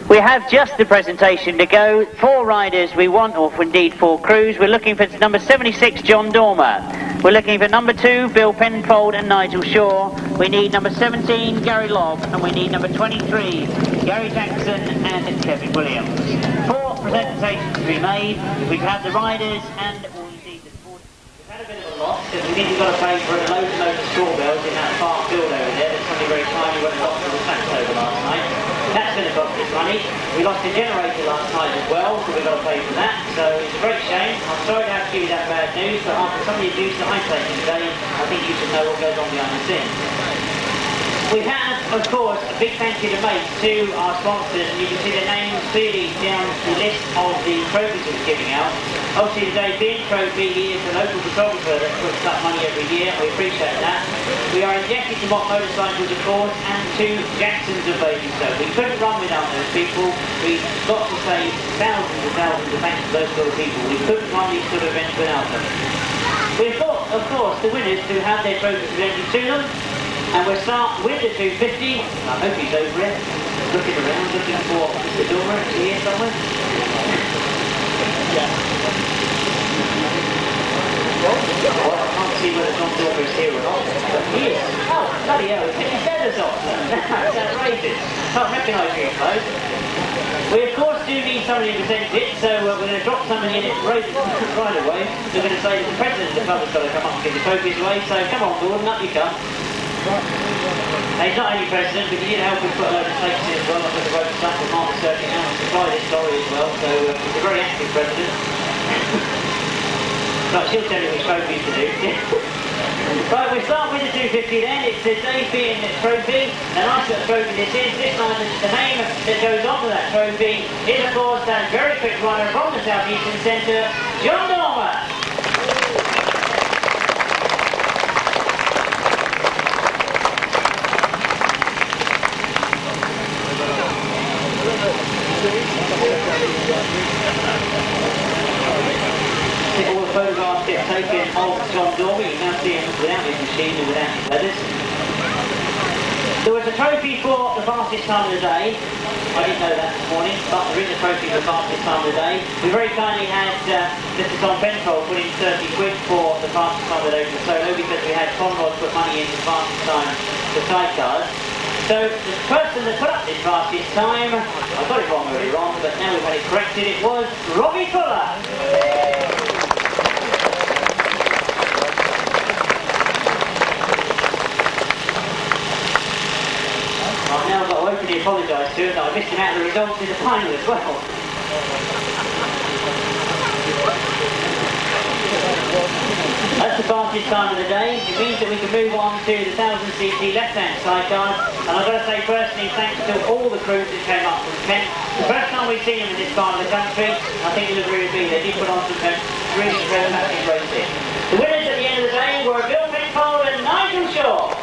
We have just the presentation to go. 4 riders we want, or indeed 4 crews. We're looking for number 76, John Dormer. We're looking for number 2, Bill Penfold and Nigel Shaw. We need number 17, Gary Lobb, and we need number 23, Gary Jackson and Kevin Williams. 4 presentations to be made. If we could have the riders and all indeed the sport. We've had a bit of a loss because we think we've got to pay for a load and load of straw bales in that far field over there. That's something very tiny when we got to the fence over last night. That's going to cost us money. We lost a generator last night as well, so we've got to pay for that. So it's a great shame. I'm sorry to have to give you that bad news, but after some of the abuse that I'm taking today, I think you should know what goes on behind the scenes. We have, of course, a big thank you to make to our sponsors, and you can see their names clearly down the list of the trophies that we're giving out. Obviously today, being Trophy, he is the local photographer that puts up money every year. We appreciate that. We are indebted to Mock Motorcycles, of course, and to Jackson's of Basingstoke. We couldn't run without those people. We've got to say thousands of thanks to those sort of people. We couldn't run these sort of events without them. We've got, of course, the winners who have their trophies presented to them. And we'll start with the 250. I hope he's over it. Looking around, looking for Mr. Dormer. Is he here somewhere? Yeah. Well, I can't see whether John Dormer is here or not. But he is. Oh, bloody hell, he's taking feathers off. That's outrageous. Can't recognise you, folks. We, of course, do need somebody to present it, so we're going to drop somebody in it right away. We're going to say that the president of the club has got to come up and give the trophies away, so come on, Gordon, up you come. Now, he's not only president, but he did help us put a load of stakes in as well. I put the road stuff with Mark searching out to supply this story as well, so he's a very active president. Right, she'll tell you which trophies to do. Right, we'll start with the 250 then. It's the Dave Bean trophy. A nice little trophy this is. This time the name that goes on to that trophy is, of course, that very quick runner from the South Eastern Centre, John Dormer. basket taken of John Dormy. You can now see him without his machine and without his leathers. There was a trophy for the fastest time of the day. I didn't know that this morning, but there is a trophy for the fastest time of the day. We very kindly had Mr. Tom Penfold put in 30 quid for the fastest time of the day for solo, because we had Conrod put money in the fastest time for sidecars. So the person that put up this fastest time, I got it wrong, really wrong, but now we've had it corrected, it was Robbie Fuller. I've now got to openly apologise to him that I missed him out of the results in the final as well. That's the fastest time of the day. It means that we can move on to the 1000cc left-hand sidecars. And I've got to say personally, thanks to all the crews that came up from Kent. The first time we've seen them in this part of the country, I think you'll agree with me, they did put on some really fantastic racing. The winners at the end of the day were Bill Penfold and Nigel Shaw.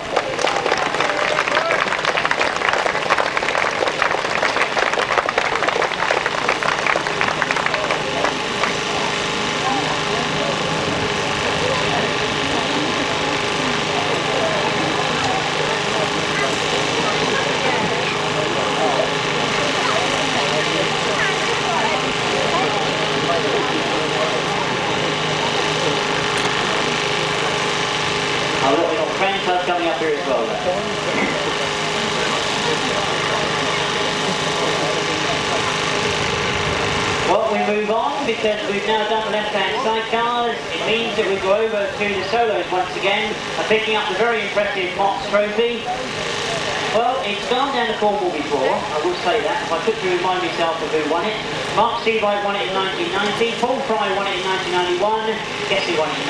Coming up here as well. Well, we move on because we've now done the left-hand sidecars. It means that we go over to the solos once again, picking up the very impressive Mott's Trophy. Well, it's gone down to Cornwall before, I will say that, if I could remind myself of who won it. Mark Seabright won it in 1990, Paul Fry won it in 1991, guess who won it in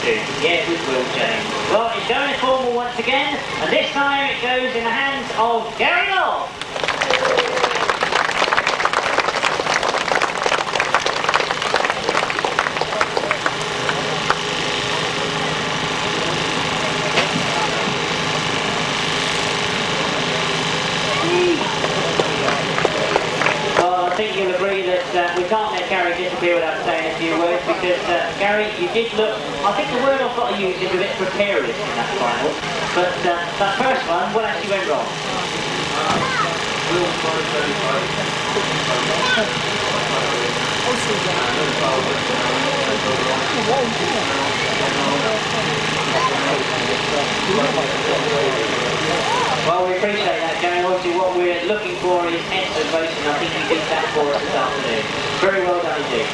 1992? Yeah, it was Will James. Well, it's going to Cornwall once again, and this time it goes in the hands of Gary Lobb. I think you'll agree that we can't let Gary disappear without saying a few words, because Gary, you did look, I think the word I've got to use is a bit precarious in that final, but that first one, what actually went wrong? Well, we appreciate that, Gary. Obviously, what we're looking for is excellent racing. I think you did that for us this afternoon. Very well done indeed.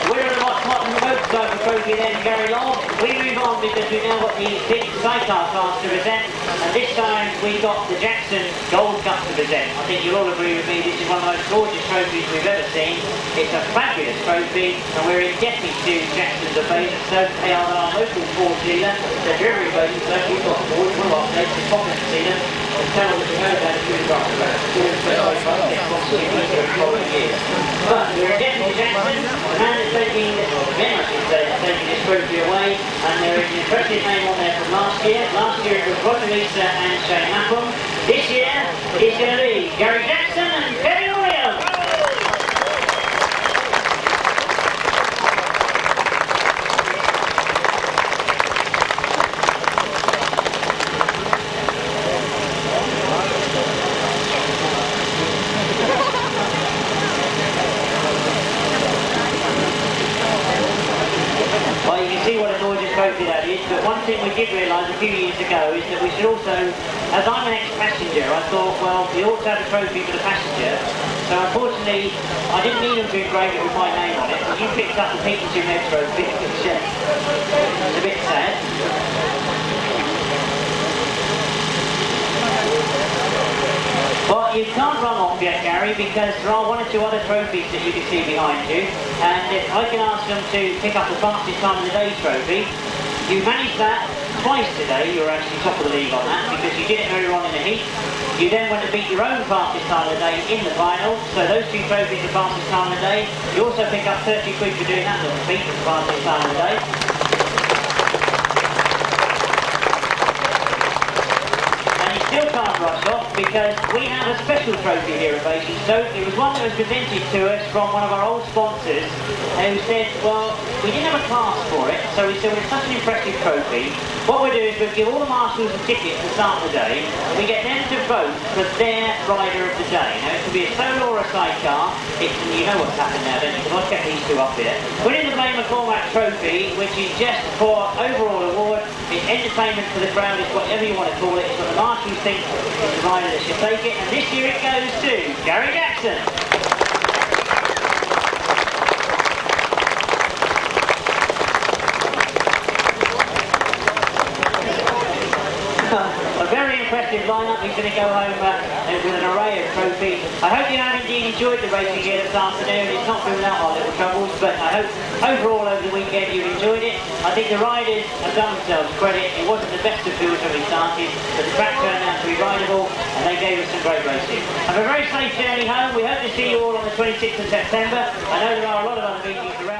Winner of the motorcycle trophy then, Gary Lobb. We move on because we've now got the big sidecar class to present, and this time we've got the Jackson Gold Cup to present. I think you'll all agree with me, this is one of the most gorgeous trophies we've ever seen. It's a fabulous trophy, and we're indebted to Jackson's of Basingstoke. They are our local Ford dealer. They're very Basingstoke. We've got Ford, one of our places, popular to see them. Tell them that we know that it's really but we're indebted to Jackson, the man that's taking this trophy away, and there is an impressive name on there from last year. Last year it was Roger Lisa and Shane Appleton. This year it's going to be Gary Jackson and Kevin Williams. Trophy that is, but one thing we did realise a few years ago is that we should also, as I'm an ex-passenger, I thought, well, we ought to have a trophy for the passenger. So unfortunately, I didn't need them to engrave it with my name on it, but you picked up the Kinchin trophy, which is a bit sad. But you can't run off yet, Gary, because there are one or two other trophies that you can see behind you, and if I can ask them to pick up the fastest time of the day trophy, you managed that twice today. You're actually top of the league on that, because you did it earlier on in the heat. You then went to beat your own fastest time of the day in the final, so those two trophies are fastest time of the day. You also pick up 30 quid for doing that little feat for the fastest time of the day. And you still can't rush off because we have a special trophy here at Basingstoke. It was one that was presented to us from one of our old sponsors who said, well, we didn't have a class for it, so we said, well, it's such an impressive trophy. What we'll do is we'll give all the marshals a ticket to start the day, and we get them to vote for their rider of the day. Now, it could be a solo or a sidecar. You know what's happened now, don't you? Because I've kept these two up here. Winning the Blaine McCormack Trophy, which is just for overall award, it's entertainment for the crowd, it's whatever you want to call it. It's what the marshals think is the rider that should take it, and this year it goes to Gary Jackson. A very impressive lineup. He's going to go home with an array of trophies. I hope you have indeed enjoyed the racing here this afternoon. It's not been without our little troubles, but I hope overall over the weekend you've enjoyed it. I think the riders have done themselves credit. It wasn't the best of fields when we started, but the track turned out to be rideable, and they gave us some great racing. Have a very safe journey home. We hope to see you all on the 26th of September. I know there are a lot of other meetings around.